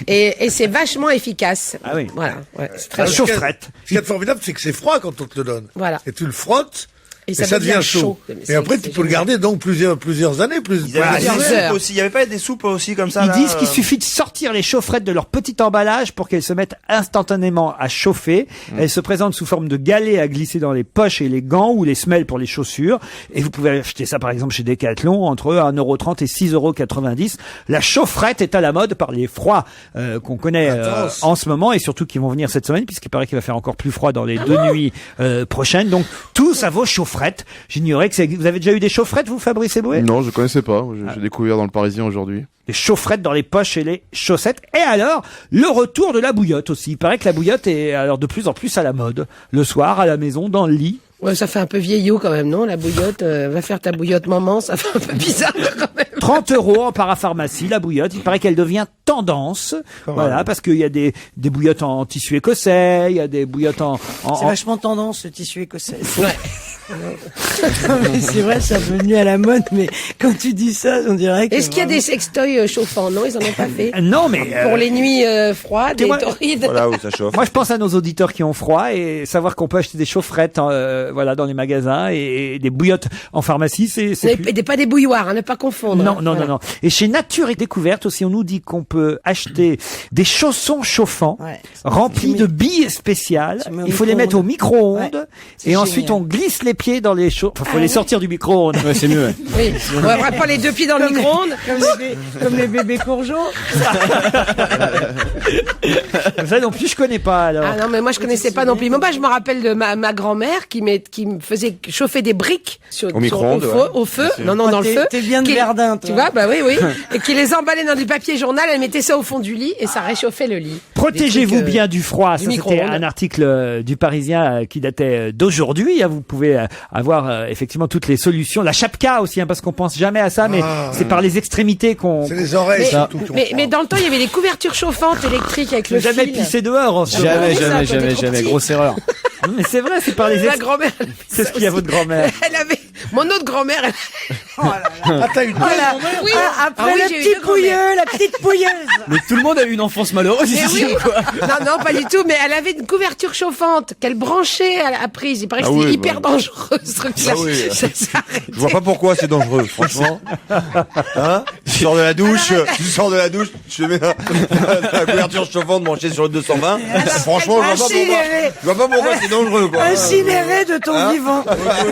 Speaker 2: Et c'est vachement efficace.
Speaker 1: Ah oui.
Speaker 2: Voilà. Ouais, c'est très
Speaker 1: La
Speaker 2: bien.
Speaker 1: chaufferette.
Speaker 12: Ce qui est formidable, c'est que c'est froid quand on te le donne.
Speaker 2: Voilà.
Speaker 12: Et tu le frottes.
Speaker 2: Et
Speaker 12: Et
Speaker 2: ça
Speaker 12: ça
Speaker 2: devient
Speaker 12: devient chaud.
Speaker 2: chaud.
Speaker 12: Et après, tu peux le garder donc plusieurs années,
Speaker 8: Il y avait des
Speaker 2: Plusieurs
Speaker 8: soupes
Speaker 2: heures.
Speaker 8: aussi. Il y avait pas des soupes aussi comme ça.
Speaker 1: Ils
Speaker 8: là,
Speaker 1: disent qu'il suffit de sortir les chaufferettes de leur petit emballage pour qu'elles se mettent instantanément à chauffer. Elles se présentent sous forme de galets à glisser dans les poches et les gants ou les semelles pour les chaussures. Et vous pouvez acheter ça par exemple chez Decathlon entre 1,30 € et 6,90 €. La chaufferette est à la mode par les froids qu'on connaît en ce moment et surtout qui vont venir cette semaine puisqu'il paraît qu'il va faire encore plus froid dans les 2 nuits prochaines. Donc tous à vos chaufferettes. J'ignorais que vous avez déjà eu des chaufferettes, vous, Fabrice Eboué?
Speaker 4: Non, je connaissais pas. J'ai découvert dans le Parisien aujourd'hui.
Speaker 1: Les chaufferettes dans les poches et les chaussettes. Et alors, le retour de la bouillotte aussi. Il paraît que la bouillotte est alors de plus en plus à la mode. Le soir, à la maison, dans le lit.
Speaker 2: Ouais, ça fait un peu vieillot quand même, non? La bouillotte, va faire ta bouillotte maman, ça fait un peu bizarre quand même.
Speaker 1: 30 € en parapharmacie, la bouillotte. Il paraît qu'elle devient tendance. Voilà, parce qu'il y a des bouillottes en tissu écossais, il y a des bouillottes
Speaker 5: C'est vachement tendance, ce tissu écossais. Non, mais c'est vrai, c'est devenu à la mode, mais quand tu dis ça, on dirait que...
Speaker 2: Est-ce qu'il y a des sextoys chauffants? Non, ils en ont pas fait.
Speaker 1: Non, mais...
Speaker 2: Pour les nuits froides et
Speaker 1: moi-
Speaker 2: torrides.
Speaker 8: Voilà où ça chauffe.
Speaker 1: Moi, je pense à nos auditeurs qui ont froid et savoir qu'on peut acheter des chaufferettes, voilà, dans les magasins et des bouillottes en pharmacie, c'est plus...
Speaker 2: Pas des bouilloires, hein, ne pas confondre.
Speaker 1: Non,
Speaker 2: hein.
Speaker 1: non,
Speaker 2: Voilà.
Speaker 1: non, non. Et chez Nature et Découverte aussi, on nous dit qu'on peut acheter des chaussons chauffants remplis de billes spéciales.
Speaker 5: Tu mets au
Speaker 1: Il faut les mettre au micro-ondes
Speaker 5: C'est
Speaker 1: et ensuite
Speaker 5: génial.
Speaker 1: on glisse les pieds dans les faut les sortir du micro-ondes.
Speaker 3: Ouais, c'est mieux.
Speaker 2: Oui, on va pas les 2 pieds dans le micro-ondes.
Speaker 5: Comme les bébés courgeaux.
Speaker 1: Ça non plus, je connais pas alors.
Speaker 2: Ah non, mais moi je connaissais pas non plus. Moi, je me rappelle de ma grand-mère qui me faisait chauffer des briques
Speaker 8: Au micro-ondes,
Speaker 2: au feu. Non, non,
Speaker 5: Oh,
Speaker 2: dans le feu.
Speaker 5: T'es bien de
Speaker 2: Qui-
Speaker 5: Verdun, toi.
Speaker 2: Tu vois, bah oui, oui. Et qui les emballait dans du papier journal, elle mettait ça au fond du lit et ça réchauffait le lit.
Speaker 1: Protégez-vous
Speaker 2: Des trucs,
Speaker 1: bien du froid.
Speaker 2: du
Speaker 1: Ça, c'était
Speaker 2: micro-ondes.
Speaker 1: un article du Parisien qui datait d'aujourd'hui. Vous pouvez avoir effectivement toutes les solutions. La chapka aussi, parce qu'on pense jamais à ça, mais c'est par les extrémités qu'on...
Speaker 12: C'est les oreilles
Speaker 2: Mais,
Speaker 12: surtout qui ont
Speaker 2: mais,
Speaker 12: froid.
Speaker 2: mais dans le temps, il y avait les couvertures chauffantes électriques avec le
Speaker 1: Jamais
Speaker 2: fil.
Speaker 1: pissé dehors. En ce moment.
Speaker 3: Jamais,
Speaker 2: ça,
Speaker 3: jamais,
Speaker 2: quand t'es
Speaker 3: jamais,
Speaker 2: trop
Speaker 3: jamais.
Speaker 2: petit.
Speaker 3: Grosse erreur.
Speaker 1: Mais c'est vrai, c'est par les...
Speaker 2: Ma grand-mère.
Speaker 1: Qu'est-ce qu'il y a votre grand-mère?
Speaker 2: Elle avait, mon autre grand-mère, elle...
Speaker 12: Ah, t'as une belle grand-mère?
Speaker 2: Oui,
Speaker 5: Après
Speaker 2: oui,
Speaker 5: le
Speaker 2: j'ai eu
Speaker 5: petit
Speaker 2: deux grand-mères.
Speaker 5: pouilleux, la petite pouilleuse.
Speaker 3: Mais tout le monde a eu une enfance malheureuse
Speaker 2: Mais
Speaker 3: ici,
Speaker 2: oui.
Speaker 3: ou quoi?
Speaker 2: Non, non, pas du tout, mais elle avait une couverture chauffante qu'elle branchait à la prise. Il paraît que
Speaker 4: Ah
Speaker 2: c'était
Speaker 4: oui,
Speaker 2: hyper
Speaker 4: bah.
Speaker 2: dangereux, ce truc-là.
Speaker 8: Ah oui.
Speaker 2: Ça s'arrêtait.
Speaker 8: Je vois pas pourquoi c'est dangereux, franchement. Hein? Tu sors de la douche, tu te mets la couverture chauffante branchée sur le 220. Franchement, je vois pas pourquoi c'est dangereux, quoi.
Speaker 5: Incinéré de ton
Speaker 8: Hein
Speaker 5: vivant.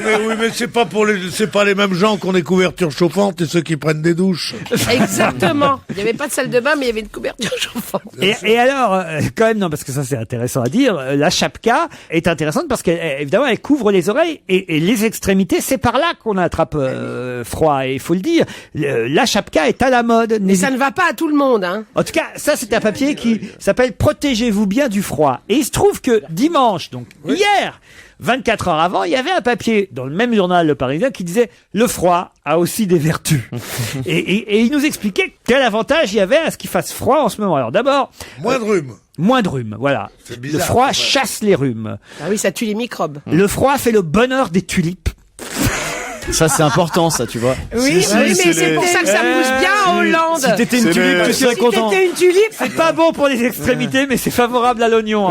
Speaker 12: Oui, mais c'est pas c'est pas les mêmes gens qu'on écoute. couvertures chauffantes et ceux qui prennent des douches.
Speaker 2: Exactement. Il n'y avait pas de salle de bain, mais il y avait une couverture chauffante.
Speaker 1: Et alors, quand même, non, parce que ça c'est intéressant à dire, la chapka est intéressante parce qu'évidemment elle couvre les oreilles et les extrémités, c'est par là qu'on attrape froid. Et il faut le dire, la chapka est à la mode.
Speaker 2: Mais ça ne va pas à tout le monde, hein.
Speaker 1: En tout cas, ça c'est un papier qui s'appelle Protégez-vous bien du froid. Et il se trouve que dimanche, donc hier, 24 heures avant, il y avait un papier dans le même journal Le Parisien qui disait le froid a aussi des vertus. et il nous expliquait quel avantage il y avait à ce qu'il fasse froid en ce moment. Alors d'abord,
Speaker 12: moins de rhume.
Speaker 1: Moins de rhume, voilà.
Speaker 12: Bizarre,
Speaker 1: le froid chasse les rhumes.
Speaker 2: Ah oui, ça tue les microbes.
Speaker 1: Le froid fait le bonheur des tulipes.
Speaker 3: Ça, c'est important, ça, tu vois.
Speaker 2: Oui, mais c'est pour ça que ça pousse bien en Hollande.
Speaker 3: Si t'étais une tulipe, tu serais content.
Speaker 2: Si t'étais une tulipe,
Speaker 1: c'est pas bon pour les extrémités, mais c'est favorable à l'oignon.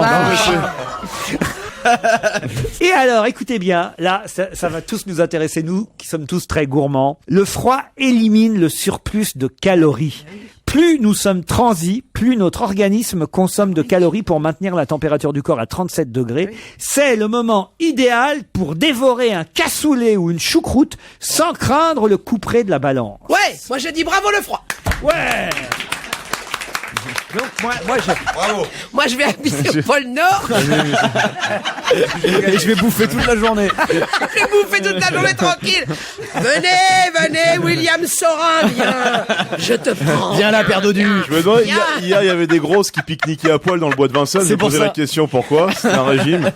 Speaker 1: Et alors, écoutez bien, là, ça va tous nous intéresser, nous, qui sommes tous très gourmands. Le froid élimine le surplus de calories. Plus nous sommes transis, plus notre organisme consomme de calories pour maintenir la température du corps à 37 degrés. C'est le moment idéal pour dévorer un cassoulet ou une choucroute sans craindre le couperet de la balance.
Speaker 2: Ouais, moi je dis bravo le froid.
Speaker 1: Ouais. Donc
Speaker 2: moi je vais habiter au pôle Nord.
Speaker 3: Et je vais bouffer toute la journée.
Speaker 2: Je vais bouffer toute la journée tranquille. Venez, William Sorin, viens. Je te prends.
Speaker 3: Viens là, père Dodu.
Speaker 4: Je me demande, hier, il y avait des grosses qui pique-niquaient à poil dans le bois de Vincennes. Je me posais la question pourquoi. C'est un régime.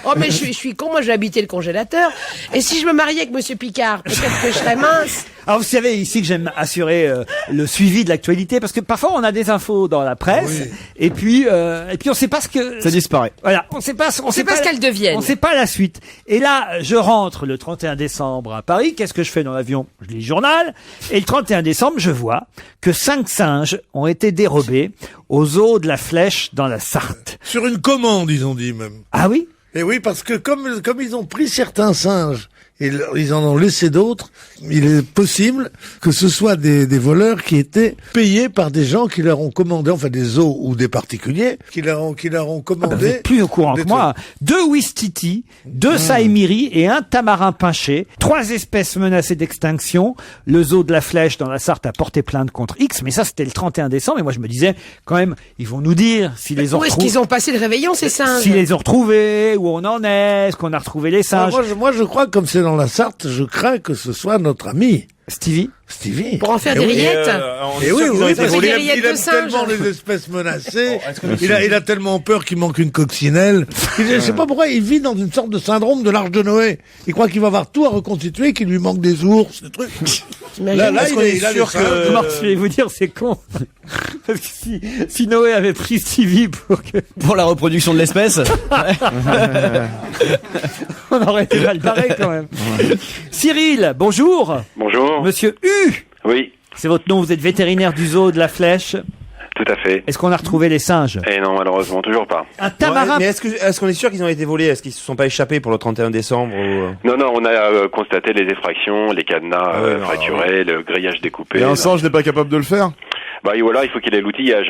Speaker 2: Oh, mais je suis con, moi j'ai habité le congélateur. Et si je me mariais avec Monsieur Picard, peut-être que je serais mince.
Speaker 1: Alors vous savez ici que j'aime assurer le suivi de l'actualité parce que parfois on a des infos dans la presse et puis on sait pas ce que
Speaker 3: ça disparaît.
Speaker 1: Voilà, on sait pas ce
Speaker 2: qu'elles deviennent.
Speaker 1: On sait pas la suite. Et là, je rentre le 31 décembre à Paris, qu'est-ce que je fais dans l'avion? Je lis le journal et le 31 décembre, je vois que 5 singes ont été dérobés aux eaux de la Flèche dans la Sarthe.
Speaker 12: Sur une commande, ils ont dit même.
Speaker 1: Ah oui?
Speaker 12: Et oui, parce que comme ils ont pris certains singes et ils en ont laissé d'autres, il est possible que ce soit des voleurs qui étaient payés par des gens qui leur ont commandé, enfin des zoos ou des particuliers, qui leur ont commandé.
Speaker 1: Vous êtes plus au courant que moi. 2 ouistiti, 2 saïmiri et 1 tamarin pinché. 3 espèces menacées d'extinction. Le zoo de la Flèche dans la Sarthe a porté plainte contre X, mais ça c'était le 31 décembre et moi je me disais quand même, ils vont nous dire s'ils les ont
Speaker 2: retrouvés. Où est-ce qu'ils ont passé le réveillon ces singes?
Speaker 1: S'ils les ont retrouvés, où on en est, est-ce qu'on a retrouvé les singes?
Speaker 12: Moi je crois que comme c'est dans la Sarthe, je crains que ce soit notre ami.
Speaker 1: Stevie.
Speaker 2: Pour en faire des rillettes.
Speaker 12: Et oui, parce qu'il
Speaker 2: aime
Speaker 12: tellement les espèces menacées. Il a tellement peur qu'il manque une coccinelle. Je sais pas pourquoi il vit dans une sorte de syndrome de l'Arche de Noé. Il croit qu'il va avoir tout à reconstituer, qu'il lui manque des ours, des trucs.
Speaker 1: Là, il est sûr que... je vais vous dire, c'est con. Parce que si Noé avait pris Stevie
Speaker 3: pour la reproduction de l'espèce,
Speaker 1: on aurait été mal barré quand même. Cyril, bonjour.
Speaker 18: Bonjour.
Speaker 1: Monsieur U.
Speaker 18: Oui.
Speaker 1: C'est votre nom, vous êtes vétérinaire du zoo de la Flèche.
Speaker 18: Tout à fait.
Speaker 1: Est-ce qu'on a retrouvé les singes?
Speaker 18: Eh non, malheureusement, toujours pas.
Speaker 1: Un tamarin.
Speaker 8: Mais est-ce qu'on est sûr qu'ils ont été volés? Est-ce qu'ils se sont pas échappés pour le 31 décembre ou...
Speaker 18: Non, on a constaté les effractions, les cadenas fracturés, le grillage découpé.
Speaker 4: Et un singe n'est pas capable de le faire?
Speaker 18: Ou alors il faut qu'il ait l'outillage.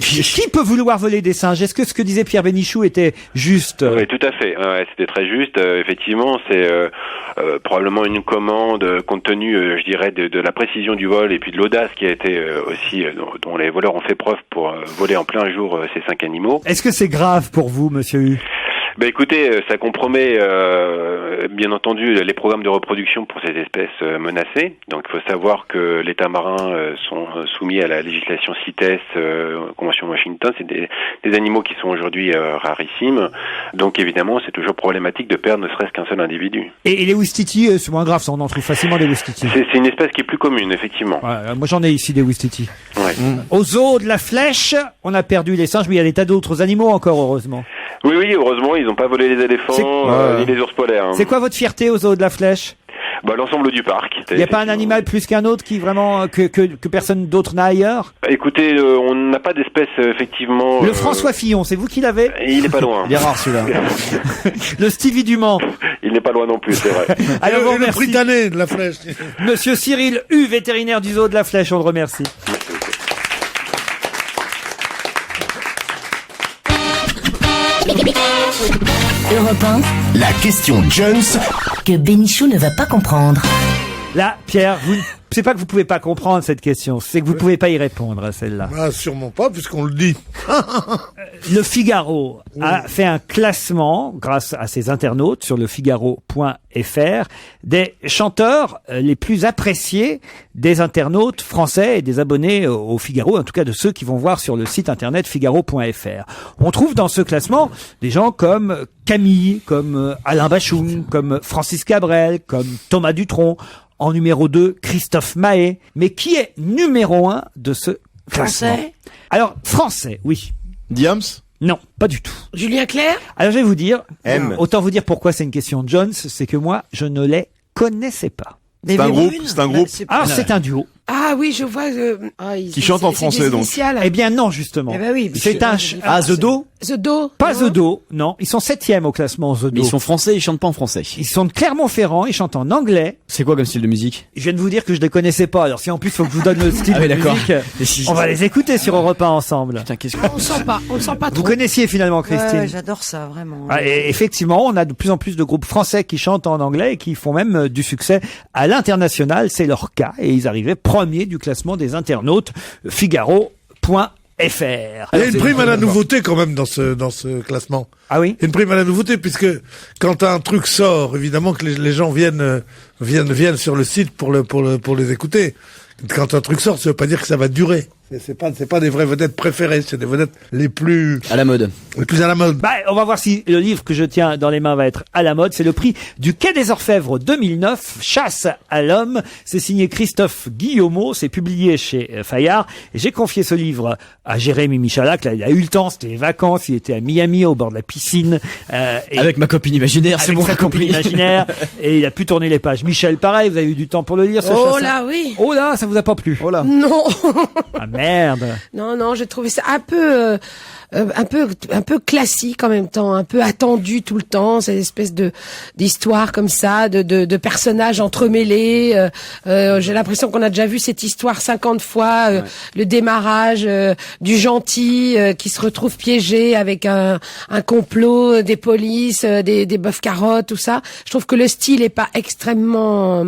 Speaker 1: Qui peut vouloir voler des singes? Est-ce que ce que disait Pierre Bénichou était juste?
Speaker 18: Oui, tout à fait. C'était très juste. Effectivement, c'est probablement une commande compte tenu, je dirais, de la précision du vol et puis de l'audace qui a été aussi dont les voleurs ont fait preuve pour voler en plein jour ces 5 animaux.
Speaker 1: Est-ce que c'est grave pour vous, monsieur U?
Speaker 18: Écoutez, ça compromet bien entendu les programmes de reproduction pour ces espèces menacées. Donc il faut savoir que les tamarins sont soumis à la législation CITES, Convention de Washington. C'est des animaux qui sont aujourd'hui rarissimes. Donc évidemment, c'est toujours problématique de perdre ne serait-ce qu'un seul individu.
Speaker 1: Et les ouistiti, c'est moins grave, ça on en trouve facilement des ouistiti.
Speaker 18: C'est une espèce qui est plus commune, effectivement.
Speaker 1: Ouais, moi j'en ai ici des ouistiti.
Speaker 18: Ouais.
Speaker 1: Au zoo de la Flèche, on a perdu les singes, mais il y a des tas d'autres animaux encore, heureusement.
Speaker 18: Oui, heureusement, ils n'ont pas volé les éléphants ni les ours polaires.
Speaker 1: C'est quoi votre fierté au zoo de la Flèche?
Speaker 18: L'ensemble du parc.
Speaker 1: Il n'y a pas un animal plus qu'un autre qui vraiment que personne d'autre n'a ailleurs?
Speaker 18: Écoutez, on n'a pas d'espèce effectivement.
Speaker 1: Le François Fillon, c'est vous qui l'avez?
Speaker 18: Il n'est pas loin.
Speaker 3: Il est rare celui-là.
Speaker 1: Le Stevie du Mans.
Speaker 18: Il n'est pas loin non plus, c'est vrai.
Speaker 12: Alors, le Britannique de la Flèche.
Speaker 1: Monsieur Cyril U, vétérinaire du zoo de la Flèche, on le remercie.
Speaker 10: Europe 1,
Speaker 11: La question Jones
Speaker 10: que Bénichou ne va pas comprendre.
Speaker 1: Là, Pierre, c'est pas que vous pouvez pas comprendre cette question, c'est que vous pouvez pas y répondre à celle-là.
Speaker 12: Ah, sûrement pas, puisqu'on le dit.
Speaker 1: Le Figaro a fait un classement, grâce à ses internautes, sur lefigaro.fr, des chanteurs les plus appréciés des internautes français et des abonnés au Figaro, en tout cas de ceux qui vont voir sur le site internet figaro.fr. On trouve dans ce classement des gens comme Camille, comme Alain Bachung, comme Francis Cabrel, comme Thomas Dutronc. En numéro 2, Christophe Mahé. Mais qui est numéro 1 de ce classement?
Speaker 2: Français?
Speaker 1: Alors, français, oui.
Speaker 4: Diams?
Speaker 1: Non, pas du tout.
Speaker 2: Julien Clerc?
Speaker 1: Alors, je vais vous dire,
Speaker 8: M.
Speaker 1: autant vous dire pourquoi c'est une question de Jones, c'est que moi, je ne les connaissais pas.
Speaker 4: C'est un groupe? C'est un groupe?
Speaker 1: Alors, c'est un duo.
Speaker 2: Ah oui, je vois.
Speaker 4: Qui chante en français, donc.
Speaker 1: Eh bien, non, justement.
Speaker 2: Eh ben oui,
Speaker 1: c'est un...
Speaker 3: The Do?
Speaker 2: The Do?
Speaker 1: Pas
Speaker 2: non.
Speaker 1: The Do, non. Ils sont 7e au classement The Do.
Speaker 3: Mais ils sont français, ils chantent pas en français.
Speaker 1: Ils sont de Clermont-Ferrand, ils chantent en anglais.
Speaker 3: C'est quoi comme style de musique?
Speaker 1: Je viens de vous dire que je les connaissais pas. Alors si en plus faut que je vous donne le style
Speaker 3: Ah oui,
Speaker 1: de
Speaker 3: d'accord.
Speaker 1: musique, on va les écouter sur Europe 1 ensemble.
Speaker 3: Putain, qu'est-ce que...
Speaker 2: On le sent pas trop.
Speaker 1: Vous connaissiez finalement, Christine?
Speaker 5: Ouais, j'adore ça, vraiment.
Speaker 1: Ah, et effectivement, on a de plus en plus de groupes français qui chantent en anglais et qui font même du succès à l'international. C'est leur cas et ils arrivaient premiers du classement des internautes Figaro.fr.
Speaker 12: Il y a une prime à la nouveauté quand même dans ce classement.
Speaker 1: Ah oui?
Speaker 12: Une prime à la nouveauté puisque quand un truc sort, évidemment que les gens viennent sur le site pour les écouter. Quand un truc sort, ça veut pas dire que ça va durer. C'est pas des vraies vedettes préférées, c'est des vedettes les plus
Speaker 3: à la mode.
Speaker 12: Les plus à la mode.
Speaker 1: Bah, on va voir si le livre que je tiens dans les mains va être à la mode. C'est le prix du Quai des Orfèvres 2009, Chasse à l'homme. C'est signé Christophe Guillemot, c'est publié chez Fayard. Et j'ai confié ce livre à Jérémy Michalak. Là, il a eu le temps, c'était les vacances, il était à Miami, au bord de la piscine. Et
Speaker 3: avec ma copine imaginaire, c'est
Speaker 1: avec
Speaker 3: bon,
Speaker 1: sa copine imaginaire. Et il a pu tourner les pages. Michel, pareil, vous avez eu du temps pour le lire, ce
Speaker 2: Oh
Speaker 1: Chasse
Speaker 2: là, oui.
Speaker 1: Oh là, ça vous a pas plu? Oh là.
Speaker 2: Non.
Speaker 1: Ah merde.
Speaker 2: Non, j'ai trouvé ça un peu classique en même temps, un peu attendu tout le temps, cette espèce d'histoire comme ça, de personnages entremêlés. J'ai l'impression qu'on a déjà vu cette histoire 50 fois, le démarrage du gentil qui se retrouve piégé avec un complot des polices, des bœufs carottes, tout ça. Je trouve que le style est pas extrêmement,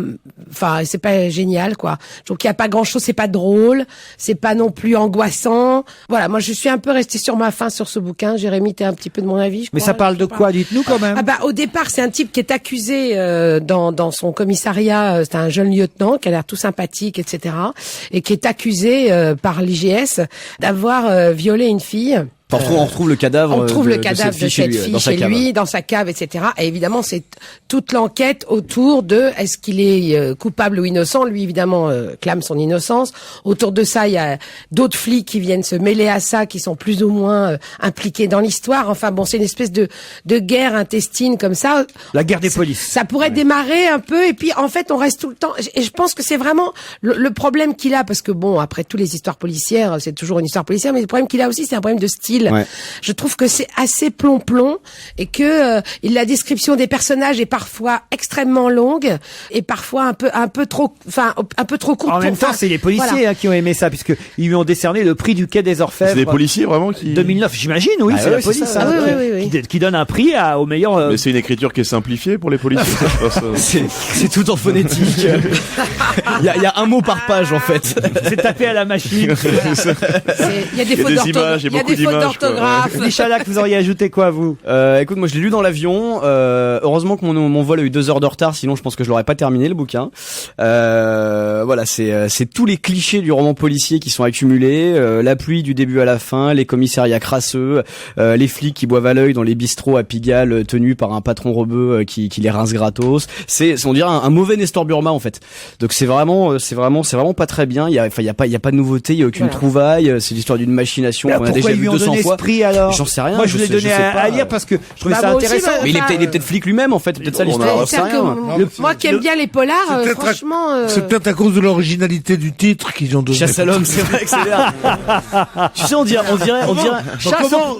Speaker 2: enfin c'est pas génial quoi. Je trouve qu'il y a pas grand chose, c'est pas drôle, c'est pas non plus angoissant. Voilà, moi je suis un peu restée sur ma faim sur ce bouquin. Jérémy, t'es un petit peu de mon avis, je crois.
Speaker 1: Mais ça parle de quoi? Dites-nous quand même.
Speaker 2: Ah bah au départ, c'est un type qui est accusé dans son commissariat. C'est un jeune lieutenant qui a l'air tout sympathique, etc. Et qui est accusé par l'IGS d'avoir violé une fille.
Speaker 3: On retrouve le cadavre.
Speaker 2: On trouve
Speaker 3: de
Speaker 2: le cadavre de cette fille chez lui, dans sa cave, etc. Et évidemment, c'est toute l'enquête autour de est-ce qu'il est coupable ou innocent. Lui, évidemment, clame son innocence. Autour de ça, il y a d'autres flics qui viennent se mêler à ça, qui sont plus ou moins impliqués dans l'histoire. Enfin bon, c'est une espèce de guerre intestine comme ça.
Speaker 1: La guerre des polices.
Speaker 2: Ça pourrait démarrer un peu, et puis en fait, on reste tout le temps. Et je pense que c'est vraiment le problème qu'il a, parce que bon, après toutes les histoires policières, c'est toujours une histoire policière, mais le problème qu'il a aussi, c'est un problème de style. Ouais. Je trouve que c'est assez plomb-plomb et que la description des personnages est parfois extrêmement longue et parfois un peu trop courte.
Speaker 1: En même temps, c'est les policiers qui ont aimé ça, puisque ils lui ont décerné le prix du Quai des Orfèvres.
Speaker 4: C'est des policiers vraiment qui
Speaker 1: 2009, j'imagine, oui, c'est la police qui donne un prix au meilleur.
Speaker 4: Mais c'est une écriture qui est simplifiée pour les policiers.
Speaker 3: c'est tout en phonétique. Il y a un mot par page en fait.
Speaker 1: C'est tapé à la machine.
Speaker 2: Il y a des fautes d'orthographe. Il y a des fautes d'orthographe.
Speaker 1: Michalak, vous auriez ajouté quoi, vous?
Speaker 3: Écoute, moi je l'ai lu dans l'avion. Heureusement que mon vol a eu 2 heures de retard, sinon je pense que je l'aurais pas terminé le bouquin. Voilà, c'est tous les clichés du roman policier qui sont accumulés. La pluie du début à la fin, les commissariats crasseux, les flics qui boivent à l'œil dans les bistrots à Pigalle tenus par un patron rebeu qui les rince gratos. On dirait un mauvais Nestor Burma en fait. Donc c'est vraiment pas très bien. Il y a pas de nouveauté, il y a aucune trouvaille. C'est l'histoire d'une machination qu'on a déjà vu 200 fois.
Speaker 1: Alors,
Speaker 3: j'en sais rien.
Speaker 1: Moi, je vous l'ai donné à lire parce que je trouvais ça intéressant.
Speaker 3: Mais il est peut-être flic lui-même, en fait. Peut-être ça l'histoire.
Speaker 2: Moi qui aime bien les polars, franchement.
Speaker 12: C'est peut-être à cause de l'originalité du titre qu'ils ont donné.
Speaker 3: Chasse à l'homme, c'est vrai que c'est bien. Tu sais, on dirait.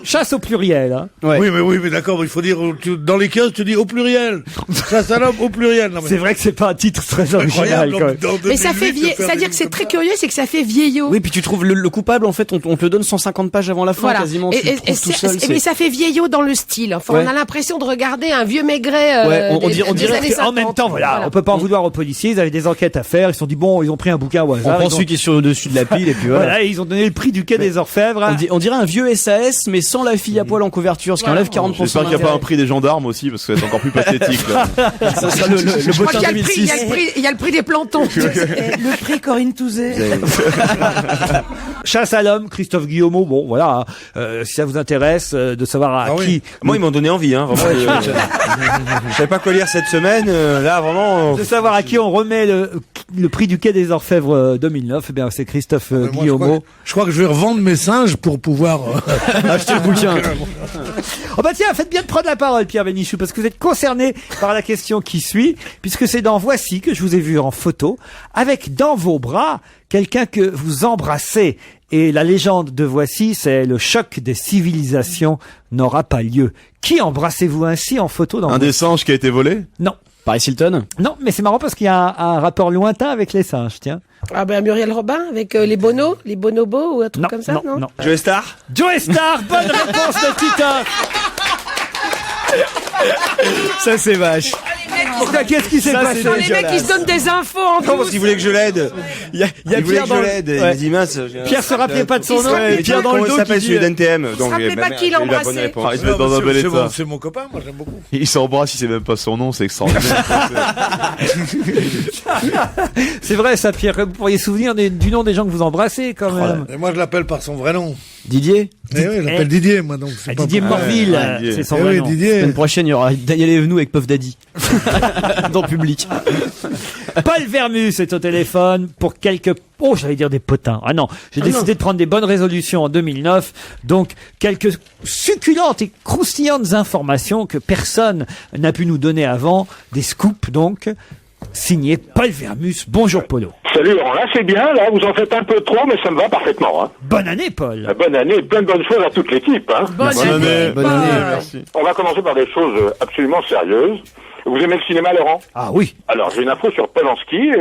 Speaker 1: Chasse au pluriel. Hein.
Speaker 12: Ouais. Oui, mais d'accord, il faut dire, dans les cases, tu dis au pluriel. Chasse à l'homme au pluriel.
Speaker 1: C'est vrai que c'est pas un titre très original, quand même.
Speaker 2: Mais ça fait c'est-à-dire que c'est très curieux, c'est que ça fait vieillot.
Speaker 3: Oui, puis tu trouves le coupable, en fait, on te le donne 150 pages avant la fin, quasiment. quasiment, tu le trouves tout seul.
Speaker 2: Mais ça fait vieillot dans le style. Enfin,
Speaker 3: Ouais.
Speaker 2: on a l'impression de regarder un vieux maigret.
Speaker 3: On dirait
Speaker 2: des
Speaker 1: En même temps, voilà, on peut pas en vouloir aux policiers. Ils avaient des enquêtes à faire. Ils se sont dit bon, ils ont pris un bouquin au
Speaker 3: On
Speaker 1: hasard.
Speaker 3: prend celui qui est sur le dessus de la pile et puis voilà.
Speaker 1: Voilà, et ils ont donné le prix du quai des Orfèvres.
Speaker 3: On dirait un vieux SAS mais sans la fille à poil en couverture, ce qui enlève 40%.
Speaker 4: J'espère qu'il n'y a pas un prix des gendarmes aussi, parce que c'est encore plus pathétique. Là.
Speaker 3: Ça sera le
Speaker 2: Je crois
Speaker 3: bottin
Speaker 2: qu'il y a le prix,
Speaker 3: 2006.
Speaker 2: il y a le prix des plantons.
Speaker 5: Le prix Corinne Touzé.
Speaker 1: Chasse à l'homme, Christophe Guillemot. Bon, voilà, si ça vous intéresse de savoir à qui.
Speaker 8: Moi, ils m'ont donné envie, hein, vraiment. Je savais pas quoi lire cette semaine, là, vraiment.
Speaker 1: De savoir à qui on remet le prix du quai des Orfèvres 2009. Eh bien, c'est Christophe Guillemot.
Speaker 12: Je crois que je vais revendre mes singes pour pouvoir
Speaker 3: acheter le bouquin.
Speaker 1: Oh bah tiens, faites bien de prendre la parole, Pierre Bénichou, parce que vous êtes concerné par la question qui suit, puisque c'est dans Voici que je vous ai vu en photo, avec dans vos bras quelqu'un que vous embrassez. Et la légende de Voici, c'est le choc des civilisations n'aura pas lieu. Qui embrassez-vous ainsi en photo dans
Speaker 4: Un des singes qui a été volé?
Speaker 1: Non.
Speaker 3: Paris Hilton?
Speaker 1: Non, mais c'est marrant parce qu'il y a un rapport lointain avec les singes, tiens.
Speaker 2: Ah ben Muriel Robin avec les bonobos ou un truc comme ça, non?
Speaker 8: Joe Star?
Speaker 1: Joe Star, bonne réponse de Titoff.
Speaker 3: Ça c'est vache.
Speaker 1: Pourquoi, qu'est-ce qui s'est passé?
Speaker 2: Les mecs qui se donnent des infos en
Speaker 8: Non, parce qu'il voulait que je l'aide.
Speaker 3: Il y a
Speaker 8: Pierre dans l'aide. Il m'a dit mince.
Speaker 1: Pierre se rappelait pas de son nom.
Speaker 8: Pierre dans le dos. Il s'appelle celui d'NTM.
Speaker 2: Donc, rappelait pas qui l'embrassait.
Speaker 4: Il se met dans un bel état.
Speaker 12: C'est mon copain, moi j'aime beaucoup.
Speaker 4: Il s'embrasse, il sait même pas son nom, c'est extraordinaire.
Speaker 1: C'est vrai ça, Pierre. Vous pourriez se souvenir du nom des gens que vous embrassez quand même.
Speaker 12: Et moi je l'appelle par son vrai nom.
Speaker 3: Didier?
Speaker 12: Eh oui, je l'appelle Didier, moi donc.
Speaker 1: Didier Morville, c'est son vrai nom.
Speaker 12: Didier.
Speaker 3: La semaine prochaine, il y aura Daniel Evenou avec Puff Daddy. Dans le public.
Speaker 1: Paul Vermus est au téléphone pour quelques... Oh, j'allais dire des potins. Ah non, j'ai décidé de prendre des bonnes résolutions en 2009. Donc, quelques succulentes et croustillantes informations que personne n'a pu nous donner avant. Des scoops, donc. Signé Paul Vermus. Bonjour, Polo.
Speaker 19: Salut Laurent, là c'est bien, là vous en faites un peu trop, mais ça me va parfaitement. Hein.
Speaker 1: Bonne année, Paul.
Speaker 19: Bonne année, plein de bonnes choses à toute l'équipe. Hein.
Speaker 2: Bonne année,
Speaker 4: merci.
Speaker 19: On va commencer par des choses absolument sérieuses. Vous aimez le cinéma, Laurent?
Speaker 1: Ah oui.
Speaker 19: Alors j'ai une info sur Polanski,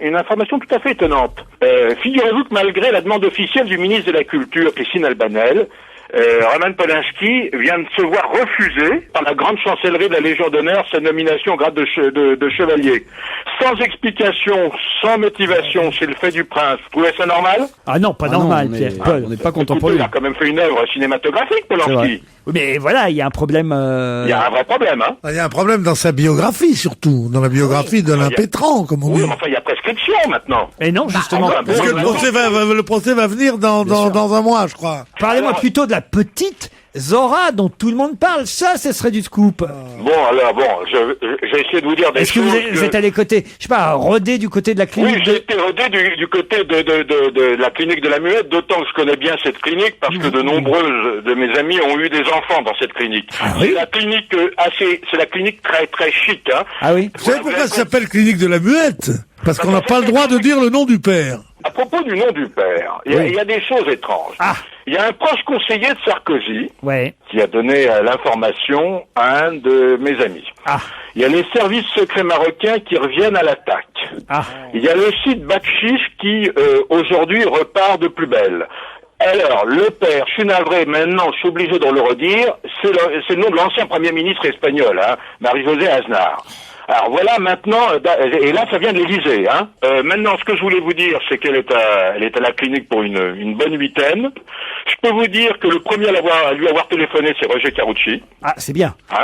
Speaker 19: une information tout à fait étonnante. Figurez-vous que malgré la demande officielle du ministre de la Culture, Christine Albanel, Roman Polanski vient de se voir refuser par la grande chancellerie de la Légion d'honneur sa nomination au grade de chevalier. Sans explication, sans motivation, c'est le fait du prince. Vous trouvez ça normal?
Speaker 1: Ah non, pas normal, Pierre. Paul.
Speaker 3: On n'est pas content pour lui.
Speaker 19: Il a quand même fait une œuvre cinématographique, Polanski.
Speaker 1: Oui, mais voilà, il y a un problème...
Speaker 19: Il y a un vrai problème, hein.
Speaker 12: Il y a un problème dans sa biographie, surtout. Dans la biographie d'Alain Pétran, comme on dit.
Speaker 19: Oui, mais enfin, il y a prescription, maintenant.
Speaker 1: Et non, justement.
Speaker 12: Parce que le procès va venir dans un mois, je crois.
Speaker 1: Parlez-moi plutôt de la petite Zora dont tout le monde parle. Ça, ce serait du scoop.
Speaker 19: Bon, alors, j'ai essayé de vous dire des
Speaker 1: choses. Est-ce que vous êtes allé côté, je sais pas, rodé du côté de la clinique?
Speaker 19: Oui, j'ai été rodé du côté de la clinique de la Muette, d'autant que je connais bien cette clinique parce que de nombreuses de mes amis ont eu des enfants dans cette clinique.
Speaker 1: Ah oui?
Speaker 19: C'est la clinique c'est la clinique très très chic, hein.
Speaker 1: Ah oui?
Speaker 12: Vous savez pourquoi ça s'appelle clinique de la Muette? Parce qu'on n'a pas le droit de dire le nom du père.
Speaker 19: À propos du nom du père, il y a des choses étranges. Il y a un proche conseiller de Sarkozy qui a donné l'information à un de mes amis. Il y a les services secrets marocains qui reviennent à l'attaque. Il y a le site Bakchiche qui, aujourd'hui, repart de plus belle. Alors, le père, je suis navré, maintenant, je suis obligé de le redire, c'est le nom de l'ancien premier ministre espagnol, hein, Marie-José Aznar. Alors voilà, maintenant, et là ça vient de l'Élysée, hein. Maintenant, ce que je voulais vous dire, c'est qu'elle est à la clinique pour une bonne huitaine. Je peux vous dire que le premier à lui avoir téléphoné, c'est Roger Carucci.
Speaker 1: Ah, c'est bien.
Speaker 19: Hein,